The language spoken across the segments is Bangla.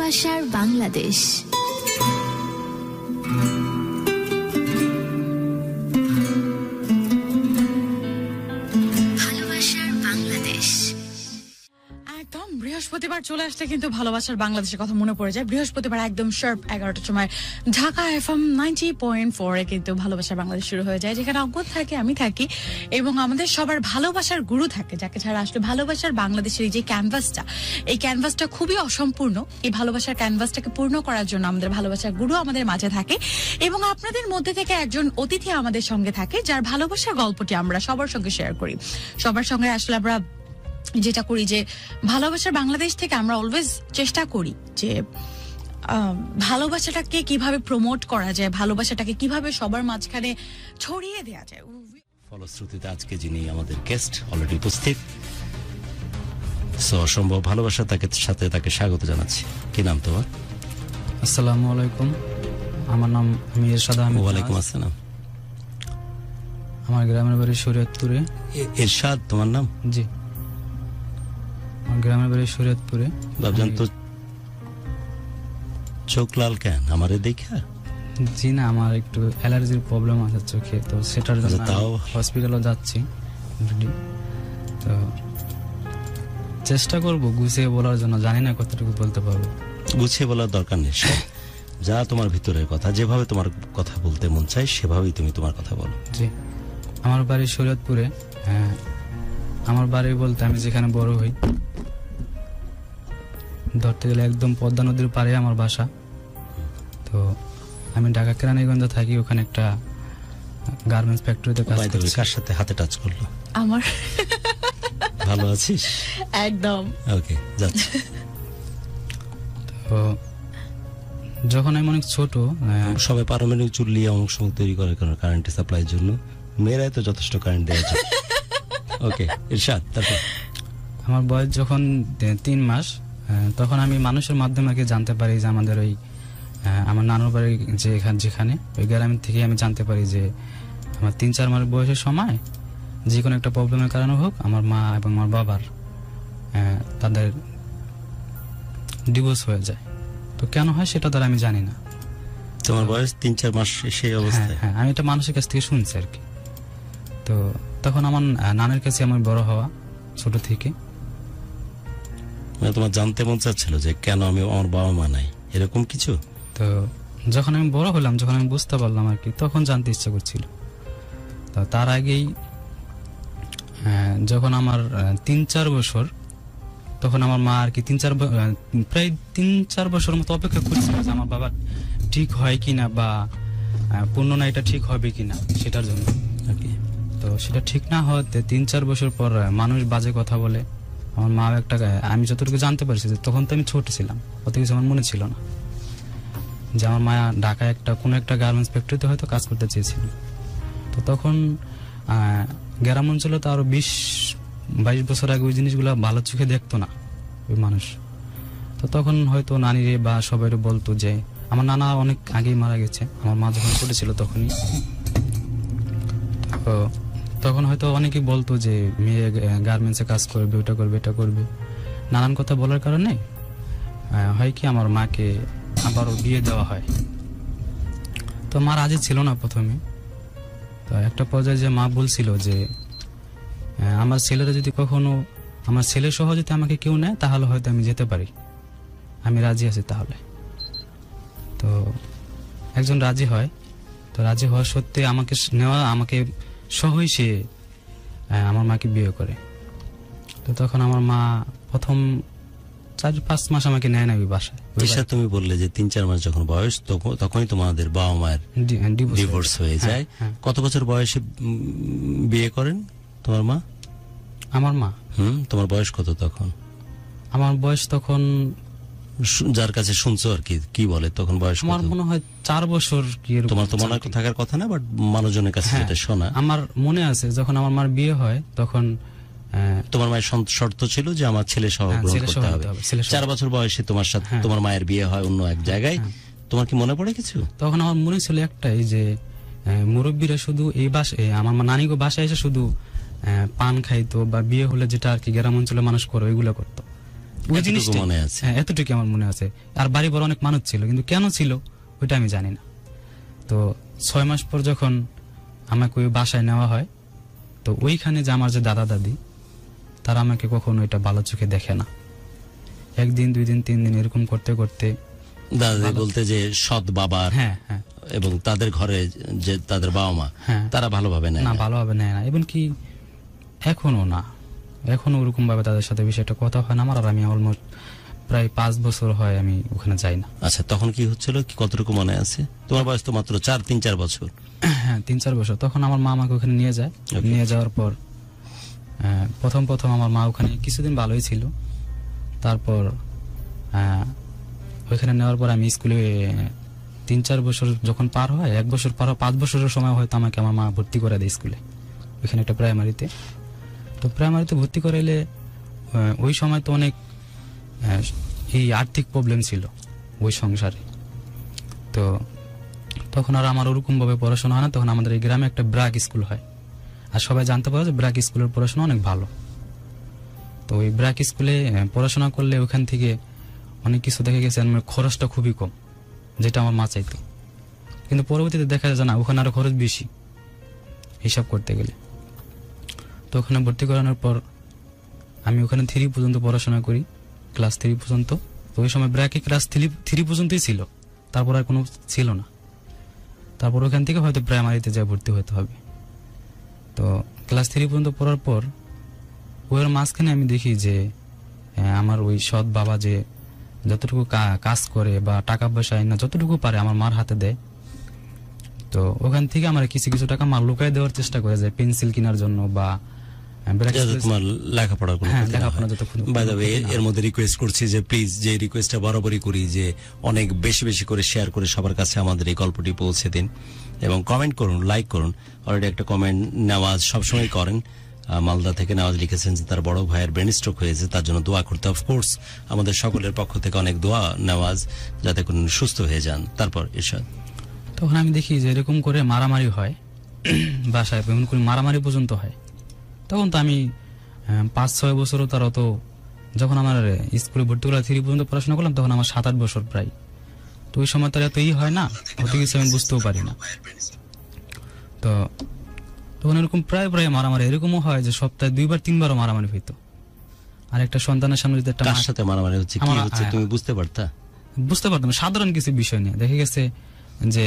ভালোবাসার বাংলাদেশ। বৃহস্পতিবার চলে আসলে কিন্তু ভালোবাসার বাংলাদেশের কথা মনে পড়ে যায়। বৃহস্পতিবার একদম শার্প 11টার সময় ঢাকা FM 90.4 কিন্তু ভালোবাসার বাংলাদেশ শুরু হয়ে যায়, যেখানে অঙ্গন থাকে, আমি থাকি এবং আমাদের সবার ভালোবাসার গুরু থাকে, যাকে ছাড়া আসলে ভালোবাসার বাংলাদেশের এই যে ক্যানভাসটা, এই ক্যানভাসটা খুবই অসম্পূর্ণ। এই ভালোবাসার ক্যানভাসটাকে পূর্ণ করার জন্য আমাদের ভালোবাসার গুরু আমাদের মাঝে থাকে এবং আপনাদের মধ্যে থেকে একজন অতিথি আমাদের সঙ্গে থাকে, যার ভালোবাসার গল্পটি আমরা সবার সঙ্গে শেয়ার করি। সবার সঙ্গে আসলে আমরা যেটা করি যে ভালোবাসার বাংলাদেশ থেকে আমরা অলওয়েজ চেষ্টা করি যে ভালোবাসাটাকে কিভাবে প্রমোট করা যায়, ভালোবাসাটাকে কিভাবে সবার মাঝখানে ছড়িয়ে দেওয়া যায়। ফলশ্রুতিতে আজকে যিনি আমাদের গেস্ট অলরেডি উপস্থিত, অসম্ভব ভালোবাসা সাথে তাকে স্বাগত জানাচ্ছি। কি নাম তোমার? আসসালামু আলাইকুম, আমার নাম ইরশাদ আহমেদ। ওয়ালাইকুম আসসালাম। আমার গ্রামের বাড়ি শরীয়তপুরে। ইরশাদ তোমার নাম? জি, আমার গ্রামের বাড়ি শরীয়তপুরে। ভাবজান তো চোখ লাল কেন আমারে দেখা? জি না, আমার একটু অ্যালার্জির প্রবলেম আছে চোখে, তো সেটার জন্য তাও হসপিটালে যাচ্ছি। তো চেষ্টা করব গুছিয়ে বলার জন্য, জানি না কতটুকু বলতে পারবো। গুছিয়ে বলার দরকার নেই, যা তোমার ভিতরের কথা, যেভাবে তোমার কথা বলতে মন চায় সেভাবেই তুমি তোমার কথা বলো। জি, আমার বাড়ি শরীয়তপুরে। হ্যাঁ, আমার বাড়ি বলতে আমি যেখানে বড় হই, ধরতে গেলে একদম পদ্মা নদীর পাড়ে আমার বাসা। তো আমি ঢাকা কেরানীগঞ্জে থাকি, ওখানে একটা গার্মেন্টস ফ্যাক্টরিতে কাজ করছি। কার সাথে হাতে টাচ করলো? আমার। ভালো আছিস? একদম ওকে, যাচ্ছি। তো যখন আমি অনেক ছোট, সবাই পারমাণবিক চুল্লি অনেক সময় তৈরি করে কারেন্ট সাপ্লাইয়ের জন্য, মেয়েরাই তো যথেষ্ট কারেন্ট দেওয়া যায়। ওকে ইরশাদ, তারপর? আমার বয়স যখন 3 মাস, তখন আমি মানুষের মাধ্যমে জানতে পারি যে আমাদের ওই আমার নানুর বাড়ি যেখানে, ওই গ্রামের থেকে আমি জানতে পারি যে আমার 3-4 মাস বয়সের সময় যে কোনো একটা প্রবলেমের কারণে হোক, আমার মা এবং আমার বাবার তাদের ডিভোর্স হয়ে যায়। তো কেন হয় সেটা তারা আমি জানি না। তোমার বয়স 3-4 মাস সেই অবস্থায়? হ্যাঁ, আমি এটা মানুষের কাছ থেকে শুনছি আর কি। তো তখন আমার নানের কাছে আমার বড় হওয়া ছোট থেকে। তোমার জানতে মন চাচ্ছিল যে কেন আমি আমার বাবা মা নাই, এরকম কিছু? তো যখন আমি বড় হলাম, যখন আমি বুঝতে পারলাম আর কি, তখন জানতে ইচ্ছা করছিল। তো তার আগেই যখন আমার 3-4 বছর, তখন আমার মা আর কি প্রায় 3-4 বছরের মতো অপেক্ষা করছিল যে আমার বাবা ঠিক হয় কিনা বা পূর্ণ না এটা ঠিক হবে কিনা সেটার জন্য। তো সেটা ঠিক না হতে 3-4 বছর পর মানুষ বাজে কথা বলে। আমার মা একটা, আমি যতটুকু জানতে পারছি যে তখন তো আমি ছোট ছিলাম, অত কিছু আমার মনে ছিল না, যে আমার মা ঢাকায় কোনো একটা গার্মেন্টস ফ্যাক্টরিতে হয়তো কাজ করতে চেয়েছিল। তো তখন গ্রাম অঞ্চলে তো আরো 20-22 বছর আগে ওই জিনিসগুলো ভালো চোখে দেখতো না ওই মানুষ। তো তখন হয়তো নানিরে বা সবাই বলতো যে, আমার নানা অনেক আগেই মারা গেছে, আমার মা যখন ছোট ছিল তখনই। তো তখন হয়তো অনেকেই বলতো যে মেয়ে গার্মেন্টসে কাজ করবে, ওটা করবে, এটা করবে, নানান কথা বলার কারণে হয় কি আমার মাকে আবারও বিয়ে দেওয়া হয়। তো মা রাজি ছিল না প্রথমে। তো একটা পর্যায়ে যে মা বলছিল যে আমার ছেলেরা যদি কখনো, আমার ছেলে সহ যদি আমাকে কেউ নেয় তাহলে হয়তো আমি যেতে পারি, আমি রাজি আছি তাহলে। তো একজন রাজি হয়। তো রাজি হওয়া সত্ত্বে আমাকে সহই সে আমার মাকে বিয়ে করে। তো তখন আমার মা প্রথম 4-5 মাস আমাকে নেয় না ওই বাসায়। তুমি বললে যে 3-4 মাস যখন বয়স, তখনই তোমাদের বাবা মায়ের ডিভোর্স হয়ে যায়। কত বছর বয়সে বিয়ে করেন তোমার মা? আমার মা? তোমার বয়স কত তখন? আমার বয়স তখন, যার কাছে শুনছো আর কি বলে, তখন বয়স আমার মনে হয় 4 বছর। তোমার তো মনে থাকার কথা না, বাট মানুষজনের কাছে যেটা শোনা, আমার মনে আছে যখন আমার মার বিয়ে হয় তখন তোমার মায়ের শর্ত ছিল যে আমার ছেলে সহ গ্রহণ করতে হবে। 4 বছর বয়সে তোমার সাথে তোমার মায়ের বিয়ে হয় অন্য এক জায়গায়। তোমার কি মনে পড়ে কিছু? তখন আমার মনে ছিল একটাই যে মুরব্বীরা শুধু এই বাসায়, আমার নানিগো বাসায় এসে শুধু পান খাইতো বা বিয়ে হলে যেটা আর কি গ্রাম অঞ্চলে মানুষ করে ওইগুলো করতো। ওই এতটুকু জিনিসটা মনে আছে। হ্যাঁ, এতটুকু আমার মনে আছে। আর বাড়ি বড় অনেক মানুষ ছিল, কিন্তু কেন ছিল ওইটা আমি জানি না। তো 6 মাস পর যখন আমাকে ওই বাসায় নেওয়া হয়, তো ওইখানে যে আমার যে দাদা দাদি, তারা আমাকে কখনো এটা ভালো চোখে দেখে না। 1 দিন 2 দিন 3 দিন এরকম করতে করতে, দাদা বলতে যে সৎ বাবার হ্যাঁ হ্যাঁ এবং তাদের ঘরে যে তাদের বাবা মা, হ্যাঁ, তারা ভালোভাবে নেয় না না। ভালোভাবে নেয় না। এবং কি এখনো না, এখনো ওরকম ভাবে তাদের সাথে বিষয়টা কথা হয় না আমার। আর আমি অলমোস্ট প্রায় 5 বছর হয় আমি ওখানে যাই না। আচ্ছা, তখন কি হচ্ছিল, কি কতটুকু মনে আছে? তোমার বয়স তো মাত্র 3-4 বছর। হ্যাঁ, 3-4 বছর। তখন আমার মা আমাকে ওখানে নিয়ে যায়। Okay. নিয়ে যাওয়ার পর প্রথম আমার মা ওখানে কিছুদিন ভালোই ছিল। তারপর ওইখানে নেওয়ার পর আমি স্কুলে 3-4 বছর যখন পার হয়, 1 বছর পার হয়, 5 বছরের সময় হয়তো আমাকে আমার মা ভর্তি করে দেয় স্কুলে, ওইখানে একটা প্রাইমারিতে। তো প্রাইমারিতে ভর্তি করাইলে ওই সময় তো অনেক এই আর্থিক প্রবলেম ছিল ওই সংসারে। তো তখন আর আমার ওরকম ভাবে পড়াশোনা হয় না। তখন আমাদের এই গ্রামে একটা ব্রাক স্কুল হয়, আর সবাই জানতে পারে যে ব্রাক স্কুলের পড়াশোনা অনেক ভালো। তো ওই ব্রাক স্কুলে পড়াশোনা করলে ওখান থেকে অনেক কিছু দেখা গেছে, আমার খরচটা খুবই কম, যেটা আমার মা চাইতো। কিন্তু পরবর্তীতে দেখা যায় না, ওখানে আরো খরচ বেশি হিসাব করতে গেলে। তো ওখানে ভর্তি করানোর পর আমি ওখানে 3 পর্যন্ত পড়াশোনা করি, ক্লাস 3 পর্যন্ত। তো ওই সময় ব্র্যাকে ক্লাস 3 পর্যন্তই ছিল, তারপর আর কোনো ছিল না। তারপর ওখান থেকে হয়তো প্রাইমারিতে যা ভর্তি হতে হবে। তো ক্লাস 3 পর্যন্ত পড়ার পর ওর মাঝখানে আমি দেখি যে আমার ওই সৎ বাবা যে যতটুকু কাজ করে বা টাকা পয়সা না যতটুকু পারে আমার মার হাতে দেয়। তো ওখান থেকে আমার কিছু কিছু টাকা মা লুকায় দেওয়ার চেষ্টা করে, যে পেন্সিল কেনার জন্য বা তোমার লেখাপড়ার কোনো ক্ষতি না হয়। লেখাপড়া যতক্ষণ By the way, এর মধ্যে রিকোয়েস্ট করছি যে প্লিজ, যে রিকোয়েস্টটা বরাবরই করি, যে অনেক বেশি বেশি করে শেয়ার করে সবার কাছে আমাদের এই গল্পটি পৌঁছে দিন এবং কমেন্ট করুন, লাইক করুন। অলরেডি একটা কমেন্ট নেওয়াজ সবসময় করেন, মালদা থেকে নেওয়াজ লিখেছেন যে তার বড় ভাইয়ের ব্রেন স্ট্রোক হয়েছে, তার জন্য দোয়া করতে। অফকোর্স আমাদের সকলের পক্ষ থেকে অনেক দোয়া নেওয়াজ, যাতে করে সুস্থ হয়ে যান। তারপর এরশাদ, তখন আমি দেখি যে এরকম করে মারামারি হয় বাসায়, এমন করে মারামারি পর্যন্ত হয়। তখন তো আমি 5-6 বছরও তার অত, যখন আমার স্কুলে ভর্তি করে 3 পর্যন্ত পড়াশোনা করলাম, তখন আমার 7-8 বছর প্রায়। তো ওই সময় তার এত হয় না, অত কিছু আমি বুঝতেও পারি না। তো তখন এরকম প্রায় মারামারি এরকমও হয় যে সপ্তাহে 2-3 মারামারি হইতো। আর একটা সন্তানের সামনে যদি একটা কার সাথে মারামারি হচ্ছে, কি হচ্ছে, তুমি বুঝতে পারতা? বুঝতে পারতাম সাধারণ কিছু বিষয় নিয়ে। দেখে গেছে যে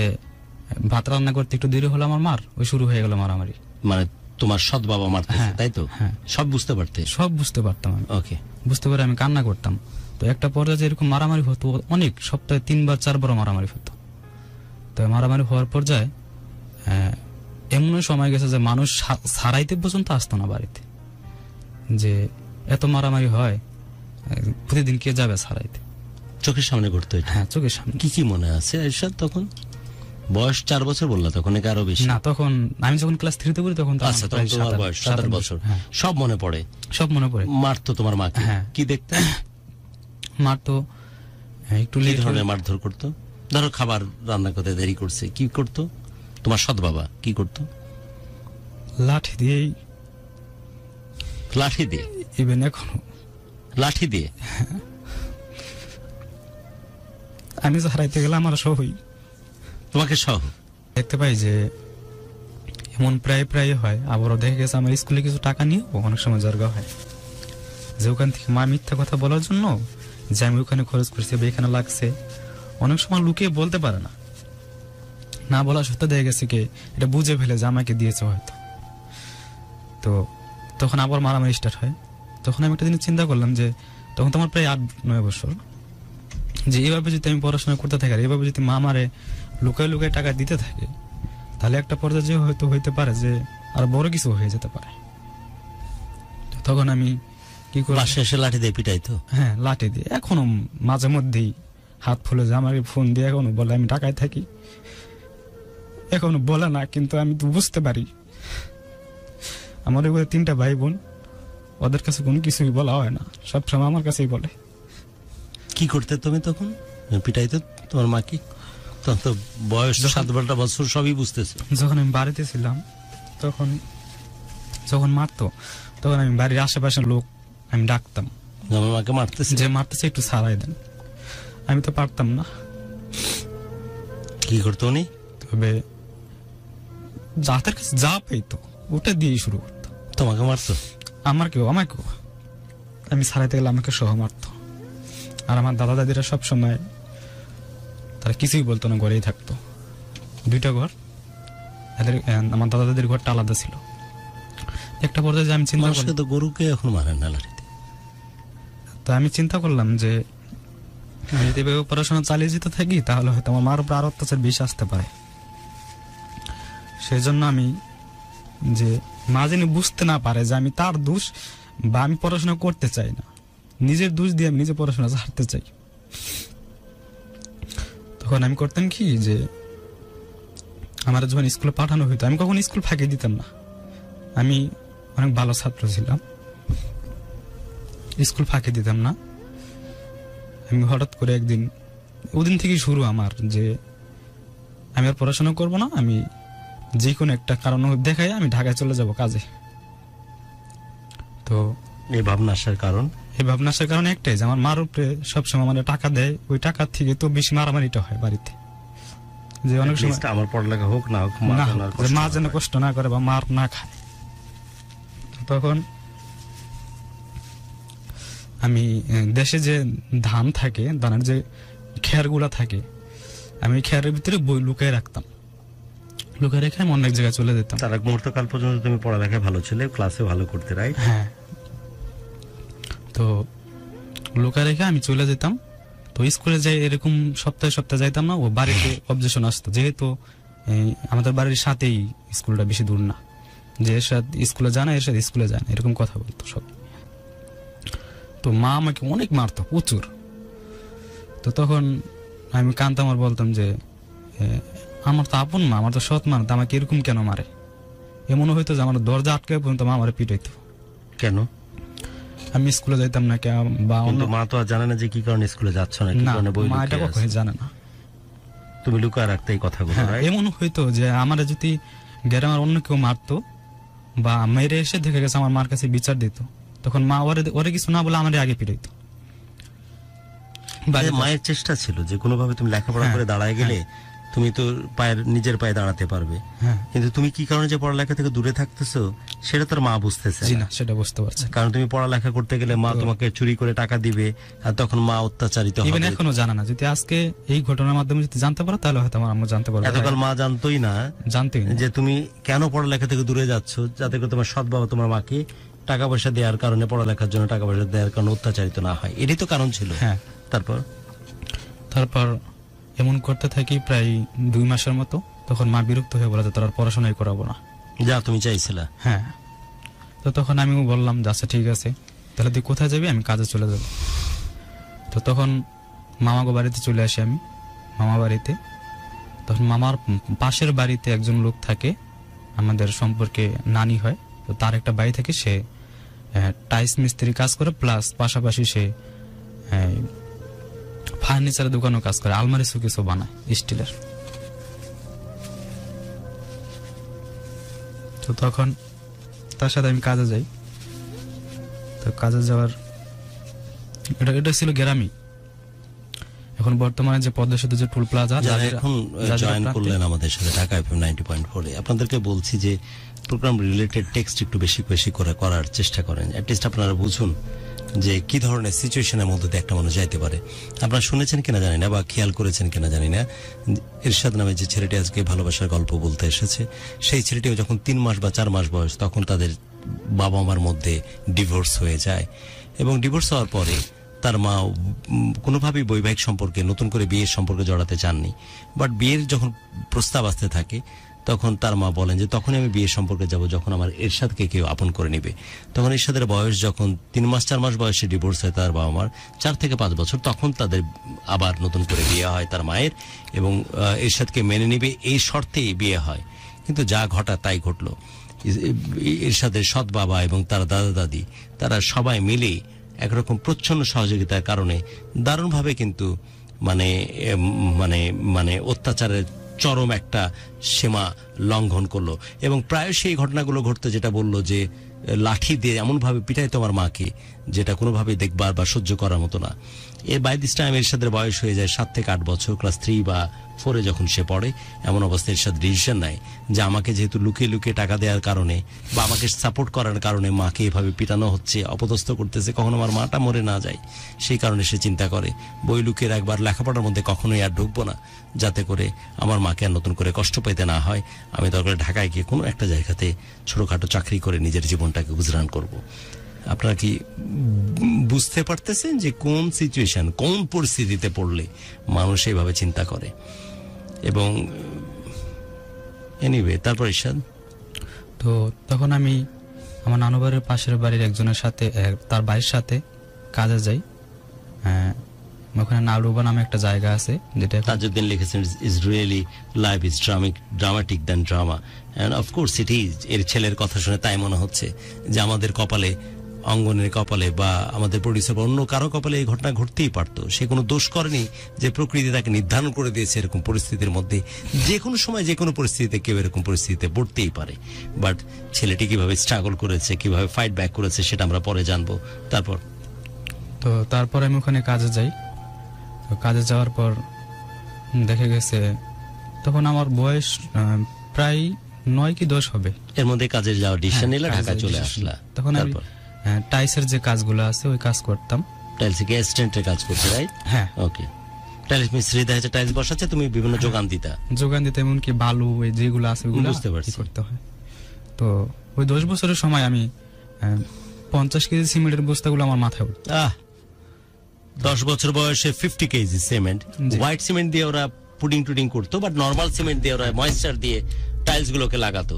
ভাত রান্না করতে একটু দেরি হলো আমার মার, ওই শুরু হয়ে গেল মারামারি। মানে তোমার সৎ বাবা মারতেছে, তাই তো? হ্যাঁ, সব বুঝতে পারতে? সব বুঝতে পারতাম আমি। ওকে, বুঝতে পারে আমি কান্না করতাম। তো একটা পর্যায়ে এরকম মারামারি হতো অনেক, সপ্তাহে 3-4 মারামারি হতো। তো মারামারি হওয়ার পর্যায়ে এমন সময় গেছে যে মানুষ ছাড়াইতে পর্যন্ত আসতো না বাড়িতে, যে এত মারামারি হয়, প্রতিদিন কে যাবে ছাড়াইতে। চোখের সামনে ঘটতো এটা? হ্যাঁ, চোখের সামনে। কি কি মনে আছে এরশাদ? তখন বয়স 4 বছর বললা, তখন নাকি আরো বেশি? না, তখন আমি যখন ক্লাস 3-তে পড়ি তখন আচ্ছা, তখন তোমার বয়স 7 বছর। সব মনে পড়ে? সব মনে পড়ে। মারতো তোমার মাকে? হ্যাঁ। কি দেখতে? মারতো একটু কি লেট ধরনের মারধর করতো? ধরো খাবার রান্না করতে দেরি করছে, কি করতো তোমার সৎ বাবা? কি করতো? লাঠি দিয়েই। লাঠি দিয়ে? ইভেন এখনো লাঠি দিয়ে? আমি যে হারাইতে গেলে আমার সহই তোমাকে সহ দেখতে পাই যে এমন প্রায় হয়। আবারও দেখে গেছে আমার স্কুলে কিছু টাকা নিয়ে অনেক সময় জর্গা হয়, যে ওখান থেকে মা মিথ্যা কথা বলার জন্য যে আমি ওখানে খরচ করছি বা এখানে লাগছে, অনেক সময় লুকিয়ে বলতে পারে না, না বলা সত্ত্বেও দেখে গেছে কি এটা বুঝে ফেলে যে আমাকে দিয়েছে হয়তো। তো তখন আবার মারামারি স্টার্ট হয়। তখন আমি একটা জিনিস চিন্তা করলাম যে তখন তো আমার প্রায় 8-9 বছর, যে এইভাবে যদি আমি পড়াশোনা করতে থাকি আর এইভাবে যদি মা আমারে লুকায় লুকায় টাকা দিতে থাকে, তাহলে একটা পর্যায়ে হয়তো হইতে পারে যে আর বড় কিছু হয়ে যেতে পারে। তখন আমি কি করি, শেষে লাঠি দিয়ে পিটাইতো? হ্যাঁ, লাঠি দিয়ে। এখনো মাঝে মধ্যেই হাত ফুলে যে আমার ফোন দিয়ে এখনো বলে আমি ঢাকায় থাকি, এখনো বলে না, কিন্তু আমি তো বুঝতে পারি। আমার এগুলো 3টা ভাই বোন, ওদের কাছে কোনো কিছুই বলা হয় না, সবসময় আমার কাছেই বলে। কি করতে তুমি তখন? পিটাইতো তোমার মা? কি তখন তো বয়স 7-8 বছর, সবই বুঝতেছে। যখন আমি বাড়িতে ছিলাম তখন যখন মারতো, তখন আমি বাড়ির আশেপাশের লোক আমি ডাকতাম, আমার মাকে মারতেছে? যে মারতেছে একটু ছাড়াই দেন। আমি তো পারতাম না। কি করতো উনি? তবে যাদের কাছে যা পাইতো ওটা দিয়েই শুরু করতো। তোমাকে মারতো? আমাকেও আমি ছাড়াইতে গেলে আমাকে সহ মারতো। আর আমার দাদা দাদিরা সব সময় তারা কিছুই বলতো না, ঘরেই থাকতো। 2টা ঘর, আমার দাদা দাদির ঘরটা আলাদা ছিল। একটা পর্যায়ে আমি চিন্তা করলাম, তো গরুকে এখন মারেন না লাঠিতে। তো আমি চিন্তা করলাম যে আমি যদি এভাবে পড়াশোনা চালিয়ে যেতে থাকি তাহলে হয়তো আমার মার উপর আরো অত্যাচার বেশি আসতে পারে। সেই জন্য আমি যে মা যেন বুঝতে না পারে যে আমি তার দোষ বা আমি পড়াশোনা করতে চাই না, নিজের দোষ দিয়ে আমি নিজে পড়াশোনা ছাড়তে চাই। তখন আমি করতাম কি যে আমার যখন স্কুলে পাঠানো হইতো আমি কখনো স্কুল ফাঁকি দিতাম না। আমি অনেক ভালো ছাত্র ছিলাম, স্কুল ফাঁকি দিতাম না। আমি হঠাৎ করে একদিন, ওদিন থেকেই শুরু আমার যে আমি আর পড়াশোনা করবো না, আমি যে কোনো একটা কারণ দেখাই আমি ঢাকায় চলে যাব কাজে। তো এই ভাবনা আসার কারণ? এই ভাবনা আসার কারণ একটাই যে আমার মার উপরে সবসময় মানে টাকা দেয়, ওই টাকার থেকে তো বেশি মারামারিটা হয় বাড়িতে। যে অনেক সময় আমার পড়ালেখা হোক না হোক, মা যেন কষ্ট না করে বা মার না খায়। তখন আমি দেশে যে ধান থাকে, ধানের যে খেয়ারগুলা থাকে, আমি খেয়ারের ভিতরে বই লুকায় রাখতাম। লুকায় রেখে আমি অনেক জায়গায় চলে যেতাম। তার এক মুহূর্তকাল পর্যন্ত তুমি পড়ালেখায় ভালো ছিলে, ক্লাসে ভালো করতে, রাইট? হ্যাঁ। তো লুকায় রেখে আমি চলে যেতাম। তো স্কুলে যাই এরকম সপ্তাহে সপ্তাহে যাইতাম না, ও বাড়িতে অবজেকশন আসতো। যেহেতু আমাদের বাড়ির সাথেই স্কুলটা, বেশি দূর না, যে এর সাথে স্কুলে যায় না, এর সাথে স্কুলে যায় না, এরকম কথা বলতো সব। তো মা আমাকে অনেক মারতো, প্রচুর। তো তখন আমি কানতাম আর বলতাম যে আমার তো আপন মা, আমার তো সৎ মা, তো আমাকে এরকম কেন মারে? এমন হইতো যে আমার দরজা আটকে পর্যন্ত মা আমার পিটাইতো। কেন? আমি স্কুলে যাইতাম না, বা মা তো আর জানে না যে কি কারণে স্কুলে যাচ্ছ না, কি কারণে বই মা এটা কখনোই জানে না। তুমি লুকায় রাখতে এই কথাগুলো, রাইট? এমন হইতো যে আমার যদি গ্রামের অন্য কেউ মারতো বা মেরে এসে দেখে গেছে আমার মার কাছে বিচার দিত, তখন মা ওরে কিছু না বলে আমার আগে পিটাইতো। মায়ের চেষ্টা ছিল যে কোনোভাবে তুমি লেখাপড়া করে দাঁড়ায় গেলে তুমি তো নিজের পায়ে দাঁড়াতে পারবে, কিন্তু তুমি কি কারণে যে পড়ালেখা থেকে দূরে থাকতেছো সেটা তোর মা বুঝতেছে না। সেটা বুঝতে পারছে, কারণ তুমি পড়ালেখা করতে গেলে মা তোমাকে চুরি করে টাকা দিবে, আর তখন মা অত্যাচারিত হবে। এখনো জানা না, যদি আজকে এই ঘটনার মাধ্যমে যদি জানতে পারো তাহলে হয়তো আমার আম্মু জানতে পারবে। এতকাল মা জানতোই না যে তুমি কেন পড়ালেখা থেকে দূরে যাচ্ছ, যাতে করে তোমার সৎ বাবা তোমার মাকে টাকা পয়সা দেওয়ার কারণে, পড়ালেখার জন্য টাকা পয়সা দেওয়ার কারণে অত্যাচারিত না হয়। এটাই তো কারণ ছিল। হ্যাঁ। তারপর এমন করতে থাকি প্রায় 2 মাসের মতো। তখন মা বিরক্ত হয়ে বলে যে তোর আর পড়াশোনাই করাবো না, যা তুমি চাইছিলা। হ্যাঁ। তো তখন আমি বললাম যে আচ্ছা ঠিক আছে, তাহলে তুই কোথায় যাবি? আমি কাজে চলে যাব। তো তখন মামাগো বাড়িতে চলে আসি আমি, মামা বাড়িতে। তখন মামার পাশের বাড়িতে একজন লোক থাকে, আমাদের সম্পর্কে নানি হয়। তো তার একটা বাড়ি থেকে, সে টাইলস মিস্ত্রি কাজ করে, প্লাস পাশাপাশি সে ফার্নিচারের দোকানও কাজ করে, আলমারি শোকেসও বানায় স্টিলের। তো তখন তার সাথে আমি কাজে যাই। তো কাজে যাওয়ার এটা ছিল গ্রামই। এখন বর্তমানে যে পদ্মা সেতু যে টুল প্লাজা, যারা এখন জয়েন করলেন আমাদের সাথে ঢাকা এফএম 90.4 এ, আপনাদেরকে বলছি যে প্রোগ্রাম রিলেটেড টেক্সট একটু বেশি বেশি করে করার চেষ্টা করেন। অ্যাটলিস্ট আপনারা বুঝুন যে কি ধরনের সিচুয়েশনের মধ্যে দিয়ে একটা মানুষ যাইতে পারে। আপনারা শুনেছেন কিনা জানি না, বা খেয়াল করেছেন কিনা জানি না, ইরশাদ নামে যে ছেলেটি আজকে ভালোবাসার গল্প বলতে এসেছে, সেই ছেলেটিও যখন 3 মাস বা 4 মাস বয়স, তখন তাদের বাবা মার মধ্যে ডিভোর্স হয়ে যায়। এবং ডিভোর্স হওয়ার পরে তার মা কোনোভাবেই বৈবাহিক সম্পর্কে, নতুন করে বিয়ের সম্পর্কে জড়াতে চাননি। বাট বিয়ের যখন প্রস্তাব আসতে থাকে, তখন তার মা বলেন যে তখনই আমি বিয়ের সম্পর্কে যাব যখন আমার এরশাদকে কেউ আপন করে নিবে। তখন এরশাদের বয়স যখন 3 মাস 4 মাস বয়সে ডিভোর্স হয় তার বাবা মার, 4 থেকে 5 বছর, তখন তাদের আবার নতুন করে বিয়ে হয় তার মায়ের, এবং এরশাদকে মেনে নিবে এই শর্তেই বিয়ে হয়। কিন্তু যা ঘটা তাই ঘটলো। এরশাদের সৎ বাবা এবং তার দাদা দাদি, তারা সবাই মিলে একরকম প্রচ্ছন্ন সহযোগিতার কারণে দারুণভাবে কিন্তু মানে মানে মানে অত্যাচারের চরম একটা সীমা লঙ্ঘন করলো। এবং প্রায় সেই ঘটনাগুলো ঘটতো, যেটা বললো যে লাঠি দিয়ে এমন ভাবে পিটাইতো আমার মাকে, যেটা কোনোভাবেই দেখবার বা সহ্য করার মতো না। এর বাই দিস টাইম এরশাদের বয়স হয়ে যায় 7 থেকে 8 বছর, ক্লাস 3 বা 4 যখন সে পড়ে, এমন অবস্থায় এরশাদ ডিসিশন নেয় যে আমাকে যেহেতু লুকিয়ে লুকিয়ে টাকা দেওয়ার কারণে বা আমাকে সাপোর্ট করার কারণে মাকে এভাবে পিটানো হচ্ছে, অপদস্থ করতেছে, কখনো আমার মাটা মরে না যায়, সেই কারণে সে চিন্তা করে বই লুকিয়ে রাখবার, লেখাপড়ার মধ্যে কখনোই আর ঢুকবো না, যাতে করে আমার মাকে আর নতুন করে কষ্ট পেতে না হয়। আমি দরকার ঢাকায় গিয়ে কোনো একটা জায়গাতে ছোটখাটো চাকরি করে নিজের জীবনটাকে গুজরান করব। আপনারা কি বুঝতে পারতেছেন যে কোন সিচুয়েশন, কোন পরিস্থিতিতে পড়লে মানুষ এইভাবে চিন্তা করে? এবং এনিওয়ে, তারপর ঈশাদ, তো তখন আমি আমার নানু বাড়ির পাশের বাড়ির একজনের সাথে, তার বাড়ির সাথে কাজে যাই। ওখানে নালুবা নামে একটা জায়গা আছে, যেটা তাজউদ্দিন লিখেছেন is really life is dramatic than drama, and of course it is. এর ছেলের কথা শুনে তাই মনে হচ্ছে যে আমাদের কপালে, অঙ্গনের কপালে বা আমাদের প্রডিউসার বা অন্য কারো কপালে এই ঘটনা ঘটতেই পারতো। সে কোনো দোষ করেনি যে প্রকৃতি তাকে নির্ধারণ করে দিয়েছে এরকম পরিস্থিতির মধ্যে। যে কোনো সময় যে কোনো পরিস্থিতিতে কেউ এরকম পরিস্থিতিতে পড়তেই পারে। বাট ছেলেটি কিভাবে স্ট্রাগল করেছে, কিভাবে ফাইট ব্যাক করেছে, সেটা আমরা পরে জানবো। তারপর আমি ওখানে কাজে যাই। তো কাজে যাওয়ার পর দেখে গেছে তখন আমার বয়স প্রায় 9 কি 10 হবে। এর মধ্যে কাজে যাওয়ার ডিসিশন নিলে ঢাকা চলে আসলা। তখন আমি টাইলসের যে কাজগুলো আছে ওই কাজ করতাম। টাইলস কি অ্যাসিস্ট্যান্টের কাজ করতে, রাইট? হ্যাঁ, ওকে। টাইলস মিস্ত্রি দেখা যাচ্ছে টাইলস বসাচ্ছে, তুমি বিভিন্ন যোগান দিতে, এমনকি বালু এই যেগুলো আছে ওগুলো বুঝতে পারছি করতে হয়। তো ওই 10 বছরের সময় আমি 50 কেজি সিমেন্টের বস্তাগুলো আমার মাথায় উঠত। 10 বছর বয়সে 50 কেজি সিমেন্ট, হোয়াইট সিমেন্ট দিয়ে ওরা পুডিং টুডিং করতো, বাট নর্মাল সিমেন্ট দিয়ে ওরা ময়েশ্চার দিয়ে টাইলস গুলোকে লাগাতো।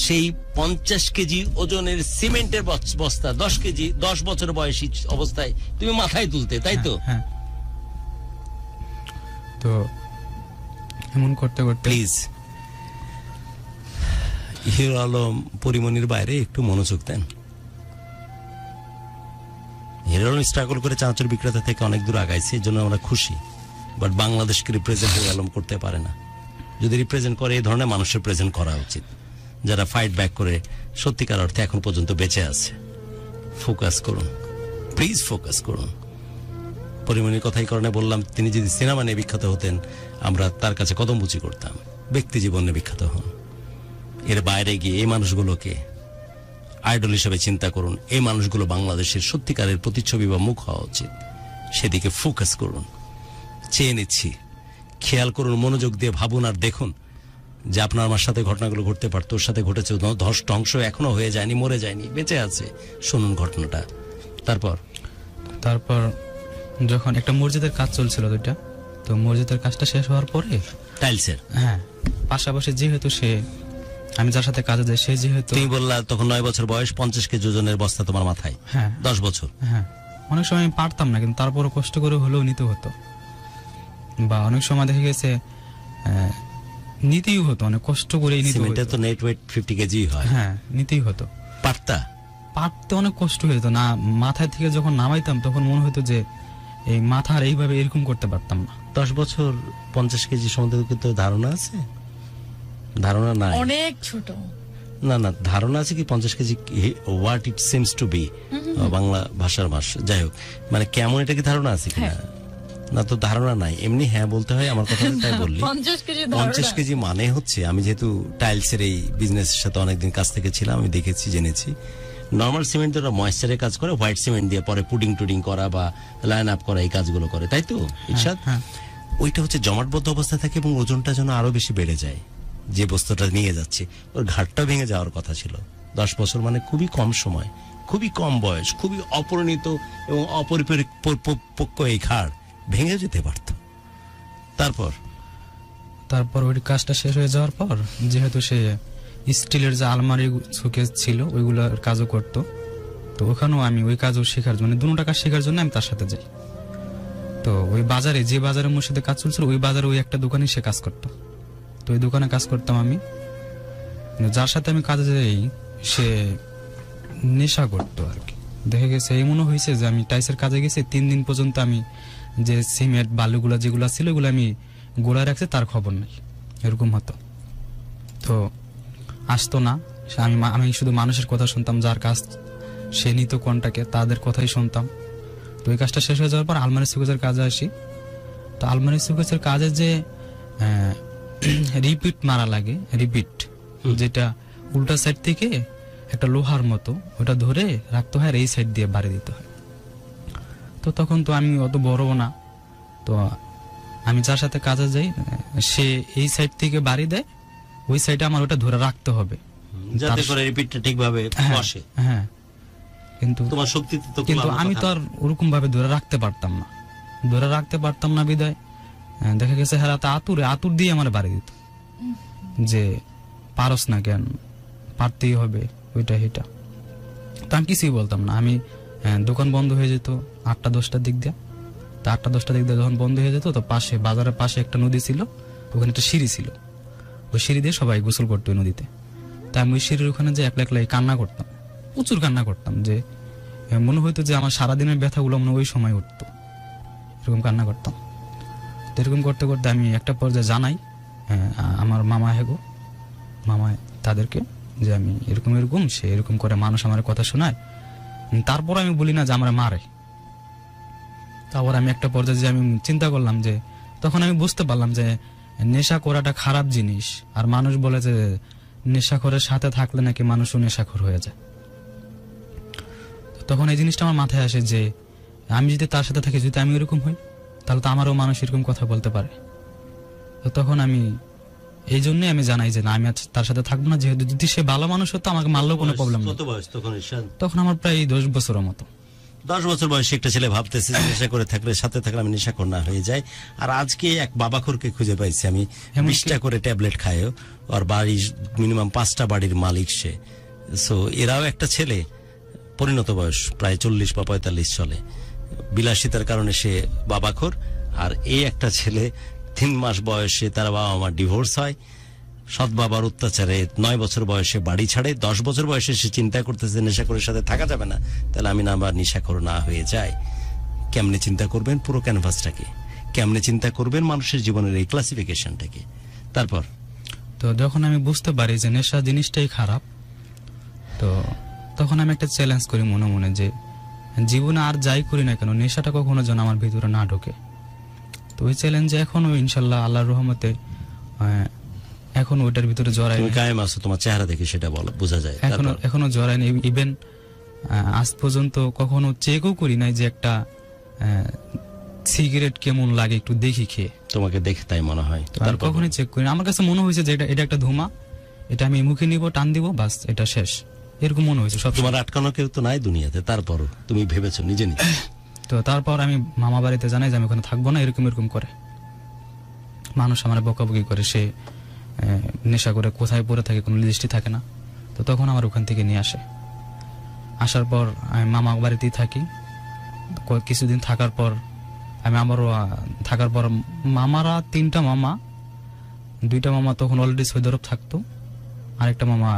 সেই 50 কেজি ওজনের সিমেন্টের বস্তা 10 কেজি 10 বছর বয়সী অবস্থায় তুমি মাথায় তুলতে, তাই তো? তো এমন করতে করতে প্লিজ হিরো আলম পরিমনির বাইরে একটু মনোযোগ দেন। হিরো আলম স্ট্রাগল করে চানাচুর বিক্রেতা থেকে অনেক দূর আগাইছে, এই জন্য আমরা খুশি। বাট বাংলাদেশকে রিপ্রেজেন্ট হিরো আলম করতে পারে না। যদি রিপ্রেজেন্ট করে, এই ধরনের মানুষের প্রেজেন্ট করা উচিত, যারা ফাইট ব্যাক করে সত্যিকার অর্থে এখন পর্যন্ত বেঁচে আছে। ফোকাস করুন, প্লিজ ফোকাস করুন। পরিমনির কথাই কারণে বললাম, তিনি যদি সিনেমা নিয়ে বিখ্যাত হতেন, আমরা তার কাছে কদমবুচি করতাম। ব্যক্তি জীবনে বিখ্যাত হন। এর বাইরে গিয়ে এই মানুষগুলোকে আইডল হিসেবে চিন্তা করুন। এই মানুষগুলো বাংলাদেশের সত্যিকারের প্রতিচ্ছবি বা মুখ হওয়া উচিত। সেদিকে ফোকাস করুন। চেয়ে নিচ্ছি, খেয়াল করুন, মনোযোগ দিয়ে ভাবুন আর দেখুন যে আপনার আমার সাথে ঘটনাগুলো ঘটতে পারত, ওর সাথে ঘটেছে, ধ্বংস এখনো হয়ে যায়নি, মরে যায়নি, বেঁচে আছে। শুনুন ঘটনাটা। তারপর যখন একটা মসজিদের কাজ চলছিল দুইটা, তো মসজিদের কাজটা শেষ হওয়ার পরে টাইলসের পাশাপাশি যেহেতু আমি যার সাথে কাজে যাই, সে যেহেতু, তুমি বললা তখন 9 বছর বয়স, 50 কেজি ওজনের বস্তা তোমার মাথায়। 10 বছর। অনেক সময় আমি পারতাম না, কিন্তু তারপরও কষ্ট করে হলেও নিতে হতো। বা অনেক সময় দেখে গেছে নিতেই হতো, অনেক কষ্ট করে সিমেন্টের তো নেট ওয়েট 50 কেজি হয়। নিতেই হতো। পারতে অনেক কষ্ট হতো না। মাথায় থেকে যখন নামাইতাম তখন মনে হতো যে এই মাথার এইভাবে এরকম করতে পারতাম না। 10 বছর 50 কেজি সম্বন্ধে কিন্তু ধারণা আছে? ধারণা নাই, অনেক ছোট। না ধারণা আছে কি 50 KG what it seems to be, Bangla ভাষার ভাষা, যাই হোক, মানে কেমন, এটা কি ধারণা আছে কিনা? না, তো ধারণা নাই, এমনি হ্যাঁ বলতে হয়। আমার কথা তাই বললি। 50 কেজি মানে হচ্ছে, আমি যেহেতু টাইলসের এই বিজনেসের সাথে অনেকদিন কাছ থেকে ছিলাম, আমি দেখেছি, জেনেছি। নর্মাল সিমেন্ট ওরা ময়েশ্চারের কাজ করে, হোয়াইট সিমেন্ট দিয়ে পরে পুডিং টুডিং করা বা লাইন আপ করা, এই কাজগুলো করে, তাই তো ইরশাদ? ওইটা হচ্ছে জমাটবদ্ধ অবস্থা থাকে এবং ওজনটা যেন আরো বেশি বেড়ে যায়। যে বস্তুটা নিয়ে যাচ্ছে ওর ঘাটটা ভেঙে যাওয়ার কথা ছিল। 10 বছর মানে খুবই কম সময়, খুবই কম বয়স, খুবই অপরিণত এবং অপরিপক্ক এই ঘাড় ভেঙে যেতে পারত। তারপর ওই কাজটা শেষ হয়ে যাওয়ার পর, যেহেতু সে স্টিলের যে আলমারি শোকেস ছিল ওইগুলোর কাজও করতো, তো ওখানেও আমি ওই কাজও শেখার জন্য, দুটো কাজ শেখার জন্য আমি তার সাথে যাই। তো ওই বাজারে, যে বাজারে মোর সাথে কাজ চলছিল, ওই বাজারে ওই একটা দোকানে সে কাজ করতো। তো ওই দোকানে কাজ করতাম আমি। যার সাথে আমি কাজে যাই সে নেশা করতো আর কি। দেখে গেছে এমনও হয়েছে যে আমি টাইসের কাজে গেছি, 3 দিন পর্যন্ত আমি যে সিমেন্ট বালুগুলা যেগুলো ছিল ওগুলো আমি গোড়ায় রাখছি, তার খবর নেই, এরকম হতো। তো আসতো না, আমি শুধু মানুষের কথা শুনতাম, যার কাজ সে নিত কোনটাকে তাদের কথাই শুনতাম। তো ওই কাজটা শেষ হয়ে যাওয়ার পর আলমারি সুকেজের কাজে আসি। তো আলমারি সুকেজের কাজে যে রিপিট মারা লাগে, রিপিট যেটা উল্টা সাইড থেকে একটা লোহার মতো ওটা ধরে রাখতে হয় আর এই সাইড দিয়ে বাড়ি দিতে হয়। তো তখন তো আমি অত বড়ও না, তো আমি যার সাথে কাজে যাই সে এই সাইড থেকে বাড়ি দেয়, ওই সাইডে আমার ওটা ধরে রাখতে হবে যাতে করে রিপিটটা ঠিকভাবে বসে। হ্যাঁ, কিন্তু তোমার শক্তিতে তো কিন্তু আমি তো আর ওরকম ভাবে ধরে রাখতে পারতাম না বিদায় দেখা গেছে হেরাতে আতুর দিয়ে আমার বাড়ি দিত, যে পারস না কেন, পারতেই হবে ওইটা এটা। তো আমি কিছুই বলতাম না। আমি দোকান বন্ধ হয়ে যেত 8টা-10টার দিক দিয়ে। তো 8টা-10টার দিক দিয়ে যখন বন্ধ হয়ে যেত, তো পাশে বাজারের পাশে একটা নদী ছিল, ওখানে একটা সিঁড়ি ছিল, ওই সিঁড়ি দিয়ে সবাই গোসল করতো ওই নদীতে। তাই আমি ওই সিঁড়ির ওখানে যে একলা একলাই কান্না করতাম, প্রচুর কান্না করতাম, যে মনে হইতো যে আমার সারাদিনের ব্যথাগুলো মনে ওই সময় উঠতো, এরকম কান্না করতাম। তো এরকম করতে করতে আমি একটা পর্যায়ে জানাই আমার মামা তাদেরকে যে আমি এরকম সে এরকম করে মানুষ আমার কথা শোনায়। তারপর আমি বলি না যে আমার মারে। তারপর আমি একটা পর্যায়ে যে আমি চিন্তা করলাম, যে তখন আমি বুঝতে পারলাম যে নেশা করাটা খারাপ জিনিস, আর মানুষ বলে যে নেশাখোরের সাথে থাকলে নাকি মানুষও নেশাখোর হয়ে যায়। তখন এই জিনিসটা আমার মাথায় আসে যে আমি যদি তার সাথে থাকি, যদি আমি এরকম হই, তাহলে তো আমারও মানুষ এরকম কথা বলতে পারে। তো তখন আমি এই জন্যই আমি জানাই যে না, আমি তার সাথে থাকবো না, যেহেতু যদি সে ভালো মানুষ হতো আমাকে মারলেও কোনো প্রবলেম নেই। তখন আমার প্রায় 10 বছরের মতো। 10 বছর বয়সে একটা ছেলে ভাবতেছে যে নেশা করে থাকলে, সাথে থাকলে আমি নেশাখোর না হয়ে যায়। আর আজকে এক বাবাখোরকে খুঁজে পাইছি আমি, 20টা করে ট্যাবলেট খায়, আর বাড়ির মিনিমাম 5টা বাড়ির মালিক সে। সো এরাও একটা ছেলে, পরিণত বয়স প্রায় 40 বা 45 চলে, বিলাসিতার কারণে সে বাবাখোর। আর এই একটা ছেলে 3 মাস বয়সে তার বাবা মা ডিভোর্স হয়, সৎ বাবার অত্যাচারে 9 বছর বয়সে বাড়ি ছাড়ে। 10 বছর বয়সে সে চিন্তা করতেছে নেশাখোরের সাথে থাকা যাবে না, তাহলে আমি না আবার নেশাখোর না হয়ে যাই। কেমনে চিন্তা করবেন পুরো ক্যানভাসটাকে, কেমনে চিন্তা করবেন মানুষের জীবনের এই ক্লাসিফিকেশনটাকে। তারপর তো যখন আমি বুঝতে পারি যে নেশা জিনিসটাই খারাপ, তো তখন আমি একটা চ্যালেঞ্জ করি মনে মনে, যে জীবনে আর যাই করি না কেন নেশাটা কখনো যেন আমার ভিতরে না ঢোকে। তো ওই চ্যালেঞ্জে এখনো ইনশাল্লাহ আল্লাহর রহমতে এখন ওইটার ভিতরে জড়াই। তুমি কায়েম আছো, তোমার চেহারা দেখে সেটা বলো, বোঝা যায়। এখনো জড়াই নেই। ইভেন আজ পর্যন্ত কখনো চেকও করি নাই যে একটা সিগারেট কেমন লাগে একটু দেখি খেয়ে। তোমাকে দেখে তাই মনে হয়? কখনোই চেক করি না। আমার কাছে মনে হয়েছে যে এটা একটা ধোঁয়া, এটা আমি মুখে নিব, টান দিব, বাস এটা শেষ, এরকম মনে হয়েছে সব। তোমার আটকানো কেউ তো নাই দুনিয়াতে, তারপরও তুমি ভেবেছো নিজে নিজে। তো তারপর আমি মামা বাড়িতে জানাই যে আমি ওখানে থাকবো না, এরকম করে মানুষ আমার বকাবকি করে, সে নেশা করে কোথায় পড়ে থাকে কোনো লিস্টই থাকে না। তো তখন আমার ওখান থেকে নিয়ে আসার পর আমি মামা বাড়িতেই থাকি। কিছুদিন থাকার পর আমি আবারও থাকার পর মামারা 3টা মামা, 2টা মামা তখন অলরেডি সৌদি আরব থাকতো, আরেকটা মামা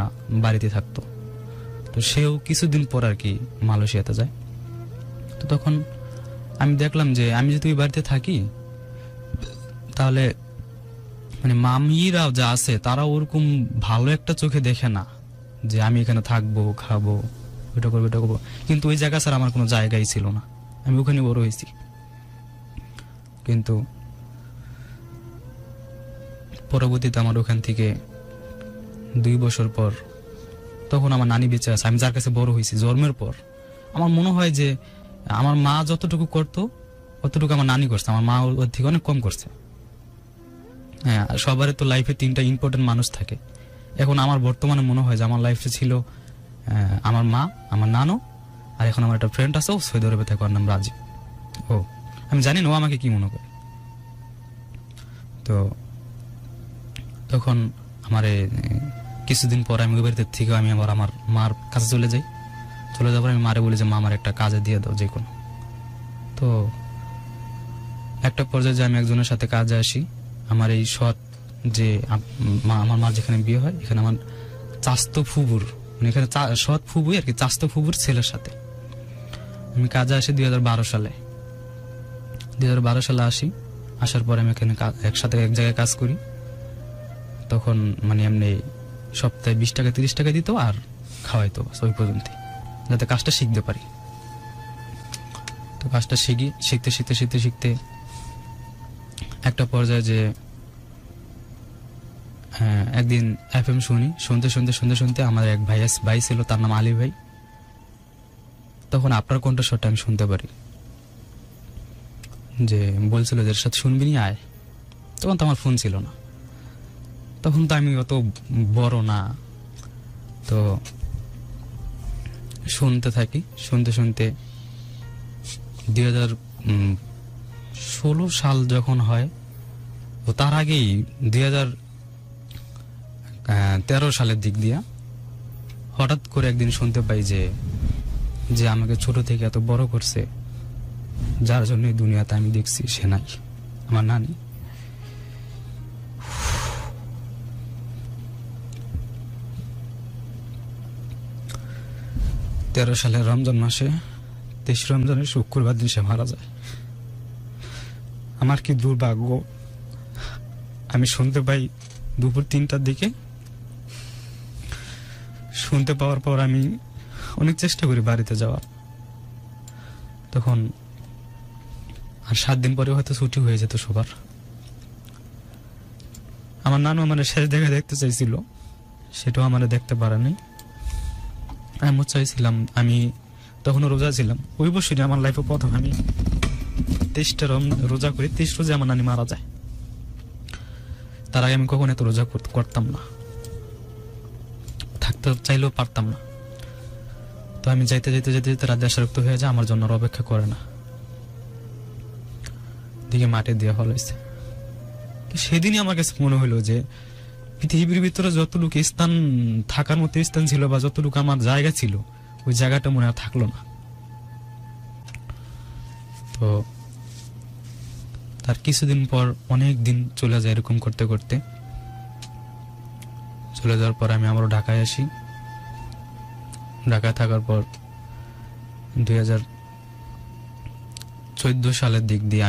বাড়িতে থাকতো। তো সেও কিছুদিন পর আর কি মালয়েশিয়াতে যায়। তো তখন আমি দেখলাম যে আমি যদি ওই বাড়িতে থাকি, তাহলে মানে মামিরাও যা আছে তারা ওরকম ভালো একটা চোখে দেখে না যে আমি এখানে থাকবো, খাবো, এটা করবো। কিন্তু ওই জায়গা ছাড়া আমার কোনো জায়গাই ছিল না, আমি ওখানে বড় হয়েছি। কিন্তু পরবর্তীতে আমার ওখান থেকে 2 বছর পর তখন আমার নানি বেঁচে আছে, আমি যার কাছে বড় হয়েছি জন্মের পর। আমার মনে হয় যে আমার মা যতটুকু করতো অতটুকু আমার নানি করছে, আমার মা ওর থেকে অনেক কম করছে। হ্যাঁ, সবারই তো লাইফে 3টা ইম্পর্টেন্ট মানুষ থাকে। এখন আমার বর্তমানে মনে হয় যে আমার লাইফে ছিল আমার মা, আমার নানু, আর এখন আমার একটা ফ্রেন্ড আছে, ও সৌদি আরবে থাকে, ওর নাম রাজি। ও আমি জানি না ও আমাকে কি মনে করে। তো তখন আমার কিছুদিন পর আমি ওই বাড়িতে থেকে আমি আবার আমার মার কাছে চলে যাওয়ার পর আমি মারে বলি যে মা আমার একটা কাজে দিয়ে দাও যে কোনো। তো একটা পর্যায়ে যে আমি একজনের সাথে কাজে আসি, আমার এই সৎ যে আমার মার যেখানে বিয়ে হয়, এখানে আমার চাস্তো ফুবুর, মানে এখানে সৎ ফুবুই আর কি, চাস্তো ফুবুর ছেলের সাথে আমি কাজে আসি 2012 সালে। 2012 সালে আসি, আসার পরে আমি এখানে একসাথে এক জায়গায় কাজ করি। তখন মানে এমনি সপ্তাহে 20 টাকা 30 টাকা দিত আর খাওয়াইতো, বাস ওই পর্যন্ত, যাতে কাজটা শিখতে পারি। তো কাজটা শিখতে একটা পর্যায়ে যে একদিন FM শুনতে আমার এক ভাই ছিল, তার নাম আলী ভাই। তখন আপনার কণ্ঠস্বরটা আমি শুনতে পারি, যে বলছিল যে সাথে শুনবি নি, আয়। তখন তো আমার ফোন ছিল না, তখন তো আমি অত বড় না, তো শুনতে থাকি। শুনতে 2016 সাল যখন হয়, ও তার আগেই 2013 সালের দিক দিয়া হঠাৎ করে একদিন শুনতে পাই যে আমাকে ছোট থেকে এত বড় করছে, যার জন্য এই দুনিয়াতে আমি দেখছি সে নাই, আমার নানি। সালের রমজান মাসে 23 রমজানের শুক্রবার দিন সে মারা যায়। আমার কি দুর্ভাগ্য, আমি শুনতে পাই দুপুর 3টার দিকে। শুনতে পাওয়ার পর আমি অনেক চেষ্টা করি বাড়িতে যাওয়ার, তখন আর 7 দিন পরে হয়তো ছুটি হয়ে যেত সবার। আমার নানু আমার শেষ দেখা দেখতে চাইছিল, সেটাও আমার দেখতে পারেনি। আমি চাইছিলাম, আমি তখনও রোজা ছিলাম, ওই বছরই আমার লাইফে প্রথম আমি 23টা রোজা করি। 23 রোজা আমার নানি মারা যায়। তার আগে আমি কখনো এত রোজা করতাম না, থাকতে চাইলেও পারতাম না। তো আমি যাইতে রাত দেশারক্ত হয়ে যায়, আমার জন্য আর অপেক্ষা করে না, দিকে মাঠে দিয়ে ফলাইছে। সেদিনই আমার কাছে মনে হলো যে পৃথিবীর ভিতরে যতটুকু স্থান থাকার মতো স্থান ছিল, বা যতটুকু আমার জায়গা ছিল, ওই জায়গাটা মনে আর থাকলো না। তো তার কিছুদিন পর অনেক দিন চলে যায়, এরকম করতে করতে চলে যাওয়ার পর আমি আবারও ঢাকায় আসি। ঢাকায় থাকার পর 2014 সালের দিক দিয়ে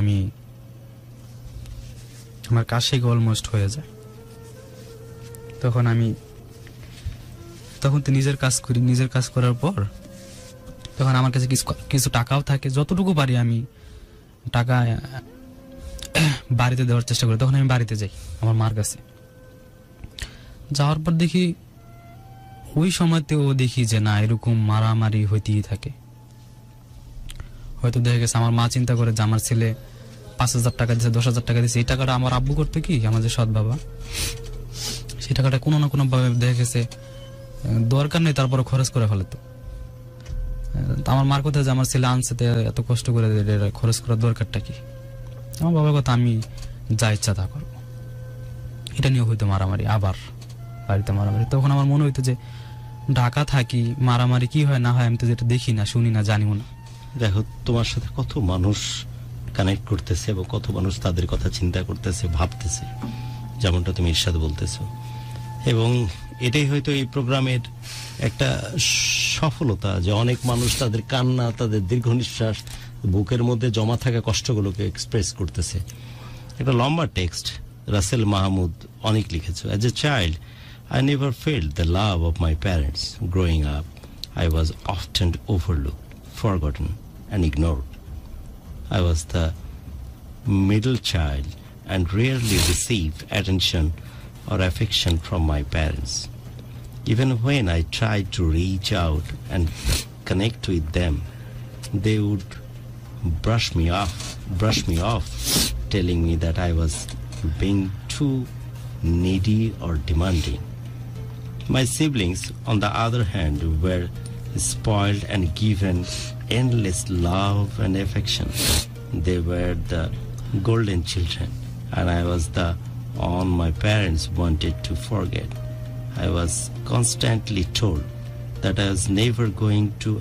আমার কাজ শেখা অলমোস্ট হয়ে যায়। তখন তো নিজের কাজ করি। নিজের কাজ করার পর তখন আমার কাছে কিছু টাকাও থাকে, যতটুকু পারি আমি টাকা বাড়িতে দেওয়ার চেষ্টা করি। তখন আমি বাড়িতে যাই আমার মার কাছে। যাওয়ার পর দেখি ওই সময়তেও দেখি যে না, এরকম মারামারি হইতেই থাকে। হয়তো দেখা গেছে আমার মা চিন্তা করে যে আমার ছেলে 5,000 টাকা দিচ্ছে, 10,000 টাকা দিচ্ছে, এই টাকাটা আমার আব্বু করতো কি, আমার যে সৎ বাবা, সেই টাকাটা কোনো না কোনো ভাবে দেখা গেছে দরকার নেই, তারপরে খরচ করে ফেলে। তো আমার মার কথা যে আমার ছেলে আনছে, এত কষ্ট করে খরচ করার দরকারটা কি? আমার বাবার কথা, আমি যা ইচ্ছা তা করবো। এটা নিয়ে হইতো মারামারি, আবার বাড়িতে মারামারি। তখন আমার মনে হইতো যে ঢাকা থাকি, মারামারি কি হয় না হয় আমি তো যেটা দেখি না, শুনি না, জানিও না। দেখো তোমার সাথে কত মানুষ কানেক্ট করতেছে এবং কত মানুষ তাদের কথা চিন্তা করতেছে, ভাবতেছে, যেমনটা তুমি ইরশাদ বলতেছো। এবং এটাই হয়তো এই প্রোগ্রামের একটা সফলতা, যে অনেক মানুষ তাদের কান্না, তাদের দীর্ঘ নিঃশ্বাস, বুকের মধ্যে জমা থাকা কষ্টগুলোকে এক্সপ্রেস করতেছে। একটা লম্বা টেক্সট রাসেল মাহমুদ অনেক লিখেছে। As a child I never felt the love of my parents. Growing up, I was often overlooked, forgotten, and ignored. I was the middle child and rarely received attention or affection from my parents. Even when I tried to reach out and connect with them, they would brush me off, telling me that I was being too needy or demanding. My siblings, on the other hand, were spoiled and given endless love and affection. They were the golden children, and I was the one my parents wanted to forget. I was constantly told that I was never going to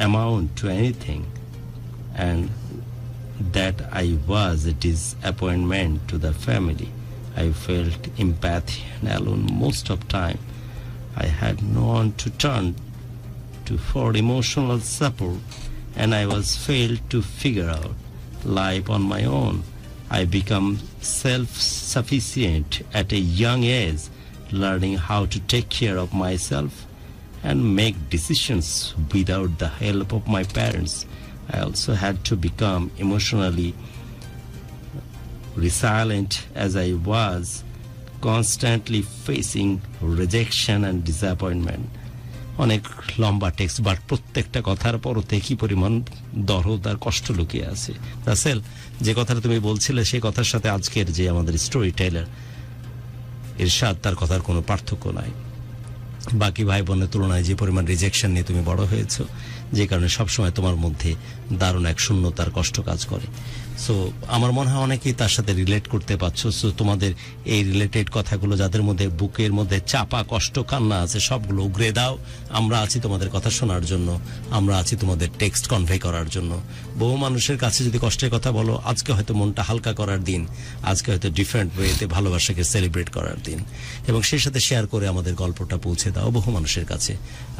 amount to anything, and that I was a disappointment to the family. I felt empathy and alone most of time. I had no one to turn to for emotional support, and I was failed to figure out life on my own. I became self-sufficient at a young age learning how to take care of myself and make decisions without the help of my parents. I also had to become emotionally resilient as I was constantly facing rejection and disappointment. অনেক লম্বা টেক্সট, বাট প্রত্যেকটা কথার পরতে কি পরিমাণ দরদ আর কষ্ট লুকিয়ে আছে। রাসেল, যে কথাটা তুমি বলছিলে সেই কথার সাথে আজকের যে আমাদের স্টোরি টেলার ইরশাদ, তার কথার কোনো পার্থক্য নাই। বাকি ভাই বোনের তুলনায় যে পরিমাণ রিজেকশন নিয়ে তুমি বড় হয়েছো, যে কারণে সবসময় তোমার মধ্যে দারুণ এক শূন্যতার কষ্ট কাজ করে। সো আমার মনে হয় অনেকেই তার সাথে রিলেট করতে পারছো। সো তোমাদের এই রিলেটেড কথাগুলো যাদের মধ্যে বুকের মধ্যে চাপা কষ্ট কান্না আছে, সবগুলো উগরে দাও। আমরা আছি তোমাদের কথা শোনার জন্য, আমরা আছি তোমাদের টেক্সট কনভে করার জন্য। বহু মানুষের কাছে যদি কষ্টের কথা বলো, আজকে হয়তো মনটা হালকা করার দিন, আজকে হয়তো ডিফারেন্ট ওয়েতে ভালোবাসাকে সেলিব্রেট করার দিন, এবং সেই সাথে শেয়ার করে আমাদের গল্পটা পৌঁছে দাও বহু মানুষের কাছে।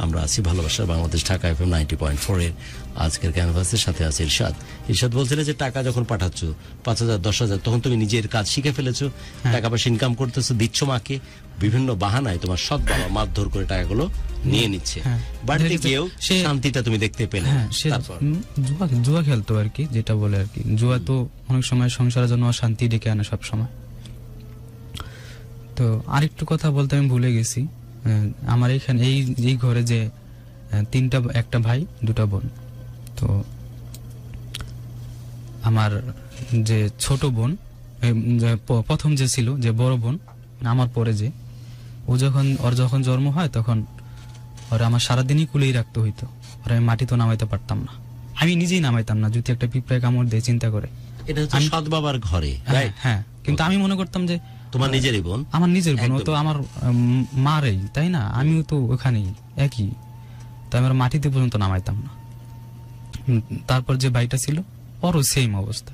আমরা আছি ভালোবাসার বাংলাদেশ, ঢাকা FM 90.4 এর আজকের ক্যানভাসের সাথে আছে ইরশাদ। ইরশাদ বলছিল যে টাকা যখন পাঠাচ্ছ 5,000 10,000, তখন তুমি নিজের কাজ শিখে ফেলেছো, টাকা পয়সা ইনকাম করতেছো, দিচ্ছ মাকে, বিভিন্ন বাহানায় তোমার সৎ বাবা মারধর করে টাকাগুলো নিয়ে নিচ্ছে। বাড়িতে গিয়েও শান্তিটা তুমি দেখতে পেলে। তারপর জুয়া খেলতো আর কি, যেটা বলে আর কি। জুয়া তো অনেক সময় সংসারের জন্য অশান্তি ডেকে আনে সব সময়। তো আরেকটু কথা বলতে আমি ভুলে গেছি। আমার এখানে এই ঘরে যে একটা ভাই 2টা বোন। তো আমার যে ছোট বোন, প্রথম যে ছিল, যে বড় বোন আমার পরে, যে ওর যখন জন্ম হয় তখন ওরা আমার সারাদিনই কুলেই রাখতে হইতো। ওরা আমি মাটি তো নামাইতে পারতাম না, আমি নিজেই নামাইতাম না, যদি একটা পিঁপড়ায় কামড় দিয়ে চিন্তা করে। এটা হচ্ছে সৎ বাবার ঘরে, হ্যাঁ। কিন্তু আমি মনে করতাম যে তোমার নিজেরই বোন, আমার নিজের বোন, ও তো আমার মারেই, তাই না? আমিও তো ওখানেই একই, তাই আমার মাটিতে পর্যন্ত নামাইতাম না। তারপর যে ভাইটা ছিল, ওরও সেম অবস্থা।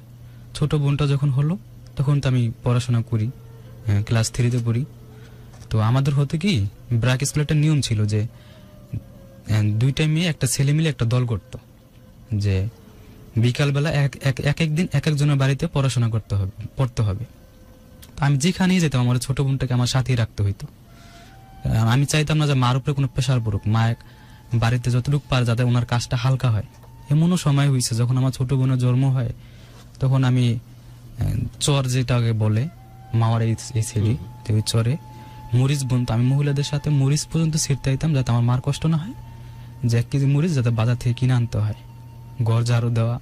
ছোট বোনটা যখন হলো তখন তো আমি পড়াশোনা করি, ক্লাস 3-তে পড়ি। তো আমাদের হতে কি, ব্র্যাক স্কুলে একটা নিয়ম ছিল যে 2টা মেয়ে একটা ছেলে মিলে একটা দল করতো, যে বিকালবেলা একদিন এক একজনের বাড়িতে পড়াশোনা পড়তে হবে। আমি যেখানেই যেতাম আমার ছোট বোনটাকে আমার সাথেই রাখতে হইতো। আমি চাইতাম না যে মার উপরে কোনো প্রেশার পড়ুক, মা বাড়িতে যতটুকু পারে যাতে ওনার কাজটা হালকা হয়। এমনও সময় হয়েছে যখন আমার ছোট বোনের জন্ম হয়, তখন আমি চর, যেটাকে বলে মাওয়ার এই ছেড়ি, ওই চরে মরিচ বুনতো। আমি মহিলাদের সাথে মরিচ পর্যন্ত ছিঁড়তে আইতাম যাতে আমার মার কষ্ট না হয়, যে 1 কেজি মরিচ যাতে বাজার থেকে কিনে আনতে হয়। ঘর ঝাড়ু দেওয়া,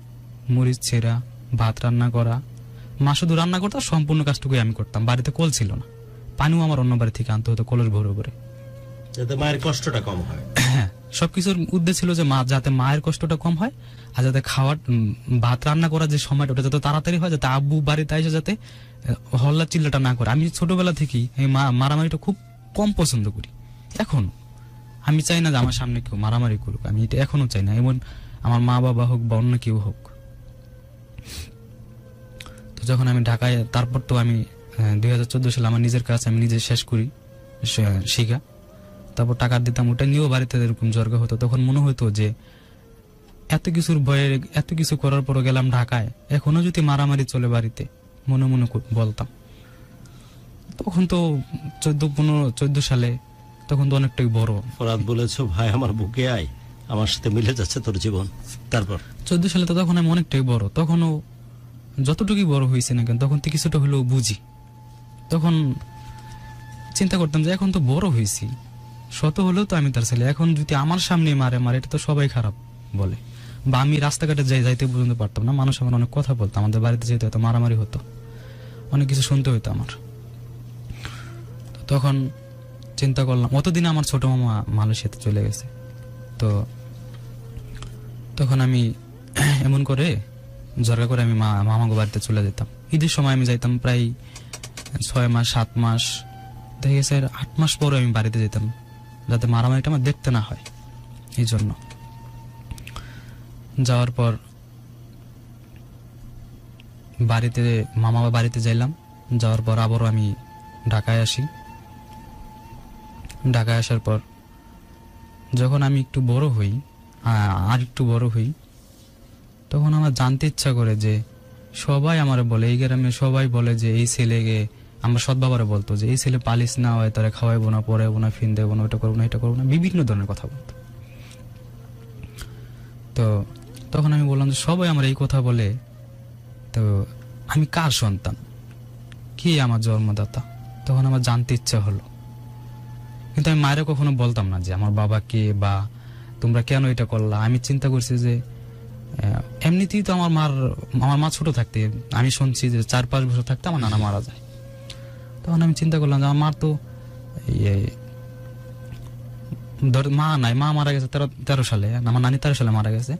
মরিচ ছেঁড়া, ভাত রান্না করা। মা শুধু রান্না করতাম, সম্পূর্ণ কাজটুকুই আমি করতাম। বাড়িতে কল ছিল না, পানিও আমার অন্য বাড়ি থেকে আনতে হতো কলের ভরে ভরে, যাতে মায়ের কষ্টটা কম হয়। হ্যাঁ, সবকিছুর উদ্দেশ্য ছিল যে যাতে মায়ের কষ্টটা কম হয়, আর যাতে খাওয়ার ভাত রান্না করার যে সময়টা ওটা যাতে তাড়াতাড়ি হয়, যাতে আব্বু বাড়িতে এসে যাতে হল্লা চিল্লাটা না করে। আমি ছোটবেলা থেকেই এই মারামারিটা খুব কম পছন্দ করি। এখন আমি চাই না যে আমার সামনে কেউ মারামারি করুক, আমি এটা এখনো চাই না, এমন আমার মা বাবা হোক বা অন্য কেউ হোক। তো যখন আমি ঢাকায়, তারপর তো আমি 2014 সালে আমার নিজের কাজ আমি নিজে শেষ করি শিখা। তারপর টাকা দিতাম, ওটা নিয়েও বাড়িতে এরকম জর্গা হতো। তখন মনে হতো যে এত কিছুর ভয়ে, এত কিছু করার পরও গেলাম ঢাকায়, এখনো যদি মারামারি চলে বাড়িতে, মনে মনে বলতাম। তখন তো 14 সালে, তখন তো অনেকটাই বড়। ফরাদ বলেছো, ভাই আমার বুকে আয়, আমার সাথে মিলে যাচ্ছে তোর জীবন। তারপর 14 সালে তো তখন আমি অনেকটাই বড়। তখনও যতটুকুই বড় হয়েছে না কেন, তখন তো কিছুটা হলেও বুঝি। তখন চিন্তা করতাম যে এখন তো বড় হয়েছি, শত হলেও তো আমি তার ছেলে, এখন যদি আমার সামনে মারে এটা তো সবাই খারাপ বলে। বা আমি রাস্তাঘাটে যাইতে পর্যন্ত পারতাম না, মানুষ আমার অনেক কথা বলতো, আমাদের বাড়িতে যেতে হতো, মারামারি হতো, অনেক কিছু শুনতে হতো আমার। তখন চিন্তা করলাম, অতদিনে আমার ছোট মামা মালয়েশিয়াতে চলে গেছে। তো তখন আমি এমন করে জর্গা করে আমি মামাগো বাড়িতে চলে যেতাম। ঈদের সময় আমি যাইতাম প্রায় 6 মাস 7 মাস, দেখে গেছে 8 মাস পরে আমি বাড়িতে যেতাম, যাতে মারামারিটা আমার দেখতে না হয়। এই জন্য যাওয়ার পর মামা বাড়িতে যাইলাম। যাওয়ার পর আবারও আমি ঢাকায় আসি। ঢাকায় আসার পর যখন আমি একটু বড় হই, তখন আমার জানতে ইচ্ছা করে যে সবাই আমার বলে, এই গ্রামে সবাই বলে যে এই ছেলেকে আমরা সৎ বাবারা বলতো যে এই ছেলে পালিশ না হয় তারা খাওয়াইবো না, পড়াইবো না, ফিন দেবো না, ওটা করবো না, এটা করবো না, বিভিন্ন ধরনের কথা বলতো। তো তখন আমি বললাম যে সবাই আমার এই কথা বলে, তো আমি কার সন্তান, কি আমার জন্মদাতা? তখন আমার জানতে ইচ্ছা হলো, কিন্তু আমি মায়ের কখনো বলতাম না যে আমার বাবা কে বা তোমরা কেন এটা করলা। আমি চিন্তা করছি যে এমনিতেই তো আমার মা ছোট থাকতে আমি শুনছি যে 4-5 বছর থাকতে আমার নানা মারা যায়। তখন আমি চিন্তা করলাম যে আমার মার তো মা নাই, মা মারা গেছে 13 সালে, আমার নানি 13 সালে মারা গেছে।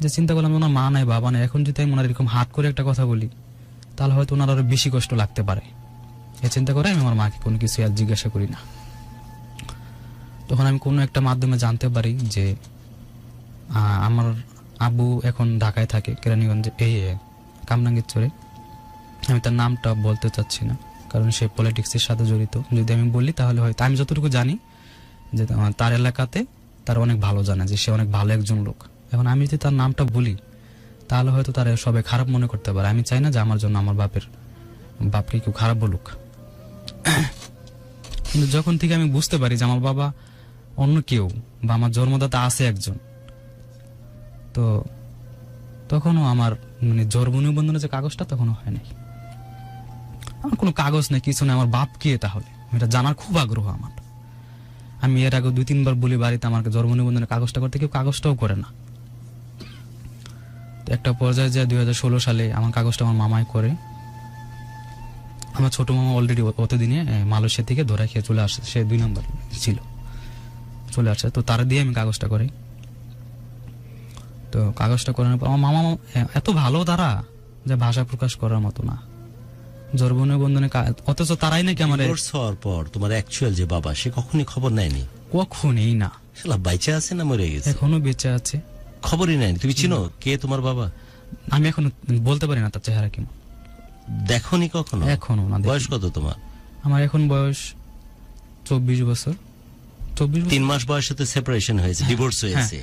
যে চিন্তা করলাম ওনার মা নাই, বাবা নাই, এখন যদি আমি ওনার এরকম হাত করে একটা কথা বলি তাহলে হয়তো ওনার আরো বেশি কষ্ট লাগতে পারে। এই চিন্তা করে আমি আমার মাকে কোনো কিছু আর জিজ্ঞাসা করি না। তখন আমি কোনো একটা মাধ্যমে জানতে পারি যে আমার আব্বু এখন ঢাকায় থাকে, কেরানীগঞ্জে, এই কামরাঙ্গীর চরে। আমি তার নামটা বলতে চাচ্ছি না কারণ সে পলিটিক্সের সাথে জড়িত। যদি আমি বলি তাহলে হয়তো, আমি যতটুকু জানি যে তার এলাকাতে তার অনেক ভালো জানে যে সে অনেক ভালো একজন লোক। এখন আমি যদি তার নামটা বলি তাহলে হয়তো তারা সবাই খারাপ মনে করতে পারে। আমি চাই না যে আমার জন্য আমার বাপকে কেউ খারাপ বলুক। কিন্তু যখন থেকে আমি বুঝতে পারি যে আমার বাবা অন্য কেউ বা আমার জন্মদাতা আছে একজন, তো তখনও আমার মানে জন্ম নিবন্ধনের যে কাগজটা তখনও হয় নাই। আমার কোনো কাগজ নেই, কিছু নেই। আমার বাপ কে তাহলে এটা জানার খুব আগ্রহ আমার। আমি এর আগে 2-3 বার বলি বাড়িতে আমার জন্ম নিবন্ধনের কাগজটা করতে, কেউ কাগজটাও করে না। একটা পর্যায়ে যে 2016 সালে আমার কাগজটা আমার মামাই করে। আমার ছোট মামা অলরেডি অতদিনে মালয়েশিয়া থেকে ধরা খেয়ে চলে আসছে, সে 2 নম্বর ছিল, চলে আসছে। তো তারা দিয়ে আমি কাগজটা করি। তো কাগজটা করানোর পর আমার মামা এত ভালো তারা যে ভাষা প্রকাশ করার মতো না। জন্ম নিবন্ধনে অথচ তারাই নাকি আমার হওয়ার পর তোমার অ্যাকচুয়াল যে বাবা সে কখনই খবর নেয়নি? কখনই না। শালা বাইচে আছে না মরে গেছে? এখনো বেঁচে আছে, খবরই নেয়নি। তুমি চিনো কে তোমার বাবা? আমি এখনো বলতে পারি না তার চেহারা কেমন। দেখোনি কখনো? এখনো না। বয়স কত তোমার? আমার এখন বয়স 24 বছর। 3 মাস বয়সে তো সেপারেশন হয়েছে, ডিভোর্স হয়েছে।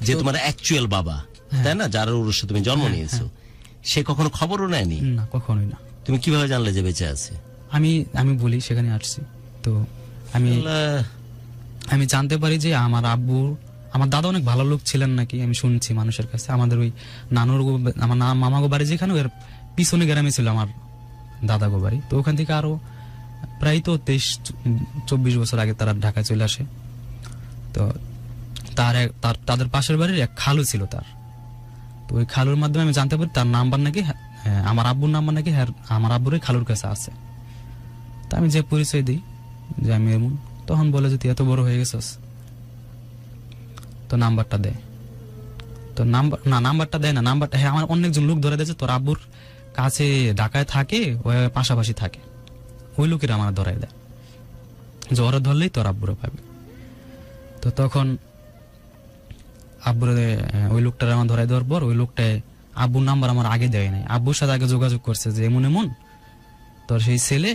যে তোমার অ্যাকচুয়াল বাবা, তাই না, যার উরসে তুমি জন্ম নিয়েছো, সে কখনো খবরও নেয়নি? না, কখনোই না। তুমি কিভাবে জানলে যে বেঁচে আছে? আমি বলি সেখানে আসছি তো আমি জানতে পারি যে আমার দাদা অনেক ভালো লোক ছিলেন নাকি, আমি শুনছি মানুষের কাছে। আমাদের ওই আমার মামা গো বাড়ি যেখানে, ওর পিছনে গ্রামে ছিল আমার দাদা গো বাড়ি। তো ওখান থেকে আরো প্রায় তো 23-24 বছর আগে তারা ঢাকায় চলে আসে। তো তাদের পাশের বাড়ির এক খালু ছিল তার। তো ওই খালুর মাধ্যমে আমি জানতে পারি তার নাম্বার নাকি, আমার আব্বুর নাম্বার নাকি আমার আব্বুর খালুর কাছে আছে। তা আমি যে পরিচয় দিই যে আমি এমন, তখন বলে যে তুই এত বড় হয়ে গেছিস, তো নাম্বারটা দেয়। তো নাম্বারটা দেয় না, নাম্বারটা আমার অনেকজন লোক ধরে দিয়েছে, তোর আব্বুর কাছে ঢাকায় থাকে, ওই পাশাপাশি থাকে, ওই লোকেরা আমার ধরাই দেয় যে ওরা ধরলেই তোর আব্বুরে পাবে। তো তখন আব্বুরে ওই লোকটার আমার ধরাই দেওয়ার পর ওই লোকটায় আব্বুর নাম্বার আমার আগে দেয় নাই। আব্বুর সাথে আগে যোগাযোগ করছে যে এমন তোর সেই ছেলে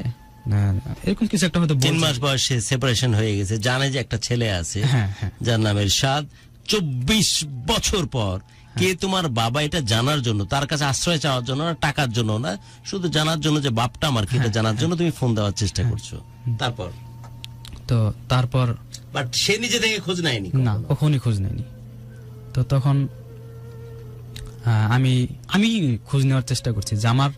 এরকম কিছু একটা হয়তো 3 মাস বয়সে সেপারেশন হয়ে গেছে, জানে যে একটা ছেলে আছে যার নাম এরশাদ। 24 বছর পর কে তোমার বাবা এটা জানার জন্য, তার কাছে আশ্রয় চাওয়ার জন্য না, টাকার জন্য না, শুধু জানার জন্য যে বাপটা আমার কি এটা জানার জন্য তুমি ফোন দেওয়ার চেষ্টা করছো। তারপর বাট সে নিজে থেকে খোঁজ নেয়নি? না, কখনই খোঁজ নেয়নি। তো তখন আমি খোঁজ নেওয়ার চেষ্টা করছি যে আমার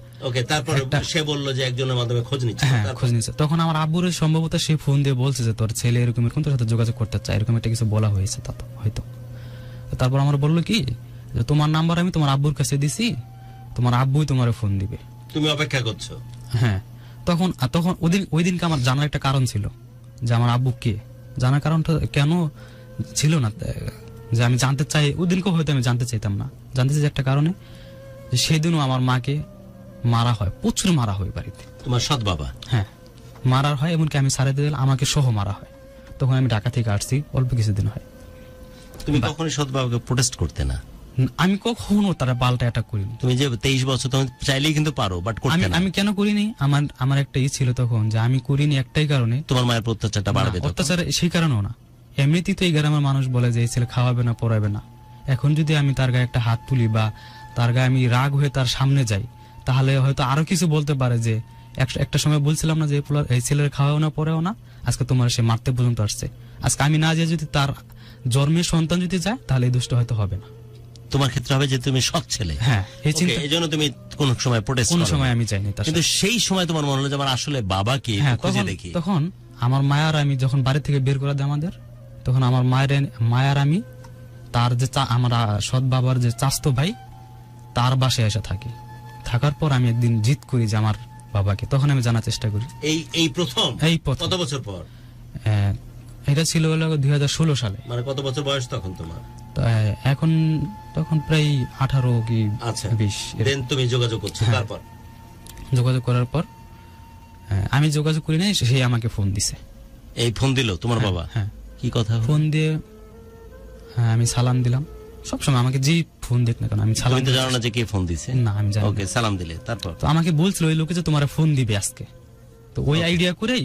তারপর সে বললো যে একজনের মাধ্যমে খোঁজ নিচ্ছে। খোঁজ নিচ্ছে। তখন আমার আব্বুর সম্ভবত সে ফোন দিয়ে বলছে যে তোর ছেলে এরকম তোর সাথে যোগাযোগ করতে চায়, এরকম একটা কিছু বলা হয়েছে তা তো হয়তো। তারপর আমার বললো কি যে তোমার নাম্বার আমি তোমার আব্বুর কাছে দিছি, তোমার আব্বুই তোমার ফোন দিবে, তুমি অপেক্ষা করছো। হ্যাঁ। তখন ওই দিনকে আমার জানার একটা কারণ ছিল যে আমার আব্বু কে। জানার কারণটা কেন ছিল না যে আমি জানতে চাই, ওই দিনকে হয়তো আমি জানতে চাইতাম না, জানতে চাই একটা কারণে যে সেদিনও আমার মাকে মারা হয়, প্রচুর মারা হয় বাড়িতে। তোমার সৎ বাবা? হ্যাঁ, মারা হয়, এমনকি আমি সারাতে দিলে আমাকে সহ মারা হয়। তখন আমি ঢাকা থেকে আসছি, অল্প কিছুদিন হয়। তুমি কখনোই সৎ বাবাকে প্রোটেস্ট করতে না? আমি কখনো তারা পাল্টা অ্যাটাক করিনি। তুমি যে 23 বছর, তুমি চাইলেই কিন্তু পারো, বাট করতে না। আমি কেন করিনি, আমার একটা ছিল তখন যে আমি করিনি একটাই কারণে, তোমার মায়ের অত্যাচারটা বাড়বে। অত্যাচার সেই কারণেও না, এমনিতেই তো এই গ্রামের মানুষ বলে যে এই ছেলে খাওয়াবে না, পড়াবে না। এখন যদি আমি তার গায়ে একটা হাত তুলি বা তার গায়ে আমি রাগ হয়ে তার সামনে যাই, তাহলে হয়তো আরো কিছু বলতে পারে যে একটা সময় বলছিলাম না যে এই ছেলের খাওয়াও না পরেও না, আজকে তোমার সে মারতে পর্যন্ত আসছে। আজকে আমি না যেয়ে যদি তার জন্মের সন্তান যদি যায় তাহলে এই দোষটা হয়তো হবে না। তোমার ক্ষেত্রে হবে যে তুমি সৎ ছেলে। হ্যাঁ, এই চিন্তা এই জন্য তুমি কোন সময় প্রোটেস্ট কোনো সময় আমি চাইনি তার কিন্তু সেই সময় তোমার মনে হলো যে আমার আসলে বাবাকে হ্যাঁ, খুঁজে দেখি। তখন আমার মায়ার আমি যখন বাড়ি থেকে বের করে দেয় আমাদের, তখন আমার মায়ার আমি তার যে আমার সৎ বাবার যে চাস্তো ভাই তার বাসায় এসে থাকি। থাকার পর আমি একদিন জিদ করি যে আমার বাবাকে, তখন আমি জানার চেষ্টা করি। এই প্রথম কত বছর পর? এটা ছিল হলো 2016 সালে। মানে কত বছর বয়স তখন তোমার? এখন তখন প্রায় 18 কি 20। দেন তুমি যোগাযোগ করছো, তারপর যোগাযোগ করার পর আমি যোগাযোগ করি নাই, সে আমাকে ফোন দিছে। এই ফোন দিল তোমার বাবা? হ্যাঁ। কি কথা? ফোন দিয়ে আমি সালাম দিলাম। সবসময় আমাকে যে ফোন দেখ না কেন আমি সালাম। তুমি তো জানো না যে কে ফোন দিছে? না, আমি জানি। ওকে, সালাম দিলে তারপর? তো আমাকে বলছিল ওই লোকে যে তোমার ফোন দিবে আজকে, তো ওই আইডিয়া করেই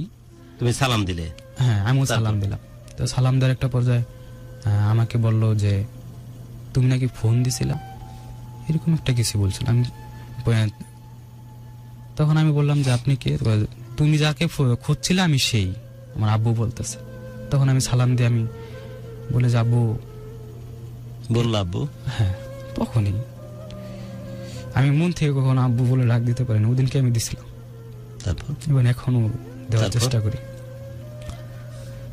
তুমি সালাম দিলে? হ্যাঁ, আমিও সালাম দিলাম। তো সালাম দেওয়ার একটা পর্যায়ে আমাকে বলল যে তুমি নাকি ফোন দিছিলা, এরকম একটা কিছু বলছিল। আমি তখন আমি বললাম যে আপনি কে? তুমি যাকে খুঁজছিলে আমি সেই, আমার আব্বু বলতেছে। তখন আমি সালাম দিয়ে আমি বলে যে আব্বু। বলল আব্বু? হ্যাঁ, তখনই আমি মন থেকে কখনো আব্বু বলে ডাক দিতে পারি না, ওদিনকে আমি দিছিলাম। তারপর এবং এখনো দেওয়ার চেষ্টা করি।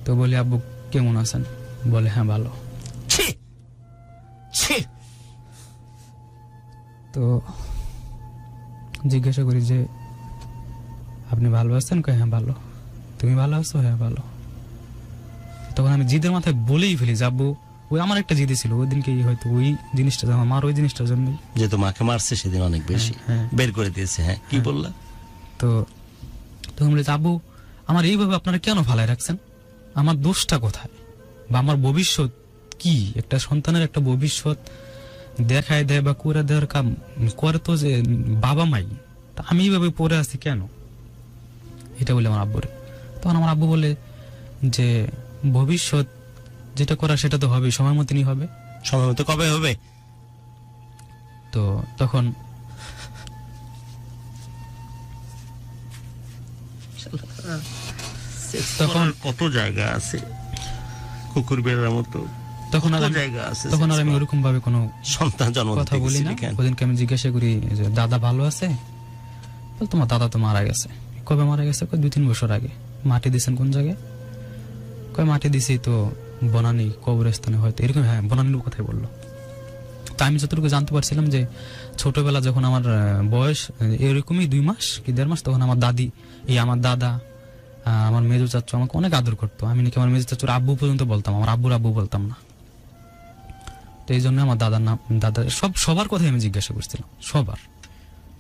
তো বলি আব্বু কেমন আছেন? বলে হ্যাঁ ভালো। তো জিজ্ঞাসা করি যে আপনি ভালো আছেন? কই হ্যাঁ ভালো। তুমি ভালো আছো? হ্যাঁ ভালো। তখন আমি জিদের মাথায় বলেই ফেলি যে আব্বু ওই আমার একটা জিদে ছিল ওই দিনকে, হয়তো ওই জিনিসটা আমার ওই জিনিসটার জন্য যে তোমাকে মারছে সেদিন অনেক বেশি বের করে দিয়েছে। হ্যাঁ, কি বললা? তো তখন বলে আব্বু আমার এইভাবে আপনারা কেন ভালাই রাখছেন? আমার দোষটা কোথায়? বা আমার ভবিষ্যৎ কি? একটা সন্তানের একটা ভবিষ্যৎ দেখায় দেয় বা করে দেওয়ার কাম করে তো যে বাবা মাই, তা আমি এইভাবে পড়ে আছি কেন? এটা বলে আমার আব্বুরে। তখন আমার আব্বু বলে যে ভবিষ্যৎ যেটা করা সেটা তো হবে, সময় মতনই হবে। সময় মতো কবে হবে? তো তখন কত জায়গা আছে কুকুর বেড়ার মতো, তখন আর আমি ওরকম ভাবে কোনো সন্তান জন্ম কথা বলি না। ওদিনকে আমি জিজ্ঞাসা করি যে দাদা ভালো আছে? তোমার দাদা তো মারা গেছে। কবে মারা গেছে? 2-3 বছর আগে। মাটি দিয়েছেন কোন জায়গায়? কয় মাটি দিছি তো বনানী কবরস্থানে হয়তো, এরকম। হ্যাঁ, বনানীর কথাই বললো। তা আমি যতটুকু জানতে পারছিলাম যে ছোটবেলা যখন আমার বয়স এরকমই 2 মাস কি 1.5 মাস, তখন আমার দাদি আমার দাদা আমার মেজো চাচু আমাকে অনেক আদর করতো। আমি নাকি আমার মেজো চাচুর আব্বু পর্যন্ত বলতাম, আমার আব্বুর আব্বু বলতাম না। তো এই জন্য আমার দাদার নাম সবার কথাই আমি জিজ্ঞাসা করছিলাম, সবার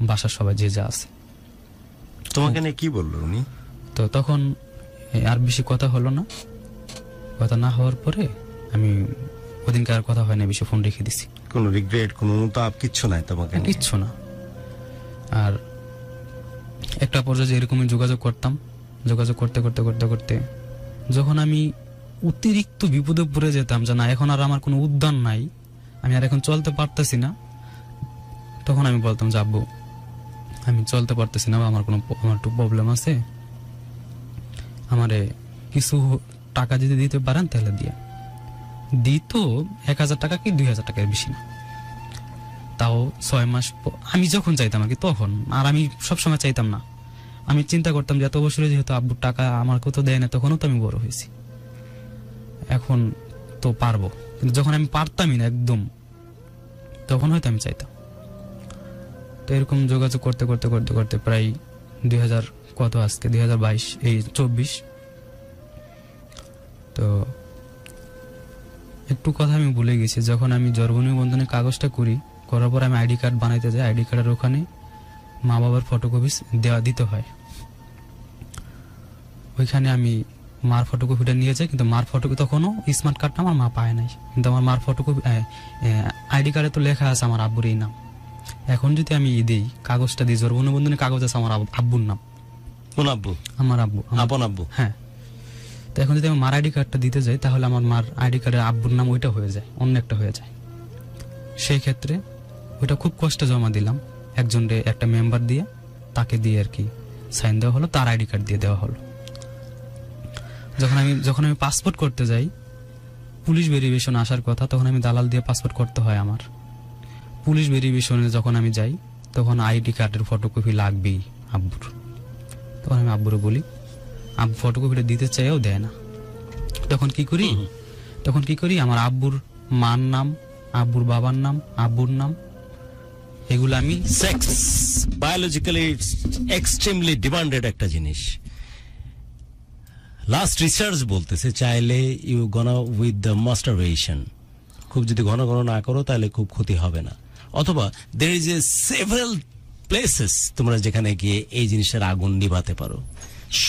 বাসার সবাই যে যা আছে। তোমাকে নিয়ে কি বললো উনি? তো তখন আর বেশি কথা হলো না। কথা না হওয়ার পরে আমি ওদিনকে আর কথা হয় না, বেশি ফোন রেখে দিছি। কোনো রিগ্রেট, কোনো অনুতাপ কিচ্ছু নাই তোমাকে? কিচ্ছু না। আর একটা পর্যায়ে এরকমই যোগাযোগ করতাম, যোগাযোগ করতে করতে করতে করতে যখন আমি অতিরিক্ত বিপদে পড়ে যেতাম যে না এখন আর আমার কোনো উদ্যান নাই, আমি আর এখন চলতে পারতেছি না, তখন আমি বলতাম যে আব্বু আমি চলতে পারতেছি না, আমার একটু প্রবলেম আছে, আমারে কিছু টাকা যদি দিতে পারেন তাহলে দিয়ে দিত। 1000 টাকা কি 2000 টাকার বেশি না, তাও 6 মাস আমি যখন চাইতাম আর কি তখন। আর আমি সবসময় চাইতাম না, আমি চিন্তা করতাম যে এত বছরে যেহেতু আব্বুর টাকা আমার কত দেয় না, তখনও তো আমি বড় হয়েছি, এখন তো পারবো। কিন্তু যখন আমি পারতামই না একদম, তখন হয়তো আমি চাইতাম। তো এরকম যোগাযোগ করতে করতে করতে করতে প্রায় 2000 কত আজকে 2022 তো একটু কথা আমি ভুলে গেছি। যখন আমি জন্ম নিবন্ধনের কাগজটা করার পর আমি আইডি কার্ড বানাইতে যাই, আইডি কার্ডের ওখানে মা বাবার ফটোকপি দিতে হয়। ওইখানে আমি মার ফটোকপিটা নিয়ে যাই, কিন্তু মার ফটোকপি তখনও স্মার্ট কার্ডটা আমার মা পায় নাই, কিন্তু আমার মার ফটোকপি আইডি কার্ডে তো লেখা আছে আমার আব্বুর এই নাম। এখন যদি আমি দিই কাগজটা দিই, জন্ম নিবন্ধনের কাগজ আছে আমার আব্বুর নাম। কোন আব্বু? আমার আব্বু, আপন আব্বু। হ্যাঁ। তো এখন যদি আমি মার আইডি কার্ডটা দিতে যাই, তাহলে আমার মার আইডি কার্ডের আব্বুর নাম ওইটা হয়ে যায়, অন্য একটা হয়ে যায়। সেই ক্ষেত্রে ওইটা খুব কষ্টে জমা দিলাম, একটা মেম্বার দিয়ে, তাকে দিয়ে আর কি সাইন দেওয়া হলো, তার আইডি কার্ড দিয়ে দেওয়া হলো। যখন আমি পাসপোর্ট করতে যাই, পুলিশ ভেরিফিকেশন আসার কথা, তখন আমি দালাল দিয়ে পাসপোর্ট করতে হয় আমার। পুলিশ ভেরিফিকেশনে যখন আমি যাই, তখন আইডি কার্ডের ফটোকপি লাগবেই আব্বুর। তখন আমি আব্বুরে বলি, আব্বু ফটোকপিটা দিতে চাইও দেয় না। তখন কি করি, আমার আব্বুর মার নাম, আব্বুর বাবার নাম, আব্বুর নাম, এগুলো আমি সেক্স বায়োলজিক্যালি এক্সট্রিমলি ডিমান্ডেড একটা জিনিস। লাস্ট রিসার্চ বলতেছে চাইলে ইউ গনা উইথ দ্য মাস্টারবেশন, খুব যদি ঘন ঘন না করো তাহলে খুব ক্ষতি হবে না। অথবা there is a several places তোমরা যেখানে গিয়ে এই জিনিসের আগুন নিভাতে পারো।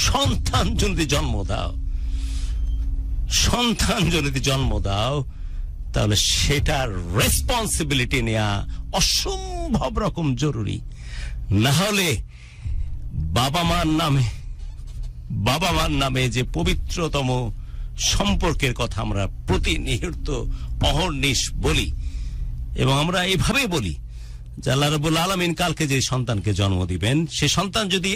সন্তান যদি জন্ম দাও তাহলে সেটার রেসপন্সিবিলিটি নেওয়া অসম্ভব রকম জরুরি। না হলে বাবা মার নামে যে পবিত্রতম সম্পর্কের কথা আমরা প্রতিনিয়ত অহর্নিশ বলি, এবং আমরা এইভাবেই বলি যে আল্লাহ রাব্বুল আলামিন কালকে যে সন্তানকে জন্ম দিবেন, সে সন্তান যদি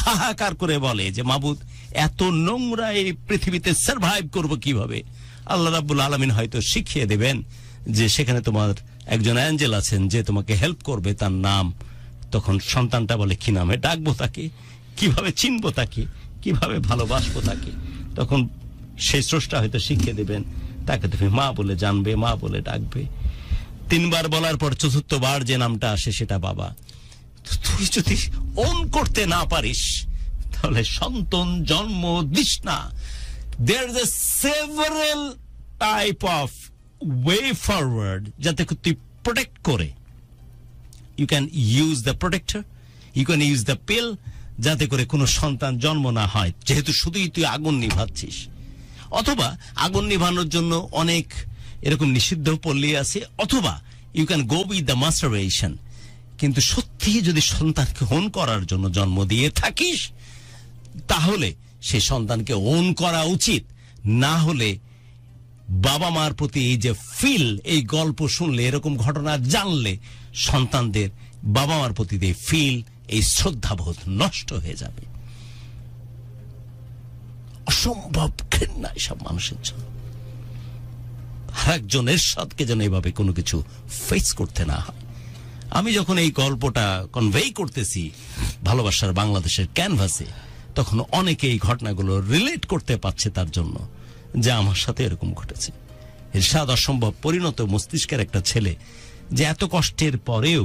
হাহাকার করে বলে যে মাবুদ এত নোংরা এই পৃথিবীতে সার্ভাইভ করব কিভাবে, আল্লাহ রাব্বুল আলামিন হয়তো শিখিয়ে দেবেন যে সেখানে তোমার একজন অ্যাঞ্জেল আছেন যে তোমাকে হেল্প করবে, তার নাম। তখন সন্তানটা বলে কি নামে ডাকবো তাকে, কিভাবে চিনবো তাকে, কিভাবে ভালোবাসবো তাকে, তখন সেই স্রষ্টা হয়তো শিখিয়ে দেবেন তাকে তুমি মা বলে জানবে, মা বলে ডাকবে। 3 বার বলার পর 4th বার যে নামটা আসে সেটা বাবা। তুই যদি অন করতে না পারিস তাহলে সন্তান জন্ম দিস না। There is a several type of way forward যাতে তুই প্রোটেক্ট করে। You can use the protector, you can use the pill, যাতে করে কোনো সন্তান জন্ম না হয়, যেহেতু শুধুই তুই আগুন নিভাচ্ছিস। অথবা আগুন নিভানোর জন্য অনেক এরকম নিষিদ্ধ পল্লী আছে, অথবা you can go with the masturbation. কিন্তু সত্যি যদি সন্তানকে ওন করার জন্য জন্ম দিয়ে থাকিস তাহলে সেই সন্তানকে ওন করা উচিত। না হলে বাবা মার প্রতি এই যে ফিল, এই গল্প শুনলে, এরকম ঘটনা জানলে সন্তানদের বাবা মার প্রতি এই ফিল, এই শ্রদ্ধাবোধ নষ্ট হয়ে যাবে। অসম্ভব ঘৃণা এসব মানুষের জন্য। আরেকজনের সাথে যেন এভাবে কোনো কিছু ফেস করতে না হয়। আমি যখন এই গল্পটা কনভে করতেছি ভালোবাসার বাংলাদেশের ক্যানভাসে, তখন অনেকে এই ঘটনাগুলো রিলেট করতে পারছে তার জন্য যে আমার সাথে এরকম ঘটেছে। ইরশাদ অসম্ভব পরিণত মস্তিষ্কের একটা ছেলে, যে এত কষ্টের পরেও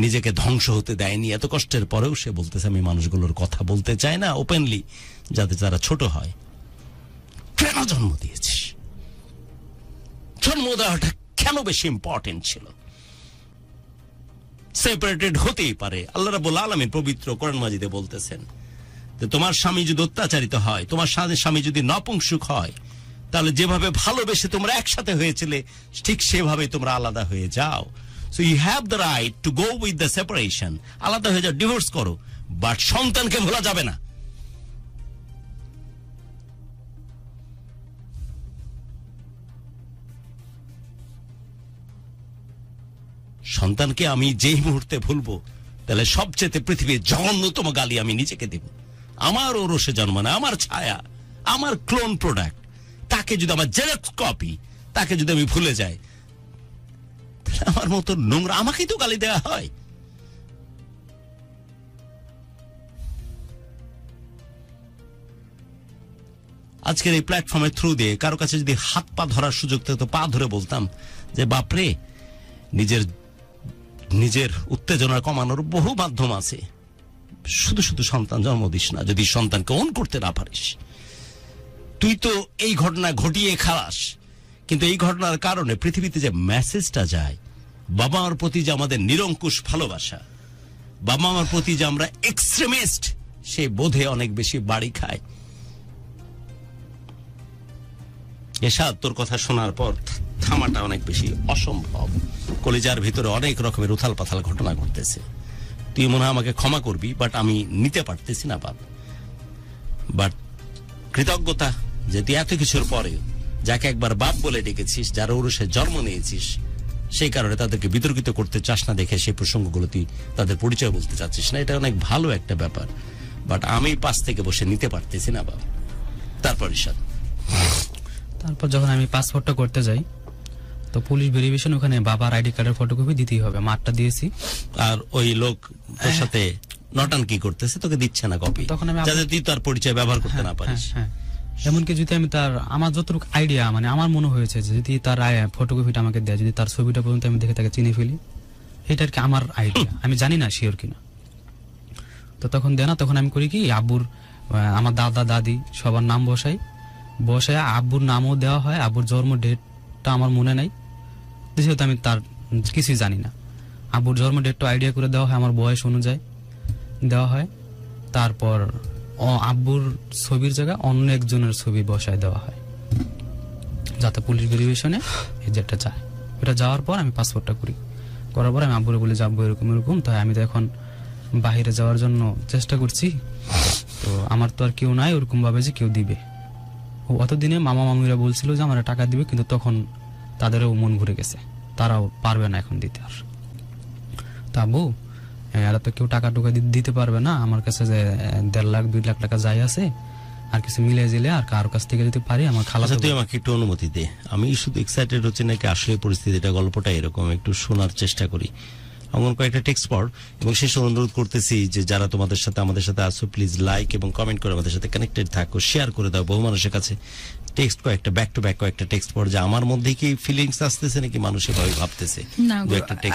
নিজেকে ধ্বংস হতে দেয়নি। এত কষ্টের পরেও সে বলতেছে আমি মানুষগুলোর কথা বলতে চাই না ওপেনলি, যাতে তারা ছোট হয়। কেন জন্ম দিয়েছিস? জন্ম দেওয়াটা কেন বেশি ইম্পর্টেন্ট ছিল? সেপারেটেড হতেই পারে। আল্লাহ রাব্বুল আলামিন পবিত্র কোরআন মাজিদে বলতেছেন যে তোমার স্বামী যদি অত্যাচারিত হয়, তোমার স্বামী যদি নপুংসক হয়, তাহলে যেভাবে ভালোবেসে তোমরা একসাথে হয়েছিলে ঠিক সেভাবে তোমরা আলাদা হয়ে যাও। So you have the right to go with the separation. আলাদা হয়ে যাও, ডিভোর্স করো, বাট সন্তানকে ভোলা যাবে না। সন্তানকে আমি যেই মুহূর্তে ভুলবো তাহলে সবচেয়ে পৃথিবীর জঘন্যতম গালি আমি নিজেকে দেব। আমার ওরসে জন্ম না, আমার ছায়া, আমার ক্লোন প্রোডাক্ট, তাকে যদি আমার জেরক্স কপি, তাকে যদি আমি ভুলে যাই, তাহলে আমার মতো নোংরা আমাকেই তো গালি দেওয়া হয়। আজকের এই প্ল্যাটফর্মের থ্রু দিয়ে কারো কাছে যদি হাত পা ধরার সুযোগ থাকতো, পা ধরে বলতাম যে বাপরে, নিজের উত্তেজনা কমানোর বহু মাধ্যম আছে, শুধু শুধু সন্তান জন্ম দিস না। যদি সন্তানকে ওন করতে না পারিস, তুই তো এই ঘটনা ঘটিয়ে খালাস, কিন্তু এই ঘটনার কারণে পৃথিবীতে যে মেসেজটা যায়, বাবা মার প্রতি যে আমাদের নিরঙ্কুশ ভালোবাসা, বাবা মার প্রতি যে আমরা এক্সট্রিমিস্ট, সে বোধে অনেক বেশি বাড়ি খায়। এরশাদ, তোর কথা শোনার পর থামাটা অনেক বেশি অসম্ভব। কলিজার ভিতরে অনেক রকমের উথাল পাথাল ঘটনা ঘটতেছে। তুই মনে হয় আমাকে ক্ষমা করবি, বাট আমি নিতে পারতেছি না বাট কৃতজ্ঞতা যে তুই এত কিছুর পরে যাকে একবার বাপ বলে ডেকেছিস, যার ওরসে জন্ম নিয়েছিস, সেই কারণে তাদেরকে বিতর্কিত করতে চাস না দেখে সেই প্রসঙ্গগুলো তুই তাদের পরিচয় বলতে চাচ্ছিস না। এটা অনেক ভালো একটা ব্যাপার। বাট আমি পাশ থেকে বসে নিতে পারতেছি না বাবা। তারপর ঈশাদ, তারপর যখন আমি পাসপোর্টটা করতে যাই, তো পুলিশ ভেরিফিকেশন ওখানে বাবার আইডি কার্ডের ফটোকপি দিতেই হবে, মারটা দিয়েছি। আর ওই লোক তোর সাথে নটাঙ্কি করতেছে, তোকে দিচ্ছে না কপি, তখন আমি যাতে তুই তার পরিচয় ব্যবহার করতে না পারিস। হ্যাঁ, এমনকি যদি আমি তার, আমার যতটুকু আইডিয়া, মানে আমার মনে হয়েছে যে যদি তার ফটোকপিটা আমাকে দেয়, যদি তার ছবিটা পর্যন্ত আমি দেখে তাকে চিনে ফেলি, এটা আর কি আমার আইডিয়া, আমি জানি না শিওর কিনা। তো তখন দেয় না, তখন আমি করি কি, আব্বুর, আমার দাদা দাদি সবার নাম বসাই, আব্বুর নামও দেওয়া হয়, আব্বুর জন্ম ডেটটা আমার মনে নাই, যেহেতু আমি তার কিছুই জানি না। আব্বুর জন্ম ডেটটা আইডিয়া করে দেওয়া হয়, আমার বয়স অনুযায়ী দেওয়া হয়। তারপর আব্বুর ছবির জায়গায় অন্য একজনের ছবি বসায় দেওয়া হয়, যাতে পুলিশ ভেরিফিকেশনে এই যেটা যায়। এটা যাওয়ার পর আমি পাসপোর্টটা করার পর আমি আব্বুরে বলে যে আব্বু এরকম এরকম, তাই আমি তো এখন বাহিরে যাওয়ার জন্য চেষ্টা করছি, তো আমার তো আর কেউ নাই ওরকম ভাবে যে কেউ দিবে। অতদিনে মামা মামিরা বলছিল যে আমার টাকা দিবে, কিন্তু তখন তাদেরও মন ঘুরে গেছে, তারাও পারবে না এখন দিতে। আর তা আব্বু, এরা তো কেউ টাকা টুকা দিতে পারবে না, আমার কাছে যে 1.5 লাখ 2 লাখ টাকা যাই আছে, আর কিছু মিলে জিলে আর কারোর কাছ থেকে যদি পারি আমার খালা। তুই আমাকে একটু অনুমতি দে, আমি শুধু এক্সাইটেড হচ্ছে নাকি আসলে পরিস্থিতিটা, গল্পটা এরকম, একটু শোনার চেষ্টা করি। আমার কয়েকটা টেক্সট পড়, এবং শেষ অনুরোধ করতেছি যে যারা তোমাদের সাথে আমাদের সাথে আসো, প্লিজ লাইক এবং কমেন্ট করে আমাদের সাথে কানেক্টেড থাকো, শেয়ার করে দাও বহু মানুষের কাছে। টেক্সট কয়েকটা ব্যাক টু ব্যাক কয়েকটা টেক্সট পড়, যে আমার মধ্যে কি ফিলিংস আসতেছে নাকি মানুষ এভাবে ভাবতেছে। না,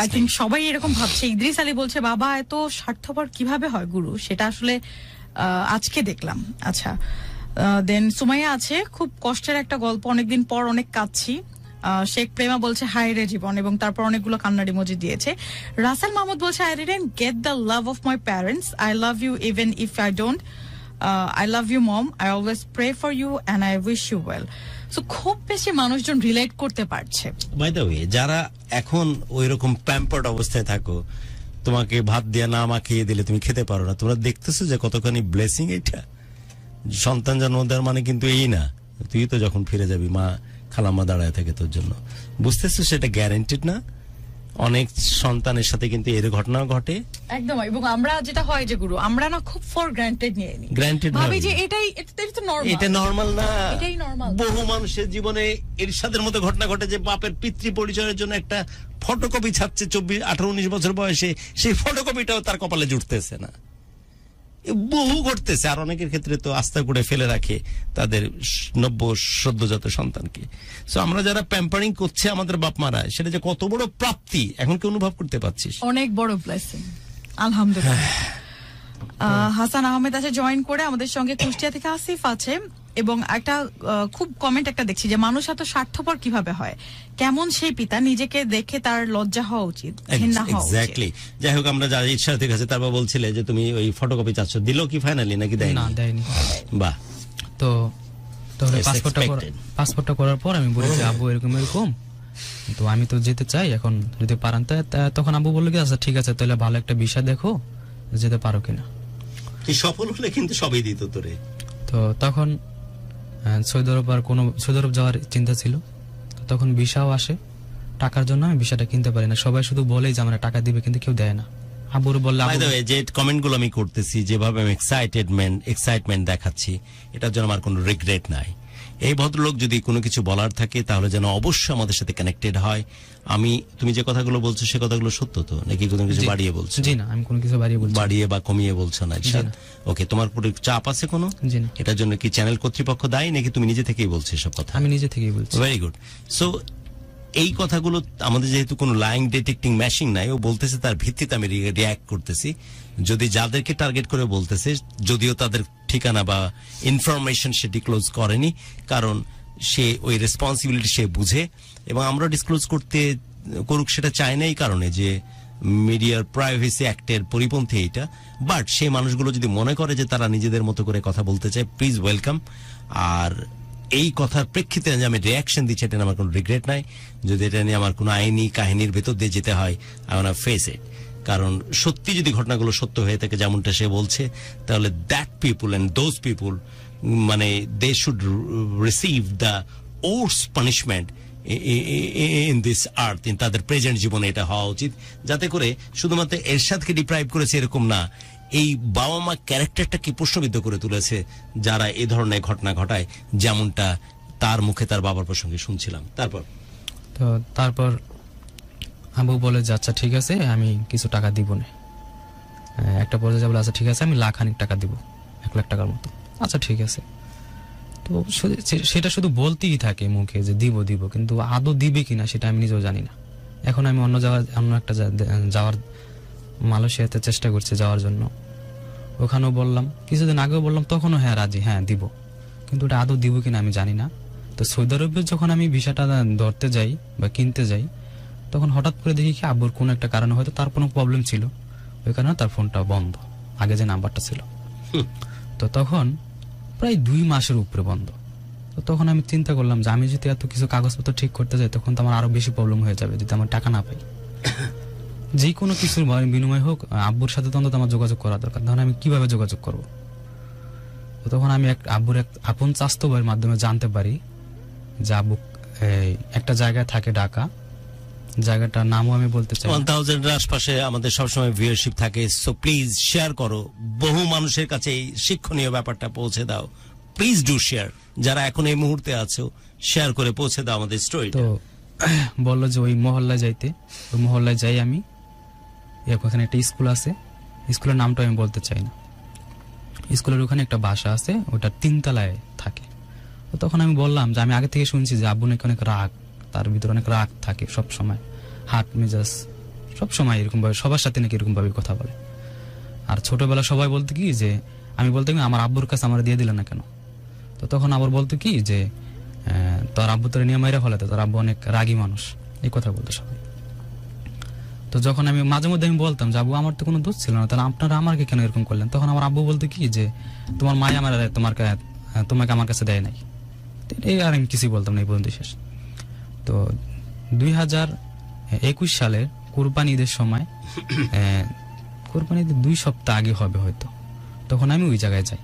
আই থিংক সবাই এরকম ভাবছে। ইদ্রিস আলী বলছে বাবা এত স্বার্থপর কিভাবে হয় গুরু, সেটা আসলে আজকে দেখলাম। আচ্ছা, দেন সুমাইয়া আছে, খুব কষ্টের একটা গল্প, অনেকদিন পর অনেক কাঁদছি। শেখ প্রেমা বলছে হাই রে জীবন, এবং তারপর অনেকগুলো কান্নার ইমোজি দিয়েছে। রাসেল মাহমুদ বলছে I didn't get the love of my parents, I love you even if I don't, I love you mom, I always pray for you and I wish you well. So খুব বেশি মানুষজন রিলেট করতে পারছে। বাই দ্য ওয়ে, যারা এখন ওইরকম প্যাম্পার্ড অবস্থায় থাকো, তোমাকে ভাত দিয়ে না মাখিয়ে দিলে তুমি খেতে পারো না, তোমরা দেখতেছো যে কতখানি ব্লেসিং এটা। সন্তান জন্ম দেওয়ার মানে কিন্তু এই না, তুই তো যখন ফিরে যাবি মা খালাম্মা দাঁড়ায় থাকে তোর জন্য, বুঝতেছো সেটা গ্যারান্টেড না। অনেক সন্তানের সাথে কিন্তু এর ঘটনা ঘটে একদম। এবং আমরা যেটা হয় যে গুরু, আমরা না খুব ফর গ্রান্টেড নিয়ে নিই, গ্রান্টেড ভাবি যে এটাই তো নরমাল। এটা নরমাল না, এটাই নরমাল। বহু মানুষের জীবনে এরশাদের মতো ঘটনা ঘটে যে বাপের পিতৃ পরিচয়ের জন্য একটা ফটোকপি ছাড়ছে 24-18-19 বছর বয়সে, সেই ফটোকপিটাও তার কপালে জুটতেছে না। বহু ঘটতেছে। আর অনেকের ক্ষেত্রে তো আস্থা করে ফেলে রাখে তাদের নব্য সদ্যজাত সন্তানকে। সো আমরা যারা প্যাম্পারিং করছে আমাদের বাপ মারা, সেটা যে কত বড় প্রাপ্তি এখন কি অনুভব করতে পারছিস? অনেক বড় ব্লেসিং, আলহামদুলিল্লাহ। হাসান আহমেদ আছে জয়েন করে আমাদের সঙ্গে, কুষ্টিয়া থেকে আসিফ আছে। এবং একটা খুব কমেন্ট একটা দেখছি যে মানুষ এত স্বার্থপর কিভাবে হয়, কেমন সেই পিতা, নিজেকে দেখে তার লজ্জা হওয়া উচিত, ঘৃণা হওয়া উচিত। এক্স্যাক্টলি। যাই হোক, আমরা যারা ইরশাদের কাছে, তারপর বলছিলে যে তুমি ওই ফটোকপি চাচ্ছ, দিল কি ফাইনালি নাকি দেয়নি? না, দেয়নি। বাহ। তো পাসপোর্টটা করার পর আমি বলি যে আব্বু এরকম এরকম, তো আমি তো যেতে চাই, এখন যদি পারেন। তখন আব্বু বললো কি আচ্ছা ঠিক আছে, তাহলে ভালো একটা ভিসা দেখো, যেতে পারো কিনা। তুই সফল হলে কিন্তু সবই দিত তোরে। তো তখন সৌদি আরব যাওয়ার চিন্তা ছিল, তখন ভিসাও আসে। টাকার জন্য আমি ভিসাটা কিনতে পারি না, সবাই শুধু বলেই যে আমরা টাকা দিবে, কিন্তু কেউ দেয় না। আব্বুর বললে, যে কমেন্টগুলো আমি করতেছি, যেভাবে আমি এক্সাইটমেন্ট দেখাচ্ছি, এটার জন্য আমার কোনো রিগ্রেট নাই। এই ভদ্রলোক যদি কোনো কিছু বলার থাকে তাহলে যেন অবশ্যই আমাদের সাথে কানেক্টেড হয়। তুমি যে কথাগুলো বলছো সে কথাগুলো সত্য তো, নাকি কোনো কিছু বাড়িয়ে বলছো? জি না, আমি কোনো কিছু বাড়িয়ে বা কমিয়ে বলছো না। ওকে, তোমার উপর চাপ আছে কোনো? জি না। এটার জন্য কি চ্যানেল কর্তৃপক্ষ দায়ী, নাকি তুমি নিজে থেকেই বলছো সব কথা? আমি নিজে থেকেই বলছি। Very good. সো এই কথাগুলো আমাদের যেহেতু কোনো লাইং ডিটেক্টিং মেশিন নাই, ও বলতেছে তার ভিত্তিতে আমি রিঅ্যাক্ট করতেছি। যদি যাদেরকে টার্গেট করে বলতেছে, যদিও তাদের ঠিকানা বা ইনফরমেশন সে ডিসক্লোজ করেনি, কারণ সে ওই রেসপন্সিবিলিটি সে বুঝে, এবং আমরা ডিসক্লোজ করুক সেটা চায় না, এই কারণে যে মিডিয়ার প্রাইভেসি অ্যাক্টের পরিপন্থী এইটা। বাট সেই মানুষগুলো যদি মনে করে যে তারা নিজেদের মতো করে কথা বলতে চায়, প্লিজ ওয়েলকাম। আর এই কথার প্রেক্ষিতে যে আমি রিয়াকশন দিচ্ছি, এটা আমার কোনো রিগ্রেট নাই। যদি এটা নিয়ে আমার কোনো আইনি কাহিনীর ভেতর দিয়ে যেতে হয়, I want to face it. কারণ সত্যি যদি ঘটনাগুলো সত্য হয়ে থাকে যেমনটা সে বলছে, তাহলে that people and those people, মানে they should receive the worst punishment in this earth, in তাদের প্রেজেন্ট জীবনে এটা হওয়া উচিত, যাতে করে শুধুমাত্র এরশাদকে ডিপ্রাইভ করেছে এরকম না, এই বাবা মা ক্যারেক্টারটা কি প্রশ্নবিদ্ধ করে তুলেছে যারা এই ধরনের ঘটনা ঘটায়, যেমনটা তার মুখে তার বাবার প্রসঙ্গে শুনছিলাম। তারপর তো তারপর আব্বু বলে যে আচ্ছা ঠিক আছে আমি কিছু টাকা দিব না। একটা পর্যায়ে বলে আচ্ছা ঠিক আছে আমি লাখখানিক টাকা দিব, 1 লাখ টাকার মতো। আচ্ছা ঠিক আছে। তো সেটা শুধু বলতেই থাকে মুখে যে দিব দিব, কিন্তু আদৌ দিবে কিনা সেটা আমি নিজেও জানি না। এখন আমি অন্য একটা যাওয়ার মালয়েশিয়াতে চেষ্টা করছি যাওয়ার জন্য। ওখানেও বললাম, কিছুদিন আগেও বললাম, তখনও হ্যাঁ রাজি, হ্যাঁ দিব, কিন্তু ওটা আদৌ দিব কিনা আমি জানি না। তো সৌদি আরবে যখন আমি ভিসাটা ধরতে যাই বা কিনতে যাই, তখন হঠাৎ করে দেখি কি আব্বুর কোনো একটা কারণে, হয়তো তার কোনো প্রবলেম ছিল, ওই কারণে তার ফোনটা বন্ধ, আগে যে নাম্বারটা ছিল। তো তখন প্রায় 2 মাসের উপরে বন্ধ। তো তখন আমি চিন্তা করলাম যে আমি যদি এত কিছু কাগজপত্র ঠিক করতে যাই তখন তো আমার আরো বেশি প্রবলেম হয়ে যাবে যদি আমার টাকা না পাই। যে কোনো কিছুর বিনিময় হোক আব্বুর সাথে তো অন্তত আমার যোগাযোগ করা দরকার, তখন আমি কিভাবে যোগাযোগ করব? তো তখন আমি আব্বুর এক আপন চাচাতো ভাইয়ের মাধ্যমে জানতে পারি যে আব্বু একটা জায়গায় থাকে, ঢাকা, জায়গাটার নামও আমি বলতে চাই। 1000 এর আশপাশে আমাদের সবসময় ভিউয়ারশিপ থাকে, সো প্লিজ শেয়ার করো, বহু মানুষের কাছে এই শিক্ষণীয় ব্যাপারটা পৌঁছে দাও। প্লিজ ডু শেয়ার, যারা এখন এই মুহূর্তে আছো শেয়ার করে পৌঁছে দাও আমাদের স্টোরি। তো বললো যে ওই মহল্লায় যাইতে, ওই মহল্লায় যাই আমি। ওখানে একটা স্কুল আছে, স্কুলের নামটা আমি বলতে চাই না। স্কুলের ওখানে একটা বাসা আছে, ওটা 3 তলায় থাকে। তো তখন আমি বললাম যে আমি আগে থেকে শুনছি যে আব্বু নাকি অনেক রাগ, তার ভিতরে অনেক রাগ থাকে সব সময়, হাত মেজাজ সব সময় এরকম ভাবে সবার সাথে নাকি এরকম ভাবে কথা বলে। আর ছোটবেলা সবাই বলতে কি যে আমি বলতে কি আমার আব্বুর কাছে আমার দিয়ে দিল না কেন। তো তখন আবার বলতো কি যে তোর আব্বু তোর নিয়ে মাইরা ফেলাতে, তোর আব্বু অনেক রাগী মানুষ, এই কথা বলতো সবাই। তো যখন আমি মাঝে মধ্যে আমি বলতাম যে আব্বু আমার তো কোনো দোষ ছিল না, তাহলে আপনারা আমাকে কেন এরকম করলেন, তখন আমার আব্বু বলতো কি যে তোমার মাই আমার তোমাকে আমার কাছে দেয় নাই। এই আর আমি কিছুই বলতাম না, এই পর্যন্ত শেষ। তো 2021 সালের কুরবানি ঈদের সময়, কুরবানি ঈদের 2 সপ্তাহ আগে হবে হয়তো, তখন আমি ওই জায়গায় যাই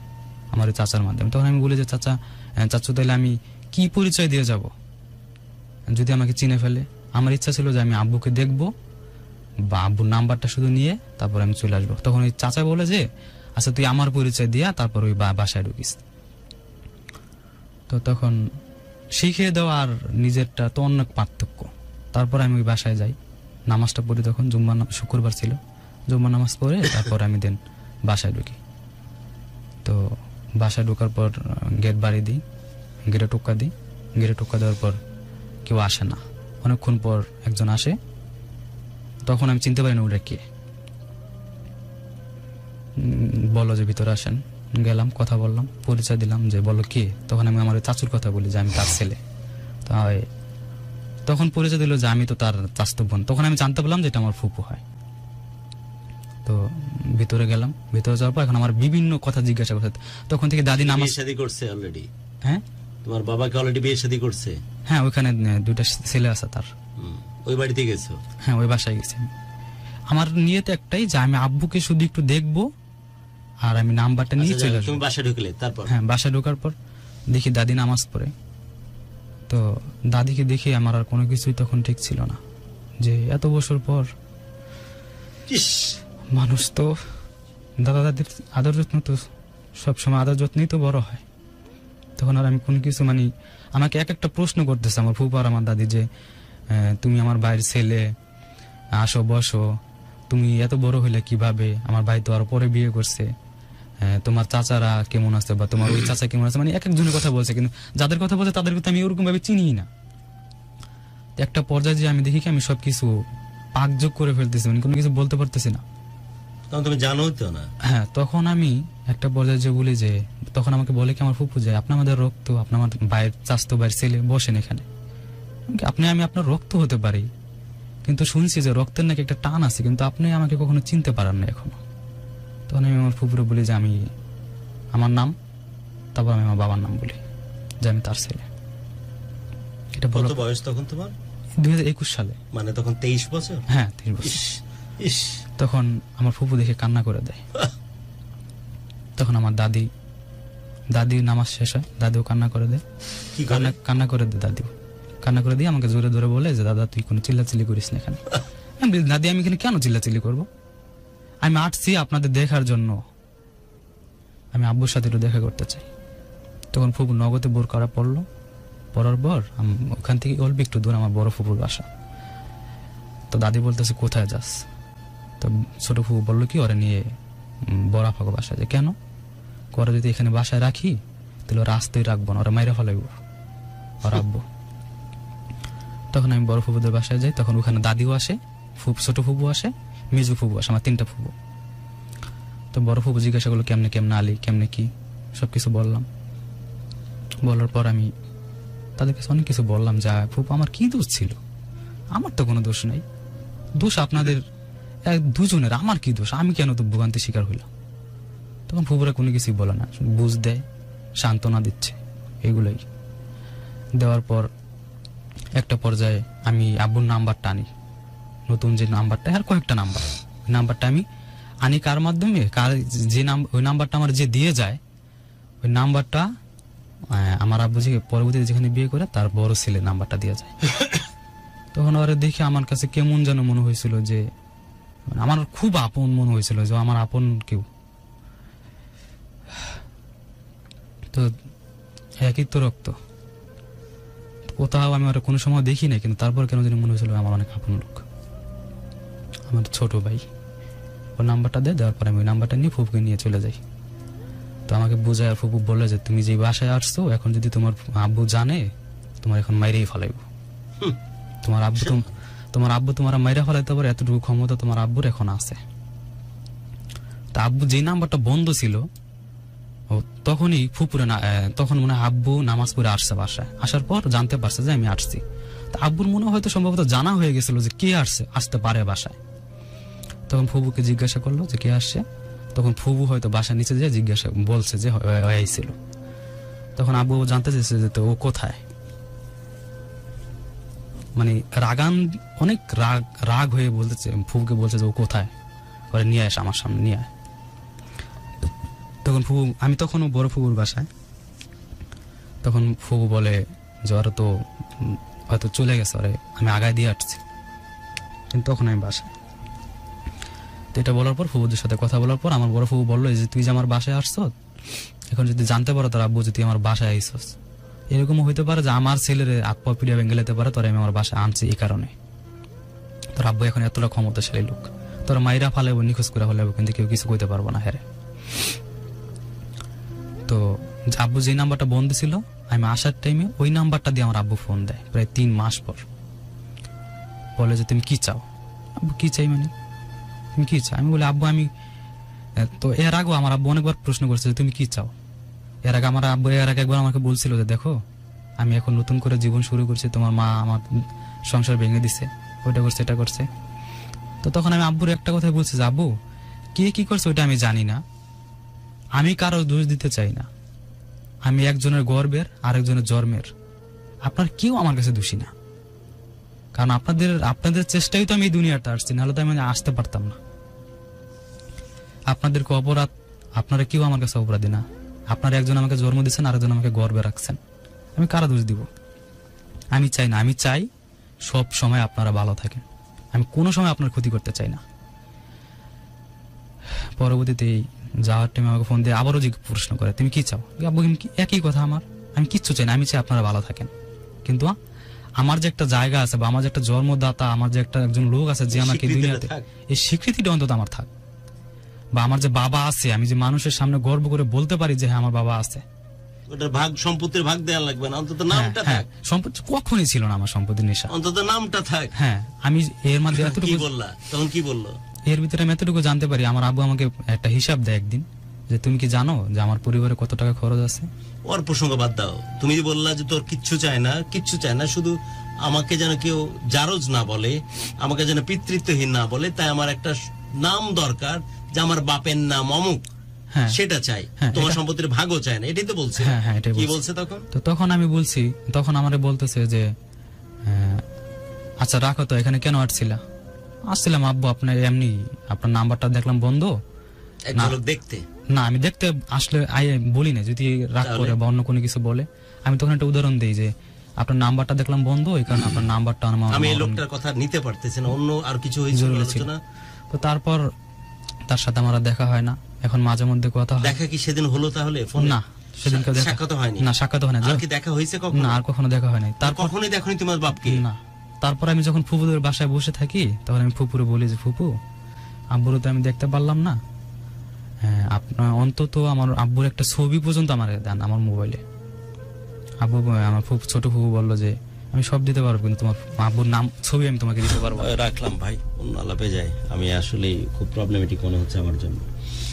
আমার চাচার মাধ্যমে। তখন আমি বলি যে চাচু তাহলে আমি কি পরিচয় দিয়ে যাব যদি আমাকে চিনে ফেলে? আমার ইচ্ছা ছিল যে আমি আব্বুকে দেখবো বা আব্বুর নাম্বারটা শুধু নিয়ে তারপর আমি চলে আসবো। তখন ওই চাচা বলে যে আচ্ছা তুই আমার পরিচয় দিয়া তারপর ওই বাসায় ঢুকিস। তো তখন শিখিয়ে দেওয়া আর নিজেরটা তো অনেক পার্থক্য। তারপর আমি ওই বাসায় যাই, নামাজটা পড়ি, তখন শুক্রবার ছিল, জুম্মার নামাজ পড়ে তারপর আমি দেন বাসায় ঢুকি। তো বাসায় ঢোকার পর গেট বাড়ি দিই, গেটে টোকা দিই, গেটে টোকা দেওয়ার পর কেউ আসে না। অনেকক্ষণ পর একজন আসে, তখন আমি চিনতে পারি না ওটা কে। বলো যে ভিতরে আসেন, গেলাম, কথা বললাম, পরিচয় দিলাম যে বলো কে। তখন আমি আমার চাচুর কথা বলি যে আমি তার ছেলে। তখন পরিচয় দিল যে আমি তো তার চাচাতো বোন। তখন আমি জানতে পারলাম যে এটা আমার ফুপু হয়। তো ভিতরে গেলাম, ভিতরে যাওয়ার পর এখন আমার বিভিন্ন কথা জিজ্ঞাসা করছে। তখন থেকে দাদি নামাজ শাদী করছে অলরেডি? হ্যাঁ, তোমার বাবাকে অলরেডি বিয়ে শাদী করছে? হ্যাঁ, ওইখানে 2টা ছেলে আছে তার। ওই বাড়িতে গেছো? হ্যাঁ, ওই বাসায় গেছি। আমার নিয়ত একটাই যে আমি আব্বুকে শুধু একটু দেখবো আর আমি নাম্বারটা নিয়ে চলে আসবো। তুমি বাসায় ঢুকলে? তারপর? হ্যাঁ, বাসায় ঢোকার পর দেখি দাদি নামাজ পড়ে। তো দাদিকে দেখি আমার আর কোনো কিছুই তখন ঠিক ছিল না, যে এত বছর পর মানুষ তো দাদা দাদির আদর যত্ন তো সবসময় আদর যত্নই তো বড় হয়। তখন আর আমি কোনো কিছু আমাকে এক একটা প্রশ্ন করতেছে আমার ফুপা আর আমার দাদি যে তুমি আমার ভাইয়ের ছেলে, আসো বসো, তুমি এত বড় হইলে কিভাবে, আমার ভাই তো আরো পরে বিয়ে করছে, তোমার চাচারা কেমন আছে বা তোমার ওই চাচা কেমন আছে, এক একজনের কথা বলছে, কিন্তু যাদের কথা বলছে তাদের কথা আমি ওরকম ভাবে চিনি না। একটা পর্যায়ে যে আমি দেখি কি আমি সবকিছু পাকযোগ করে ফেলতেছি, কোনো কিছু বলতে পারতেছি না। তখন তুমি জানো তো না? হ্যাঁ, তখন আমি একটা পর্যায়ে যে বলি যে, তখন আমাকে বলে কি আমার ফুপু যে আপনি আমাদের রক্ত, আপনি আমার ভাইয়ের চাচাতো ভাইয়ের ছেলে, বসেন এখানে। আমি আপনার রক্ত হতে পারি, কিন্তু শুনছি যে রক্তের নাকি একটা টান আছে, কিন্তু আপনি আমাকে কখনো চিনতে পারেন না এখনো। তখন আমি আমার ফুপুরে বলি যে আমি আমার নাম, তারপর আমি আমার বাবার নাম বলি যে আমি তার ছেলে। এটা বড় বয়স তখন তোমার? 2021 সালে। মানে তখন 23 বছর? হ্যাঁ, 23 বছর। তখন আমার ফুপু দেখে কান্না করে দেয়। তখন আমার দাদি নামাজ শেষ হয়, দাদিও কান্না করে দেয়। কান্না করে দেয় দাদিও, কান্না করে দিয়ে আমাকে জোরে ধরে বলে যে দাদা তুই কোনো চিল্লাচিল্লি করিস না এখানে। দাদি আমি এখানে কেন চিল্লাচিল্লি করবো? আমি আসছি আপনাদের দেখার জন্য, আমি আব্বুর সাথে একটু দেখা করতে চাই। তখন ফুপু নগদে বোর করা পড়লো, পড়ার পর ওখান থেকে অল্প একটু দূর আমার বড় ফুপুর বাসা। তো দাদি বলতেছে কোথায় যাস? তো ছোট ফুপু বললো কি ওরা নিয়ে বড় ফাঁকা বাসায় যায়। কেন? ওরা যদি এখানে বাসায় রাখি তাহলে ওরা আসতেই রাখবো না, ওরা মাইরে ফেলাইব ওরা আব্বু। তখন আমি বড় ফুপুদের বাসায় যাই, তখন ওখানে দাদিও আসে, ছোট ফুপু আসে, মেজু ফুপু আসে, আমার 3টা ফুপু। তো বড় ফুপু জিজ্ঞাসা করলো কেমনে কেমনে আলি, কেমনে কি, সবকিছু বললাম। বলার পর আমি তাদের কাছে অনেক কিছু বললাম, যা ফুপু আমার কি দোষ ছিল, আমার তো কোনো দোষ নেই, দোষ আপনাদের দুজনের, আমার কি দোষ, আমি কেন তো ভোগান্তি শিকার হইলাম। তখন ফুপুরা কোনো কিছুই বলে না, বুঝ দেয়, সান্ত্বনা দিচ্ছে, এগুলোই দেওয়ার পর একটা পর্যায়ে আমি আব্বুর নাম্বারটা আনি, নতুন যে নাম্বারটা, আর কয়েকটা নাম্বার, ওই নাম্বারটা আমি আনি কার মাধ্যমে, যে ওই নাম্বারটা আমার যে দিয়ে যায়, ওই নাম্বারটা আমার আব্বু যে পরবর্তীতে যেখানে বিয়ে করে তার বড় ছেলে নাম্বারটা দিয়ে যায়। তখন ওরা দেখে আমার কাছে কেমন যেন মনে হয়েছিল, যে আমার খুব আপন মনে হয়েছিল, যে আমার আপন কেউ। তো একই তো রক্ত, কোথাও আমি ওরা কোনো সময় দেখি নাই, কিন্তু তারপর কেন যেন মনে হয়েছিল আমার অনেক আপন লোক, আমার ছোট ভাই। ওর নাম্বারটা দেওয়ার পর আমি ওই নাম্বারটা নিয়ে ফুপুকে নিয়ে চলে যাই। তো আমাকে বোঝায়, ফুপু বললে যে তুমি যে বাসায় আসছো, এখন যদি তোমার আব্বু জানে, তোমার এখন মাইরেই ফেলাইব, তোমার আব্বু তোমার মাইরা ফেলাইতে পারে, এতটুকু ক্ষমতা তোমার আব্বুর এখন আছে। তা আব্বু যে নাম্বারটা বন্ধ ছিল, তখনই ফুপুরে তখন মনে হয় আব্বু নামাজ পড়ে আসছে বাসায়, আসার পর জানতে পারছে যে আমি আসছি। তা আব্বুর মনে হয়তো সম্ভবত জানা হয়ে গেছিল যে কে আসতে পারে বাসায়। তখন ফুপুকে জিজ্ঞাসা করলো যে কে আসছে, তখন ফুপু হয়তো বাসার নিচে যেয়ে জিজ্ঞাসা বলছে যে আইছিল। তখন আব্বু জানতে চেয়েছে যে তো ও কোথায়, মানে অনেক রাগ হয়ে বলতেছে, ফুপুকে বলছে যে ও কোথায়, ওরা নিয়ে আসে আমার সামনে নিয়ে আয়। তখন আমি তখনও বড় ফুপুর বাসায়, তখন ফুপু বলে যে ওরা তো হয়তো চলে গেছে, ওরে আমি আগায় দিয়ে আসছি, কিন্তু তখন আমি বাসায়। এটা বলার পর ফুপুদের সাথে কথা বলার পর আমার বড় ফুপু বললো যে তুই যে আমার বাসায় আসছ, এখন যদি জানতে পারো তোর আব্বু যে তুই আমার বাসায় আইসস, এরকম হইতে পারে যে আমার ছেলের আত্মা পিড়িয়া ভেঙে যেতে পারে, তোর আমি আমার বাসায় আনছি এই কারণে। তোর আব্বু এখন এতটা ক্ষমতাশালী লোক, তোর মাইরা ফালাইব, নিখোঁজ করে ফেলাইব, কিন্তু কেউ কিছু কইতে পারবো না। হ্যাঁ, তো আব্বু যে নাম্বারটা বন্ধ ছিল, আমি আসার টাইমে ওই নাম্বারটা দিয়ে আমার আব্বু ফোন দেয় প্রায় 3 মাস পর। বলে যে তুমি কি চাও? আব্বু কি চাই মানে, তুমি কি চাও? আমি বলি আব্বু আমি তো এর আগেও আমার আব্বু অনেকবার প্রশ্ন করছে যে তুমি কি চাও। এর আগে আমার আব্বু একবার আমাকে বলছিল যে দেখো আমি এখন নতুন করে জীবন শুরু করছি, তোমার মা আমার সংসার ভেঙে দিছে, ওইটা করছে এটা করছে। তো তখন আমি আব্বুর একটা কথা বলছি যে আব্বু কে কি করছে ওইটা আমি জানি না, আমি কারো দোষ দিতে চাই না, আমি একজনের গর্বের আরেকজনের জন্মের, আপনার কেউ আমার কাছে দোষী না, কারণ আপনাদের চেষ্টাই তো আমি এই দুনিয়াটা আসছি, নাহলে তো আমি আসতে পারতাম না। আপনাদেরকে অপরাধ, আপনারা কেউ আমার কাছে অপরাধী না, আপনারা একজন আমাকে জন্ম দিচ্ছেন, আরেকজন আমাকে গর্বে রাখছেন, আমি কারা দোষ দিব? আমি চাই না, আমি চাই সব সময় আপনারা ভালো থাকেন, আমি কোনো সময় আপনার ক্ষতি করতে চাই না। পরবর্তীতে যাওয়ার টাইমে আমাকে ফোন দিয়ে আবারও যে প্রশ্ন করে তুমি কি চাও? আব্বু একই কথা, আমি কিচ্ছু চাই না, আমি চাই আপনারা ভালো থাকেন, কিন্তু আমার যে একটা জায়গা আছে বা আমার যে একটা জন্মদাতা, আমার যে একজন লোক আছে যে আমাকে দুনিয়াতে এই স্বীকৃতিটা অন্তত আমার থাক, বা আমার যে বাবা আছে, আমি যে মানুষের সামনে গর্ব করে বলতে পারি যে হ্যাঁ আমার বাবা আছে। ওটার ভাগ, সম্পত্তির ভাগ দেয়া লাগবে না, অন্তত নামটা থাক। সম্পত্তি কখনোই ছিল না আমার, সম্পত্তির নেশা, অন্তত নামটা থাক। হ্যাঁ, আমি এর মধ্যে এতটুকু বললা, তখন কি বললো? এর ভিতরে আমি এতটুকু জানতে পারি, আমার আব্বু আমাকে একটা হিসাব দেয় একদিন, যে তুমি কি জানো যে আমার পরিবারে কত টাকা খরচ আছে? ওর প্রসঙ্গ বাদ দাও, তুমি বললা যে তোর কিচ্ছু চায় না, শুধু আমাকে যেন কেউ জারজ না বলে, আমাকে যেন পিতৃত্বহীন না বলে, তাই আমার একটা নাম দরকার, যে আমার বাপের নাম অমুক, সেটা চাই, তোমার সম্পত্তির ভাগও চায় না, এটাই তো বলছে। কি বলছে তখন? তো তখন আমি বলছি, তখন আমারে বলতেছে যে আচ্ছা রাখো তো, এখানে কেন আসছিলাম আব্বু আপনার এমনি, আপনার নাম্বারটা দেখলাম বন্ধ, দেখতে না আমি দেখতে আসলে বলি না, যদি রাগ করে বা অন্য কোনো কিছু বলে, আমি তখন একটা উদাহরণ দিই যে আপনার নাম্বারটা দেখলাম বন্ধ, এই কারণে আপনার নাম্বারটা আমি এই লোকটার কথা নিতে পারতেছি না, অন্য আর কিছু হয়েছিল। তো তারপর তার সাথে আমার আর দেখা হয় না, এখন মাঝে মধ্যে কথা হয়। দেখা কি সেদিন হলো তাহলে ফোনে? না, সেদিনকে সাক্ষাৎ হয়নি? না, সাক্ষাৎ হয় না। আর কি দেখা হয়েছে কখনো? না, আর কখনো দেখা হয় নাই। তারপর কখনোই দেখনি তোমার বাপকে? না। তারপর আমি যখন ফুপুদের বাসায় বসে থাকি তখন আমি ফুপুরে বলি যে ফুপু, আব্বুরও তো আমি দেখতে পারলাম না, হ্যাঁ আপনার অন্তত আমার আব্বুর একটা ছবি পর্যন্ত আমার দেন আমার মোবাইলে। আব্বু, আমার ছোট ফুপু বললো যে আমি সব দিতে পারবো, কিন্তু তোমার আব্বুর নাম ছবি আমি তোমাকে দিতে পারবো। রাখলাম ভাই, অন্য আলাপে যাই, আমি আসলে খুব প্রবলেমেটিক মনে হচ্ছে আমার জন্য।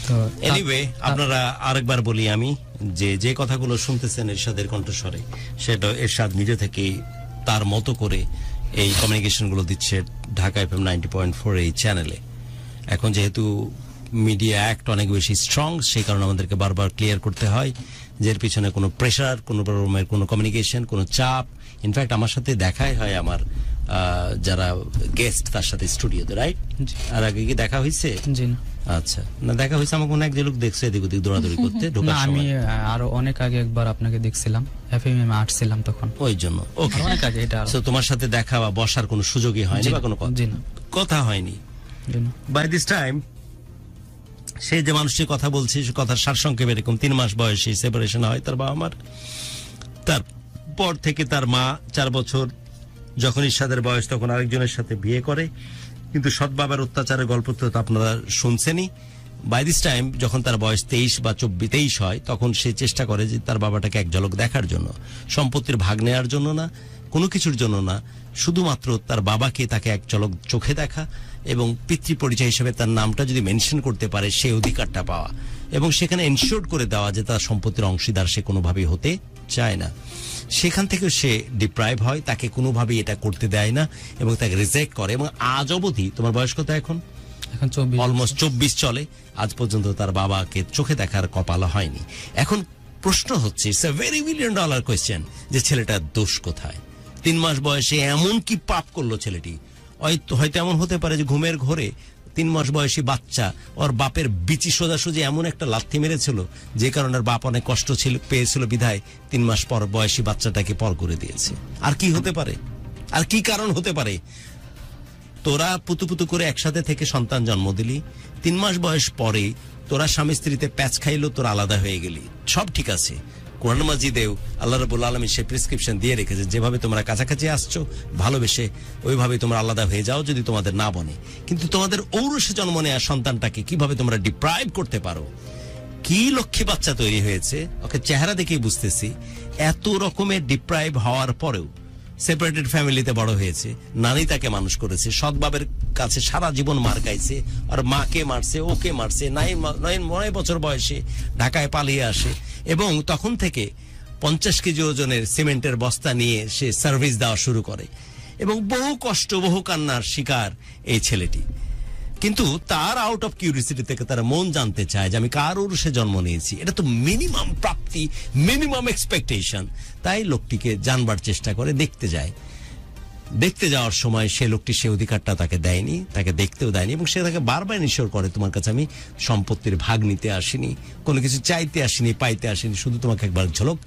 তো এনিওয়ে, আপনারা আরেকবার বলি আমি, যে কথাগুলো শুনতেছেন এরশাদের কণ্ঠস্বরে, সেটা এরশাদ নিজে থেকে তার মতো করে এই কমিউনিকেশন গুলো দিচ্ছে ঢাকা এফএম 90.4 এই চ্যানেলে। এখন যেহেতু মিডিয়া অ্যাক্ট অনেক বেশি স্ট্রং, সেই কারণে আমাদেরকে বারবার ক্লিয়ার করতে হয় যে এর পিছনে কোনো প্রেশার, কোনো রকমের কোনো কমিউনিকেশন, কোনো চাপ। ইনফ্যাক্ট আমার সাথে দেখাই হয় আমার যারা গেস্ট তার সাথে স্টুডিওতে, রাইট? আর আগে কি দেখা হয়েছে? জি না। আচ্ছা, না দেখা হয়েছে আমাকে অনেক যে লোক দেখছে এদিক ওদিক দৌড়াদৌড়ি করতে ঢোকার না, আমি সময়। আরো অনেক আগে একবার আপনাকে দেখছিলাম, এফএম এ আসছিলাম তখন, ওই জন্য। ওকে, অনেক আগে। এটা সো তোমার সাথে দেখা বা বসার কোনো সুযোগই হয়নি বা কোনো কথা হয়নি। বাই দিস টাইম সে যে মানুষটির কথা বলছে, সে কথার সারসংক্ষেপ এরকম: 3 মাস বয়সে সেপারেশন হয় তার বাবা মার। তারপর থেকে তার মা 4 বছর যখন ইরশাদের বয়স তখন আরেকজনের সাথে বিয়ে করে, কিন্তু সৎ বাবার অত্যাচারের গল্প তো আপনারা শুনছেনই। বাই দিস টাইম যখন তার বয়স 23 বা 23 হয়, তখন সে চেষ্টা করে যে তার বাবাটাকে এক ঝলক দেখার জন্য, সম্পত্তির ভাগ নেওয়ার জন্য না, কোনো কিছুর জন্য না, শুধুমাত্র তার বাবাকে তাকে এক ঝলক চোখে দেখা এবং পিতৃ পরিচয় হিসেবে তার নামটা যদি মেনশন করতে পারে সেই অধিকারটা পাওয়া, এবং সেখানে এনশিওর করে দেওয়া যে তার সম্পত্তির অংশীদার সে কোনোভাবেই হতে চায় না। সেখান থেকে সে ডিপ্রাইভ হয়, তাকে কোনোভাবেই এটা করতে দেয় না এবং তাকে রিজেক্ট করে। এবং আজ অবধি, তোমার বয়স কত এখন? এখন অলমোস্ট 24 চলে, আজ পর্যন্ত তার বাবাকে চোখে দেখার কপাল হয়নি। এখন প্রশ্ন হচ্ছে, it's a very $1 million question, যে ছেলেটার দোষ কোথায়? 3 মাস বয়সে এমন কি পাপ করলো ছেলেটি? হয়তো এমন হতে পারে যে ঘুমের ঘোরে 3 মাস বয়সী বাচ্চা ওর বাপের বিচি সোজাসুজি এমন একটা লাথি মেরেছিল যে কারণে বাপ অনেক কষ্ট পেয়েছিল, বিধায় 3 মাস পর বয়সী বাচ্চাটাকে পর করে দিয়েছে। আর কি হতে পারে? আর কি কারণ হতে পারে? তোরা পুতু করে একসাথে থেকে সন্তান জন্ম দিলি, 3 মাস বয়স পরে তোরা স্বামী স্ত্রীতে প্যাচ খাইলো, তোরা আলাদা হয়ে গেলি, সব ঠিক আছে। কোরআন মাজিদেও আল্লাহ রাব্বুল আলামিন সে প্রেসক্রিপশন দিয়ে রেখেছে, যেভাবে তোমরা কাছাকাছি আসছো ভালোবেসে ওইভাবে তোমরা আলাদা হয়ে যাও যদি তোমাদের না বনে। কিন্তু তোমাদের ঔরসে জন্ম নেওয়া সন্তানটাকে কিভাবে তোমরা ডিপ্রাইভ করতে পারো? কি লক্ষ্মী বাচ্চা তৈরি হয়েছে, ওকে চেহারা দেখেই বুঝতেছি। এত রকমের ডিপ্রাইভ হওয়ার পরেও সেপারেটেড ফ্যামিলিতে বড় হয়েছে, নানি তাকে মানুষ করেছে, সৎবাবের কাছে সারা জীবন মার খাইছে, আর মাকে মারছে, ওকে মারছে। 9 বছর বয়সে ঢাকায় পালিয়ে আসে এবং তখন থেকে 50 কেজি ওজনের সিমেন্টের বস্তা নিয়ে সে সার্ভিস দেওয়া শুরু করে এবং বহু কষ্ট, বহু কান্নার শিকার এই ছেলেটি। কিন্তু তার আউট অফ কিউরিসিটি থেকে তার মন জানতে চায় যে আমি কার ঔরসে জন্ম নিয়েছি। এটা তো মিনিমাম প্রাপ্তি, মিনিমাম এক্সপেকটেশন। তাই লোকটিকে জানবার চেষ্টা করে, দেখতে যায়। দেখতে যাওয়ার সময় সে লোকটি সে অধিকারটা তাকে দেয়নি, তাকে দেখতেও দেয়নি এবং সে তাকে বারবার নিশ্চয় করে, তোমার কাছে আমি সম্পত্তির ভাগ নিতে আসিনি, কোনো কিছু চাইতে আসিনি, পাইতে আসিনি, শুধু তোমাকে একবার ঝলক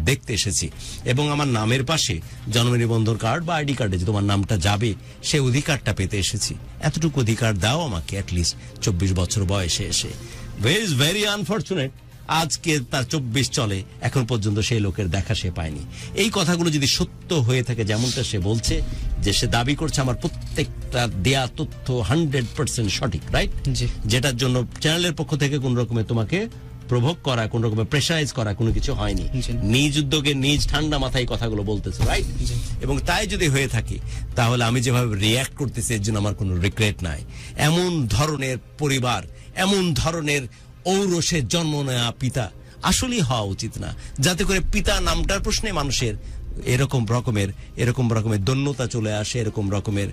দেখতে এসেছি এবং আমার নামের পাশে জন্ম নিবন্ধন কার্ড বা আইডি কার্ডে যে তোমার নামটা যাবে সে অধিকারটা পেতে এসেছি। এতটুকু অধিকার দাও আমাকে অ্যাটলিস্ট 24 বছর বয়সে এসে। ভেরি আনফরচুনেট, আজকে তার 24 চলে, এখন পর্যন্ত সেই লোকের দেখা সে পায়নি। এই কথাগুলো যদি সত্য হয়ে থাকে, যেমনটা সে বলছে, যে সে দাবি করছে আমার প্রত্যেকটা দেয়া তথ্য 100% সঠিক, রাইট? যেটার জন্য চ্যানেলের পক্ষ থেকে কোন রকমের তোমাকে প্রভোগ করা, কোন রকমের প্রেসারাইজ করা কোনো কিছু হয়নি, নিজ উদ্যোগে নিজ ঠান্ডা মাথায় কথাগুলো বলতেছে, রাইট? এবং তাই যদি হয়ে থাকে তাহলে আমি যেভাবে রিয়াক্ট করতেছি এর জন্য আমার কোনো রিগ্রেট নাই। এমন ধরনের পরিবার, এমন ধরনের ঔরসে জন্ম নেওয়া পিতা আসলেই হওয়া উচিত না, যাতে করে পিতা নামটার প্রশ্নে মানুষের এরকম রকমের দন্যতা চলে আসে, এরকম রকমের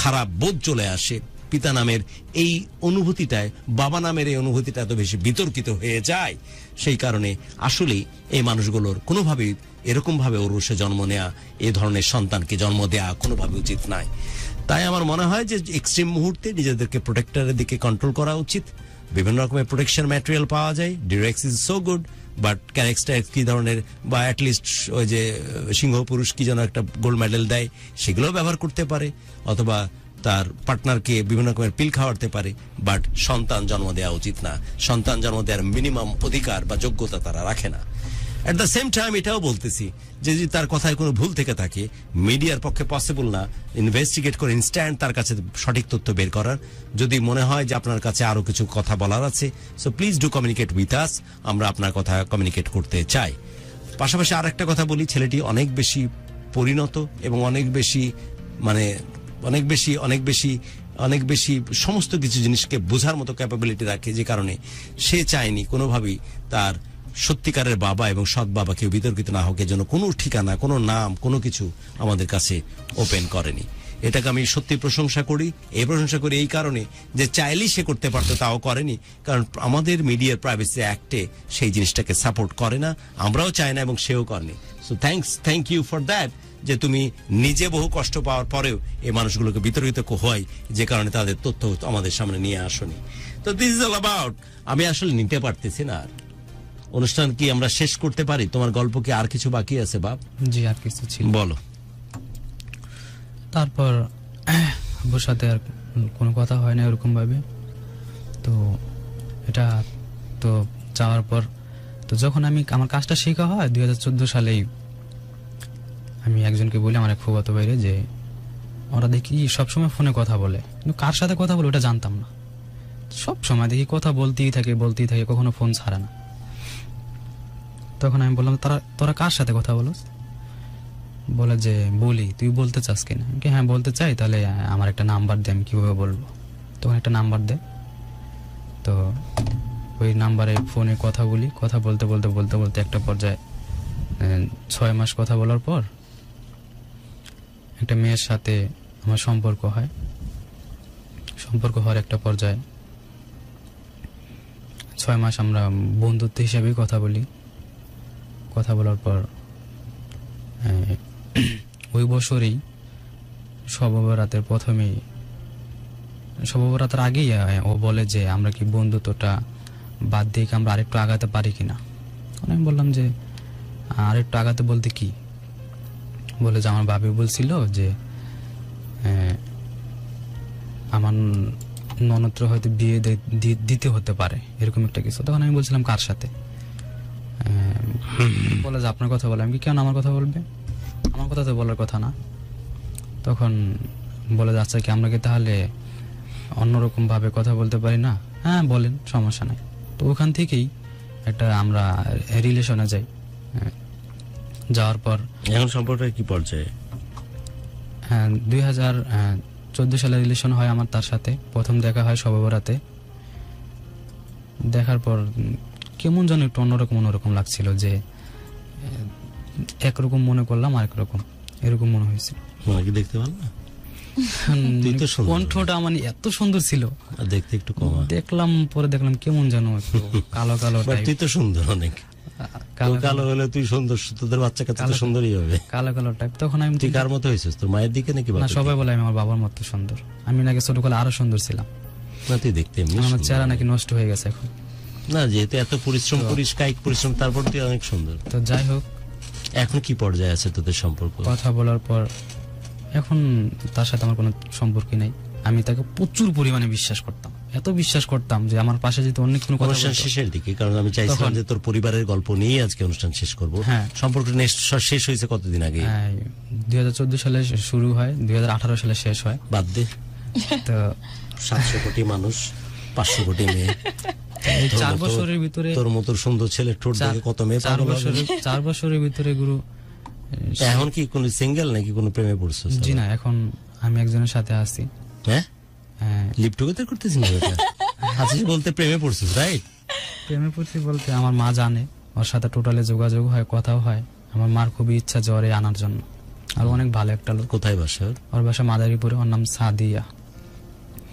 খারাপ বোধ চলে আসে। পিতা নামের এই অনুভূতিটায়, বাবা নামের এই অনুভূতিটা এত বেশি বিতর্কিত হয়ে যায়, সেই কারণে আসলেই এই মানুষগুলোর কোনোভাবেই এরকম ভাবে ঔরসে জন্ম নেওয়া, এই ধরনের সন্তানকে জন্ম দেওয়া কোনোভাবে উচিত নয়। তাই আমার মনে হয় যে এক্সট্রিম মুহূর্তে নিজেদেরকে প্রোটেক্টরের দিকে কন্ট্রোল করা উচিত। বিভিন্ন রকমের প্রোটেকশন ম্যাটেরিয়াল পাওয়া যায়, ডিরেক্স is so good, but character কি ধরনের, বা অ্যাটলিস্ট ওই যে সিংহ পুরুষ কি যেন একটা গোল্ড মেডেল দেয়, সেগুলোও ব্যবহার করতে পারে, অথবা তার পার্টনারকে বিভিন্ন রকমের পিল খাওয়াতে পারে, বাট সন্তান জন্ম দেওয়া উচিত না। সন্তান জন্ম দেওয়ার মিনিমাম অধিকার বা যোগ্যতা তারা রাখে না। এট দ্য সেম টাইম এটাও বলতেছি যে যদি তার কথায় কোনো ভুল থেকে থাকে, মিডিয়ার পক্ষে পসিবল না ইনভেস্টিগেট করে ইনস্ট্যান্ট তার কাছে সঠিক তথ্য বের করার। যদি মনে হয় যে আপনার কাছে আরো কিছু কথা বলার আছে, so please do communicate with us, আমরা আপনার কথা কমিউনিকেট করতে চাই। পাশাপাশি আর একটা কথা বলি, ছেলেটি অনেক বেশি পরিণত এবং অনেক বেশি সমস্ত কিছু জিনিসকে বোঝার মতো ক্যাপাবিলিটি রাখে, যে কারণে সে চায়নি কোনোভাবেই তার সত্যিকারের বাবা এবং সৎ বাবা কেউ বিতর্কিত না হোক, এজন্য কোনো ঠিকানা, কোনো নাম, কোনো কিছু আমাদের কাছে ওপেন করেনি। এটাকে আমি সত্যি প্রশংসা করি। এই কারণে যে চাইলেই সে করতে পারতো, তাও করেনি, কারণ আমাদের মিডিয়ার প্রাইভেসি অ্যাক্টে সেই জিনিসটাকে সাপোর্ট করে না, আমরাও চাই না এবং সেও করেনি। So thank you for that, যে তুমি নিজে বহু কষ্ট পাওয়ার পরেও এই মানুষগুলোকে বিতর্কিত হয়, যে কারণে তাদের তথ্য আমাদের সামনে নিয়ে আসনি। তো দিস ইজ অল অ্যাবাউট, আমি আসলে নিতে পারতেছি না আর। অনুষ্ঠান কি আমরা শেষ করতে পারি? তোমার গল্প কি আর কিছু বাকি আছে বাপ? জি, আর কিছু ছিল। বলো। তারপর আব্বুর সাথে আর কোনো কথা হয় না এরকম ভাবে। তো এটা তো যাওয়ার পর তো যখন আমার কাজটা শেখা হয় 2014 সালেই, আমি একজনকে বলি, আমার এক ফুফাতো ভাইরে, যে ওরা দেখি সবসময় ফোনে কথা বলে, কিন্তু কার সাথে কথা বলে ওটা জানতাম না। সব সময় দেখি কথা বলতেই থাকে, কখনো ফোন ছাড়ে না। তখন আমি বললাম, তোরা কার সাথে কথা বলস? বলে যে বলি, তুই বলতে চাস কিনা? হ্যাঁ বলতে চাই, তাহলে আমার একটা নাম্বার দে, আমি কিভাবে বলবো? তখন একটা নাম্বার দে। তো ওই নাম্বারে ফোনে কথা বলি, কথা বলতে একটা পর্যায়ে 6 মাস কথা বলার পর একটা মেয়ের সাথে আমার সম্পর্ক হওয়ার একটা পর্যায়ে 6 মাস আমরা বন্ধুত্ব হিসেবেই কথা বলি। কথা বলার পর ওই বছরেই শবে বরাতের আগেই ও বলে যে আমরা কি বন্ধুত্বটা বাদ দিয়ে আমরা আরেকটু আগাতে পারি কিনা। আমি বললাম যে আরেকটু আগাতে বলতে কি? বলে যে আমার ভাবি বলছিল যে আমার ননদর হয়তো বিয়ে দিতে হতে পারে, এরকম একটা কিছু। তখন আমি বলছিলাম কার সাথে? বলে যে আপনার কথা বলে। আমি কি, কেন আমার কথা বলবে? আমার কথা তো বলার কথা না। তখন বলে যে আচ্ছা, কি আমরা কি তাহলে অন্যরকম ভাবে কথা বলতে পারি না? হ্যাঁ বলেন, সমস্যা নাই। তো ওখান থেকেই একটা আমরা রিলেশনে যাই। যাওয়ার পর এখন সম্পর্কটা কি পর্যায়ে? 2014 সালে রিলেশন হয় আমার তার সাথে। প্রথম দেখা হয় শবে বরাতে। দেখার পর কেমন যেন একটু অন্যরকম লাগছিল, যে একরকম মনে করলাম আরেক রকম, এরকম মনে হয়েছিল। দেখতে ভালো না? কণ্ঠটা মানে এত সুন্দর ছিল, দেখতে একটু কম। পরে দেখলাম কেমন যেন একটু কালো তুই তো সুন্দর অনেক, কালো হলে তুই সুন্দর, তোদের বাচ্চা কাচ্চা তো সুন্দরই হবে। কালো টাইপ। তখন আমি, তুই কার মতো হয়েছিস? তোর মায়ের দিকে নাকি? না, সবাই বলে আমি আমার বাবার মতো সুন্দর। আমি নাকি ছোটবেলা আরো সুন্দর ছিলাম। না, তুই দেখতে আমার চেহারা নাকি নষ্ট হয়ে গেছে এখন। না, যেহেতু এত পরিশ্রম করিস, কায়িক পরিশ্রম, তারপর তুই অনেক সুন্দর। তো যাই হোক, এখন কি পর্যায়ে আছে তোদের সম্পর্ক? কথা বলার পর এখন তার সাথে আমার কোনো সম্পর্কই নাই। আমি তাকে প্রচুর পরিমাণে বিশ্বাস করতাম, এত বিশ্বাস করতাম যে আমার পাশে যেতে অনেক কোনো কথা। অনুষ্ঠান শেষের দিকে, কারণ আমি চাইছিলাম যে তোর পরিবারের গল্প নিয়ে আজকে অনুষ্ঠান শেষ করবো। হ্যাঁ, সম্পর্ক শেষ হয়েছে কতদিন আগে? 2014 সালে শুরু হয়, 2018 সালে শেষ হয়। বাদ দে। তো 700 কোটি মানুষ, 500 কোটি মেয়ে, 4 বছরের ভিতরে তোর মতো সুন্দর ছেলে ঠোঁট দেখে কত মেয়ে? 4 বছরের ভিতরে গুরু। এখন কি কোন সিঙ্গেল নাকি কোন প্রেমে পড়ছিস? জি না, এখন আমি একজনের সাথে আছি। হ্যাঁ, লিভ টুগেদার করতেছিস না? আচ্ছা, বলতে প্রেমে পড়ছিস, রাইট? প্রেমে পড়ছি বলতে আমার মা জানে, ওর সাথে টোটালে যোগাযোগ হয়, কথাও হয়। আমার মার খুবই ইচ্ছা জ্বরে আনার জন্য। আর অনেক ভালো একটা লোক। কোথায় বাসা ওর বাসা মাদারীপুরে। ওর নাম সাদিয়া।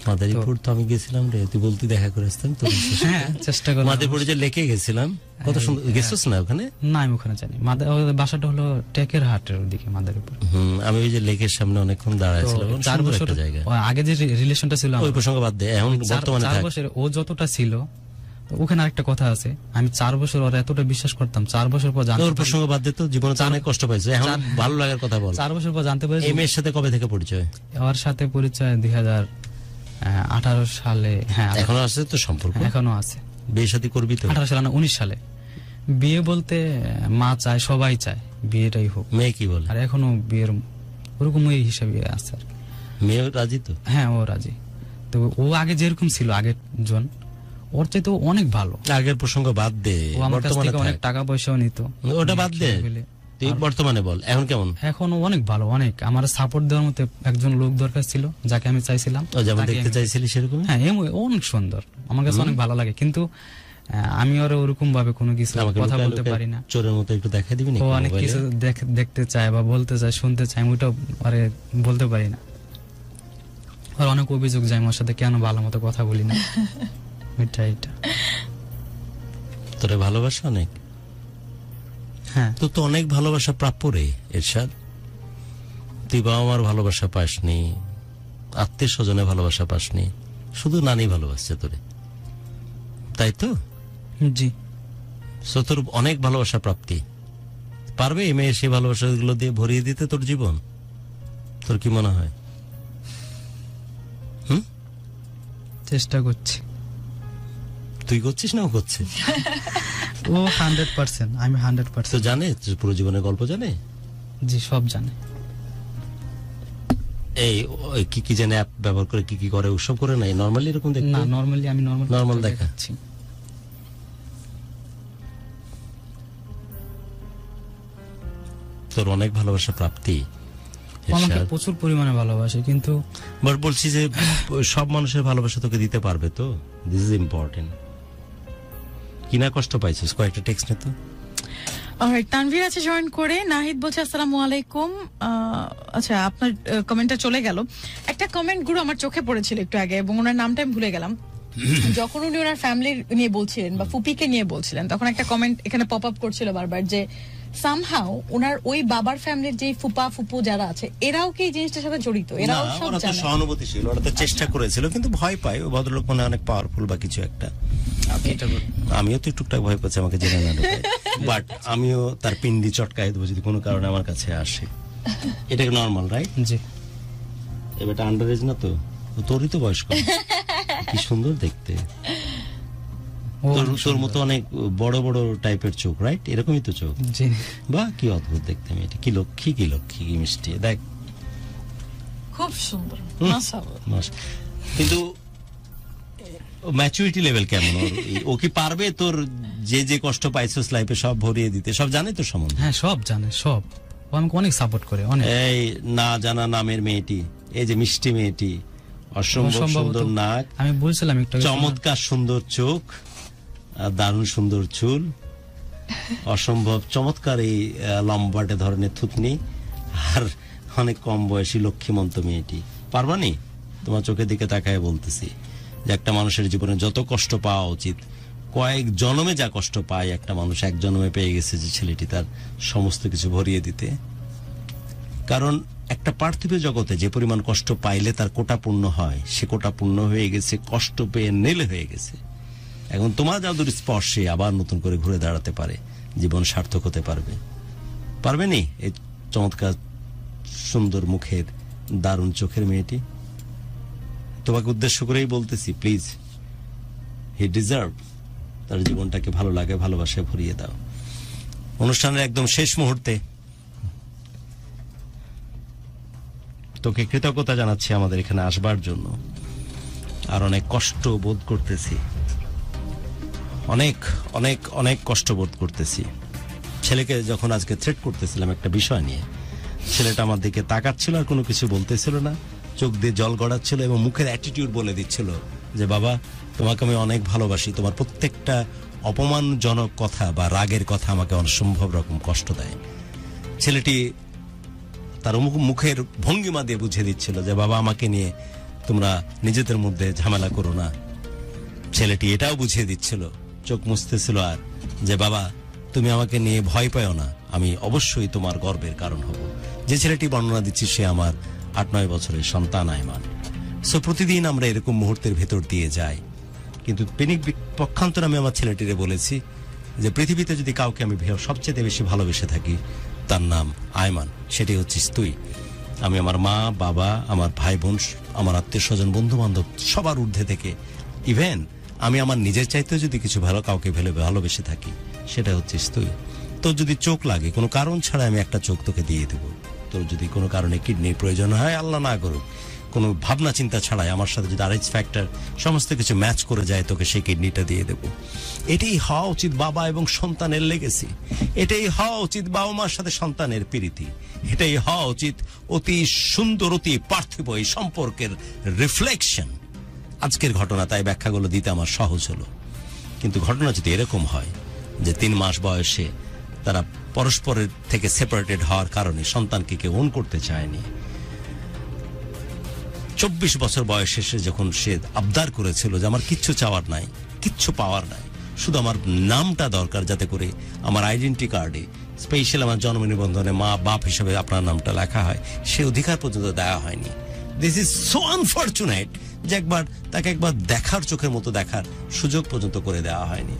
মাদারীপুর তো আমি গেছিলাম রে, তুই বলতে দেখা করে আসতাম তো। হ্যাঁ, চেষ্টা করলাম। মাদারীপুরে যে লেকে গেছিলাম, কত সুন্দর। গেছিস না ওখানে? না, আমি ওখানে জানি। বাসাটা হলো টেকের হাটের ওদিকে, মাদারীপুর। আমি ওই যে লেকের সামনে অনেকক্ষণ দাঁড়াইছিলাম। 4 বছর আগে যে রিলেশনটা ছিল, ওই প্রসঙ্গ বাদ দে। এখন বর্তমানে 4 বছর ও যতটা ছিল তো ওখানে আরেকটা কথা আছে, আমি 4 বছর ওর এতটা বিশ্বাস করতাম, 4 বছর পর জানতে তোর প্রসঙ্গ বাদ দে তো, জীবনে তো অনেক কষ্ট পাইছে, এখন ভালো লাগার কথা বল। 4 বছর পর জানতে পারছি এই মেয়ের সাথে কবে থেকে পরিচয়? ওর সাথে পরিচয় 2018 সালে। হ্যাঁ এখনো আছে তো সম্পর্ক? এখনো আছে। বিয়ে শাদী করবি তো? 18 সালে না 19 সালে। বিয়ে বলতে মা চায়, সবাই চায় বিয়েটাই হোক। মেয়ে কি বলে? আর এখনো বিয়ের ওরকম ওই হিসাবে আছে আর কি। মেয়ে রাজি তো? হ্যাঁ ও রাজি। তো ও আগে যেরকম ছিল আগের জন, ওর চাইতে ও অনেক ভালো। আগের প্রসঙ্গ বাদ দে, ও আমার কাছ বর্তমানে থেকে অনেক টাকা পয়সাও নিত। ওটা বাদ দে, তুই বর্তমানে বল এখন কেমন? এখন ও অনেক ভালো, অনেক আমার সাপোর্ট দেওয়ার মতো একজন লোক দরকার ছিল, যাকে আমি চাইছিলাম। ও যেমন তাকে দেখতে আমি- চাইছিলি সেরকম? হ্যাঁ ও অনেক সুন্দর, আমার কাছে অনেক ভালো লাগে, কিন্তু আমি ওর ওরকম ভাবে কোনো কিছু আমাকে কথা লুকায় বলতে লুকায় পারি না। চোরের মতো একটু দেখাই দিবি না ও অনেক কিছু দেখতে চায় বা বলতে চায়, শুনতে চায়, আমি ওটা আরে বলতে পারি না। আর অনেক অভিযোগ যায় আমার সাথে, কেন ভালো মতো কথা বলি না। এটা তোরে ভালোবাসা অনেক? হ্যাঁ তো তো অনেক ভালোবাসা প্রাপ্য রে এরশাদ। তুই বাবা মার ভালোবাসা পাসনি, আত্মীয় স্বজনের ভালোবাসা পাসনি, শুধু নানি ভালোবাসছে তোরে, তাই তো? জি। সো তোর অনেক ভালোবাসা প্রাপ্তি। পারবে এই মেয়ে সেই ভালোবাসাগুলো দিয়ে ভরিয়ে দিতে তোর জীবন? তোর কি মনে হয়? চেষ্টা করছি। তুই করছিস না ও করছে? ও 100%, আমি 100%। তো জানে পুরো জীবনের গল্প জানে? জি সব জানে। এই ওই কি কি জানে, অ্যাপ ব্যবহার করে কি কি করে ওসব করে নাই? নরমালি এরকম দেখতে? না নরমালি আমি Normal দেখা। দেখাচ্ছি। তোর অনেক ভালোবাসা প্রাপ্তি ও আমাকে এরশাদ। প্রচুর পরিমাণে ভালোবাসে, কিন্তু বাট বলছি যে সব মানুষের ভালোবাসা তোকে দিতে পারবে তো? This is important. কিনা কষ্ট পাইছিস? কয়েকটা টেক্সট নে তো। অলরাইট, তানভীর আছে জয়েন করে। নাহিদ বলছে আসসালামু আলাইকুম। আচ্ছা, আপনার কমেন্টটা চলে গেল। একটা কমেন্ট গুলো আমার চোখে পড়েছিল একটু আগে, এবং ওনার নামটা আমি ভুলে গেলাম। যখন উনি ওনার ফ্যামিলি নিয়ে বলছিলেন বা ফুপিকে নিয়ে বলছিলেন, তখন একটা কমেন্ট এখানে পপ আপ করছিল বারবার যে সামহাউ ওনার ওই বাবার ফ্যামিলির যে ফুপা ফুপু যারা আছে, এরাও কি এই জিনিসটার সাথে জড়িত? এরাও না, সব ওরা তো জানে? সহানুভূতিশীল, ওরা তো চেষ্টা করেছিল, কিন্তু ভয় পায়। ও ভদ্রলোক মনে হয় অনেক পাওয়ারফুল বা কিছু একটা। আমিও তো টুকটাক ভয় পাচ্ছি আমাকে জেনে না ঢোকায়, বাট আমিও তার পিন্ডি চটকায় দেবো যদি কোনো কারণে আমার কাছে আসে। এটা নর্মাল, রাইট? জি। এবার আন্ডার এজ না তো? তোরই তো বয়স কম। কি সুন্দর দেখতে। ও তোর মতো অনেক বড় বড় টাইপের চোখ, রাইট? এরকমই তো চোখ। জি। বাহ, কি অদ্ভুত দেখতে মেয়েটা, কি লক্ষ্মী, কি লক্ষ্মী, কি মিষ্টি। দেখ খুব সুন্দর, মাশাআল্লাহ। কিন্তু ম্যাচুরিটি লেভেল কেমন ওর? ও কি পারবে তোর যে যে কষ্ট পাইছিস লাইফে সব ভরিয়ে দিতে? সব জানে তো সম্বন্ধে? হ্যাঁ সব জানে, সব। ও আমাকে অনেক সাপোর্ট করে, অনেক। এই না জানা নামের মেয়েটি, এই যে মিষ্টি মেয়েটি, অসম্ভব সুন্দর নাক, আমি বলছিলাম একটু আগে, চমৎকার সুন্দর চোখ, আর দারুণ সুন্দর চুল, অসম্ভব চমৎকার এই লম্বাটে ধরনের থুতনি, আর অনেক কম বয়সী লক্ষ্মীমন্ত মেয়েটি। পারবানি? তোমার চোখের দিকে তাকায় বলতেছি যে একটা মানুষের জীবনে যত কষ্ট পাওয়া উচিত, কয়েক জন্মে যা কষ্ট পায় একটা মানুষ, এক জন্মে পেয়ে গেছে যে ছেলেটি তার সমস্ত কিছু ভরিয়ে দিতে। কারণ একটা পার্থিব জগতে যে পরিমাণ কষ্ট পাইলে তার কোটা পূর্ণ হয়, সে কোটা পূর্ণ হয়ে গেছে, কষ্ট পেয়ে নেলে হয়ে গেছে। এখন তোমার জাদুর স্পর্শে আবার নতুন করে ঘুরে দাঁড়াতে পারে, জীবন সার্থক হতে পারবে। পারবে নি এই চমৎকার সুন্দর মুখের দারুণ চোখের মেয়েটি? তোমাকে উদ্দেশ্য করেই বলতেছি, প্লিজ, হি ডিজার্ভ। তার জীবনটাকে ভালো লাগে, ভালোবাসায় ভরিয়ে দাও। অনুষ্ঠানের একদম শেষ মুহূর্তে তোকে কৃতজ্ঞতা জানাচ্ছি আমাদের এখানে আসবার জন্য। আর অনেক কষ্ট বোধ করতেছি, অনেক অনেক অনেক কষ্ট বোধ করতেছি। ছেলেকে যখন আজকে থ্রেট করতেছিলাম একটা বিষয় নিয়ে, ছেলেটা আমার দিকে তাকাচ্ছিল আর কোনো কিছু বলতেছিল না, চোখ দিয়ে জল গড়াচ্ছিল এবং মুখের অ্যাটিটিউড বলে দিচ্ছিল যে বাবা, তোমাকে আমি অনেক ভালোবাসি, তোমার প্রত্যেকটা অপমানজনক কথা বা রাগের কথা আমাকে অসম্ভব রকম কষ্ট দেয়। ছেলেটি তার মুখের ভঙ্গিমা দিয়ে বুঝিয়ে দিচ্ছিল যে বাবা, আমাকে নিয়ে তোমরা নিজেদের মধ্যে ঝামেলা করো না। ছেলেটি এটাও বুঝিয়ে দিচ্ছিল, চোখ মুছতেছিল আর, যে বাবা, তুমি আমাকে নিয়ে ভয় পাও না, আমি অবশ্যই তোমার গর্বের কারণ হব। যে ছেলেটি বর্ণনা দিচ্ছি সে আমার 8-9 বছরের সন্তান আয়মান। সো প্রতিদিন আমরা এরকম মুহূর্তের ভেতর দিয়ে যাই। কিন্তু পক্ষান্তরে আমি আমার ছেলেটিরে বলেছি যে পৃথিবীতে যদি কাউকে আমি সবচেয়ে বেশি ভালোবেসে থাকি তার নাম আয়মান, সেটি হচ্ছিস তুই। আমি আমার মা, বাবা, আমার ভাই বোন, আমার আত্মীয় স্বজন, বন্ধু বান্ধব সবার ঊর্ধ্বে থেকে ইভেন আমি আমার নিজের চাইতেও যদি কিছু কাউকে ভালোবেসে থাকি সেটা হচ্ছিস তুই। তোর যদি চোখ লাগে কোনো কারণ ছাড়া আমি একটা চোখ তোকে দিয়ে দেবো। তোর যদি কোনো কারণে কিডনির প্রয়োজন হয়, আল্লাহ না করুক, কোনো ভাবনা চিন্তা ছাড়াই আমার সাথে যদি আরএইচ ফ্যাক্টর সমস্ত কিছু ম্যাচ করে যায়, তোকে সেই কিডনিটা দিয়ে দেবো। এটাই হওয়া উচিত বাবা এবং সন্তানের লেগেসি। এটাই হওয়া উচিত বাবা মার সাথে সন্তানের প্রীতি। এটাই হওয়া উচিত অতি সুন্দর, অতি পার্থিব এই সম্পর্কের রিফ্লেকশন। আজকের ঘটনা তাই ব্যাখ্যাগুলো দিতে আমার সহজ হলো। কিন্তু ঘটনা যদি এরকম হয় যে 3 মাস বয়সে তারা পরস্পরের থেকে সেপারেটেড হওয়ার কারণে সন্তানকে কেউ ওন করতে চায়নি, 24 বছর বয়সে সে যখন সে আবদার করেছিল যে আমার কিচ্ছু চাওয়ার নাই, কিচ্ছু পাওয়ার নাই, শুধু আমার নামটা দরকার যাতে করে আমার আইডেন্টি কার্ডে স্পেশাল আমার জন্ম নিবন্ধনে মা বাপ হিসেবে আপনার নামটা লেখা হয়, সে অধিকার পর্যন্ত দেওয়া হয়নি। দিস ইজ সো আনফরচুনেট যে তাকে একবার দেখার চোখের মতো দেখার সুযোগ পর্যন্ত করে দেওয়া হয়নি।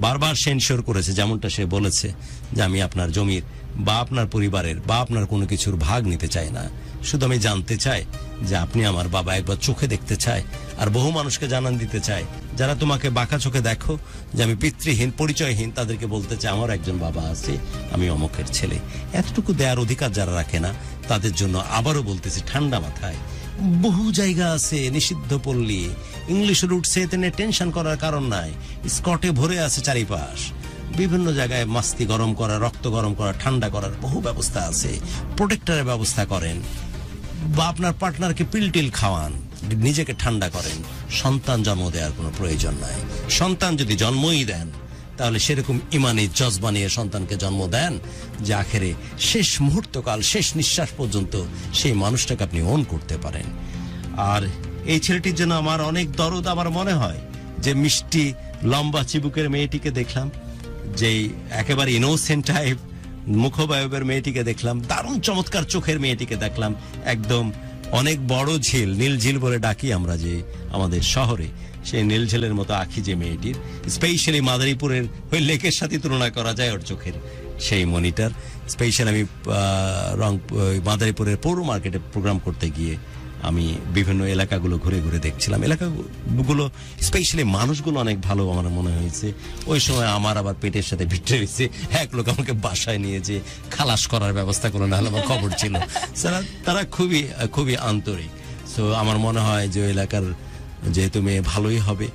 বারবার সে এনশিওর করেছে, যেমনটা সে বলেছে যে আমি আপনার জমির বা আপনার পরিবারের বা আপনার কোনো কিছুর ভাগ নিতে চাই না, শুধু আমি জানতে চাই যে আপনি আমার বাবা, একবার চোখে দেখতে চাই। আর বহু মানুষকে জানান দিতে চাই যারা তোমাকে বাঁকা চোখে দেখো যে আমি পিতৃহীন, পরিচয়হীন, তাদেরকে বলতে চাই আমার একজন বাবা আছে, আমি অমুকের ছেলে। এতটুকু দেওয়ার অধিকার যারা রাখে না তাদের জন্য আবারও বলতেছি ঠান্ডা মাথায়, বহু জায়গা আছে নিষিদ্ধ পল্লী, ইংলিশ রুটসে এতে টেনশন করার কারণ নাই, স্কটে ভরে আছে চারিপাশ, বিভিন্ন জায়গায় মাস্তি গরম করা, রক্ত গরম করা, ঠান্ডা করার বহু ব্যবস্থা আছে। প্রোটেক্টরের ব্যবস্থা করেন বা আপনার পার্টনারকে পিল খাওয়ান, নিজেকে ঠান্ডা করেন। সন্তান জন্ম দেওয়ার কোনো প্রয়োজন নাই। সন্তান যদি জন্মই দেন তাহলে সেরকম ইমানি জজবা নিয়ে সন্তানকে জন্ম দেন যে আখেরে শেষ মুহূর্তকাল, শেষ নিঃশ্বাস পর্যন্ত সেই মানুষটাকে আপনি ওন করতে পারেন। আর এই ছেলেটির জন্য আমার অনেক দরদ। আমার মনে হয় যে মিষ্টি লম্বা চিবুকের মেয়েটিকে দেখলাম, যেই একেবারে ইনোসেন্ট টাইপ মুখবায়বের মেয়েটিকে দেখলাম, দারুণ চমৎকার চোখের মেয়েটিকে দেখলাম, একদম অনেক বড় ঝিল, নীল ঝিল বলে ডাকি আমরা যে আমাদের শহরে, সেই নীল ঝিলের মতো আঁখি যে মেয়েটির, স্পেশালি মাদারীপুরের ওই লেকের সাথে তুলনা করা যায় ওর চোখের সেই মনিটর। স্পেশাল আমি মাদারীপুরের পৌর মার্কেটে প্রোগ্রাম করতে গিয়ে আমি বিভিন্ন এলাকাগুলো ঘুরে ঘুরে দেখছিলাম। এলাকাগুলো স্পেশালি মানুষগুলো অনেক ভালো আমার মনে হয়েছে। ওই সময় আমার আবার পেটের সাথে ভিড়তে হয়েছে, এক লোক আমাকে বাসায় নিয়ে যে খালাস করার ব্যবস্থা করলো, না হলে আমার খবর ছিল। তারা খুবই খুবই আন্তরিক। সো আমার মনে হয় যে ওই এলাকার যেহেতু মেয়ে ভালোই হবে,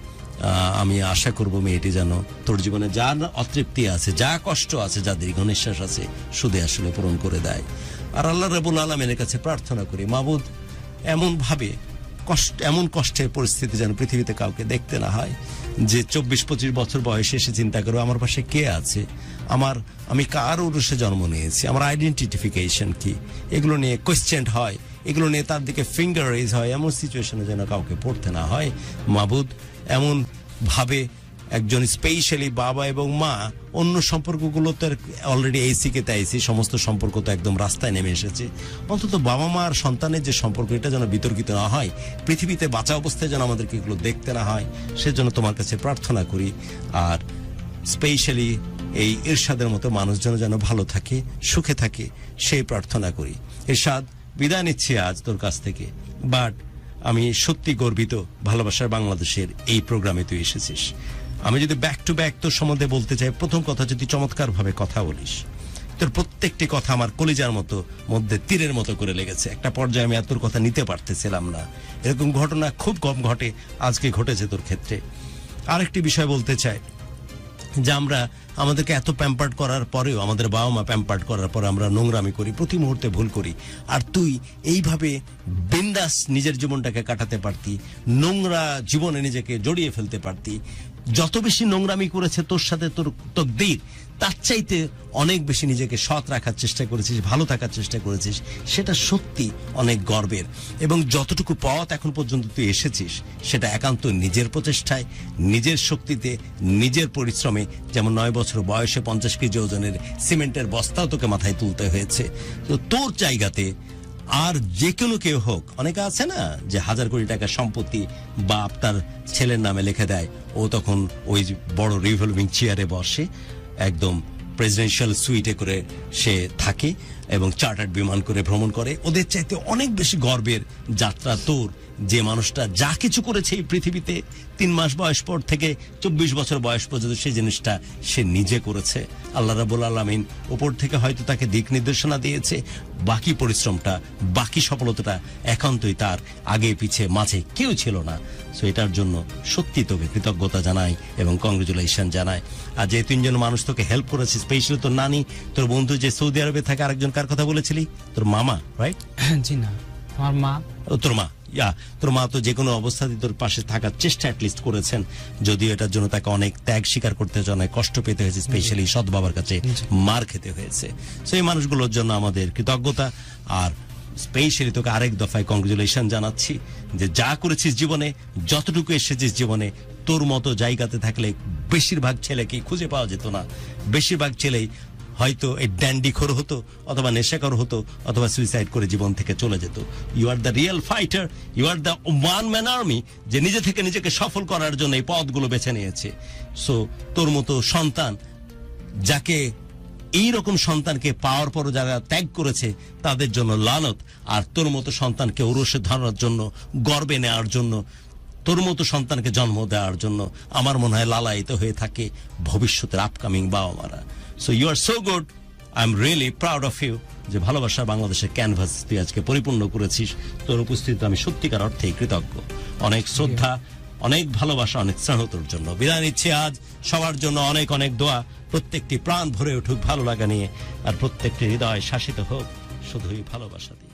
আমি আশা করব মেয়েটি যেন তোর জীবনে যা অতৃপ্তি আছে, যা কষ্ট আছে, যা দীর্ঘ নিঃশ্বাস আছে, শুধু আসলে পূরণ করে দেয়। আর আল্লাহ রাব্বুল আলামিনের কাছে প্রার্থনা করি, মাবুদ এমন কষ্টের পরিস্থিতি যেন পৃথিবীতে কাউকে দেখতে না হয় যে 24-25 বছর বয়সে এসে চিন্তা করো আমার পাশে কে আছে, আমি কার উরুষে জন্ম নিয়েছি, আমার আইডেন্টিফিকেশন কি, এগুলো নিয়ে কোয়েশ্চেন হয়, এগুলো নিয়ে তার দিকে ফিঙ্গার রেজ হয়। এমন সিচুয়েশনে যেন কাউকে পড়তে না হয়। মাবুদ এমন ভাবে একজন স্পেশালি বাবা এবং মা, অন্য সম্পর্কগুলো তো অলরেডি এইসিকে তাইসি, সমস্ত সম্পর্ক তো একদম রাস্তায় নেমে এসেছে। অন্তত বাবা মা আর সন্তানের যে সম্পর্ক, এটা যেন বিতর্কিত না হয়, পৃথিবীতে বাঁচা অবস্থায় যেন আমাদেরকে এগুলো দেখতে না হয়, সেজন্য তোমার কাছে প্রার্থনা করি। আর স্পেশালি এই ইরশাদের মতো মানুষজন যেন ভালো থাকে, সুখে থাকে, সেই প্রার্থনা করি। ইরশাদ, বিদায় নিচ্ছি আজ তোর কাছ থেকে, বাট আমি সত্যি গর্বিত ভালোবাসার বাংলাদেশের এই প্রোগ্রামে তুই এসেছিস। আমি যদি ব্যাক টু ব্যাক তোর সম্বন্ধে বলতে চাই, প্রথম কথা, যদি চমৎকার ভাবে কথা বলিস, তোর প্রত্যেকটি কথা আমার কলিজার মতো মধ্যে তীরের মতো করে লেগেছে। একটা পর্যায়ে আমি আর তোর কথা নিতে পারতেছিলাম না। এরকম ঘটনা খুব কম ঘটে, আজকে ঘটেছে তোর ক্ষেত্রে। আরেকটি বিষয় বলতে চাই যে আমাদেরকে এত প্যাম্পার্ড করার পরেও, আমাদের বাবা মা প্যাম্পার্ড করার পরে আমরা নোংরামি করি, প্রতি মুহূর্তে ভুল করি। আর তুই এইভাবে বিন্দাস নিজের জীবনটাকে কাটাতে পারতি, নোংরা জীবনে নিজেকে জড়িয়ে ফেলতে পারতি। যত বেশি নোংরামি করেছে তোর সাথে তোর তকদীর, তার চাইতে অনেক বেশি নিজেকে সৎ রাখার চেষ্টা করেছিস, ভালো থাকার চেষ্টা করেছিস, সেটা সত্যি অনেক গর্বের। এবং যতটুকু পথ এখন পর্যন্ত তুই এসেছিস, সেটা একান্ত নিজের প্রচেষ্টায়, নিজের শক্তিতে, নিজের পরিশ্রমে। যেমন 9 বছর বয়সে 50 কেজি ওজনের সিমেন্টের বস্তাও তোকে মাথায় তুলতে হয়েছে। তো তোর জায়গাতে আর যে কোনো কেউ হোক, অনেকে আছে না যে 1000 কোটি টাকা সম্পত্তি বা আপনার ছেলের নামে লিখে দেয়, ও তখন ওই যে বড় রিভলভিং চেয়ারে বসে, একদম প্রেসিডেন্সিয়াল সুইটে করে সে থাকে এবং চার্টার্ড বিমান করে ভ্রমণ করে। ওদের চাইতে অনেক বেশি গর্বের যাত্রা তোর, যে মানুষটা যা কিছু করেছে এই পৃথিবীতে 3 মাস বয়স পর থেকে 24 বছর বয়স পর্যন্ত সেই জিনিসটা সে নিজে করেছে। আল্লাহ রাব্বুল আলামিন উপর থেকে হয়তো তাকে দিক নির্দেশনা দিয়েছে, বাকি পরিশ্রমটা, বাকি সফলতাটা একান্তই তার, আগে পিছে মাঝে কেউ ছিল না। সো এটার জন্য সত্যি তোকে কৃতজ্ঞতা জানাই এবং কংগ্রেচুলেশন জানাই। আর যে 3 জন মানুষ তোকে হেল্প করেছে, স্পেশালি তোর নানি, তোর বন্ধু যে সৌদি আরবে থাকে, আরেকজন কার কথা বলেছিলি? তোর মামা, রাইট? জি না, আমার মা। তোর মা, তোর মা তো যে কোনো অবস্থাতে তোর পাশে থাকার চেষ্টা অ্যাটলিস্ট করেছেন, যদিও এটার জন্য তাকে অনেক ত্যাগ স্বীকার করতে হয়েছে, অনেক কষ্ট পেতে হয়েছে, স্পেশালি সৎ বাবার কাছে মার খেতে হয়েছে। সেই মানুষগুলোর জন্য আমাদের কৃতজ্ঞতা। আর স্পেশালি তোকে আরেক দফায় কংগ্রেচুলেশন জানাচ্ছি যে যা করেছিস জীবনে, যতটুকু এসেছিস জীবনে, তোর মতো জায়গাতে থাকলে বেশিরভাগ ছেলেকে খুঁজে পাওয়া যেত না। বেশিরভাগ ছেলেই হয়তো এই ড্যান্ডিখোর হতো, অথবা নেশাখোর হতো, অথবা সুইসাইড করে জীবন থেকে চলে যেত। You are the real fighter, you are the one man army, যে নিজে থেকে নিজেকে সফল করার জন্য এই পথগুলো বেছে নিয়েছে। সো তোর মতো সন্তান, যাকে এইরকম সন্তানকে পাওয়ার পরও যারা ত্যাগ করেছে তাদের জন্য লানত, আর তোর মতো সন্তানকে ঔরসে ধরার জন্য, গর্বে নেওয়ার জন্য, তোর মতো সন্তানকে জন্ম দেওয়ার জন্য আমার মনে হয় লালায়িত হয়ে থাকে ভবিষ্যতের আপকামিং বাবা মারা। So you are so good, I am really proud of you, যে ভালোবাসার বাংলাদেশের ক্যানভাস তুই আজকে পরিপূর্ণ করেছিস। তোর উপস্থিতিতে আমি সত্যিকার অর্থেই কৃতজ্ঞ। অনেক শ্রদ্ধা, অনেক ভালোবাসা, অনেক স্নেহ তোর জন্য। বিদায় নিচ্ছি আজ। সবার জন্য অনেক অনেক দোয়া, প্রত্যেকটি প্রাণ ভরে উঠুক ভালো লাগা নিয়ে, আর প্রত্যেকটি হৃদয় শাসিত হোক শুধুই ভালোবাসা দিয়ে।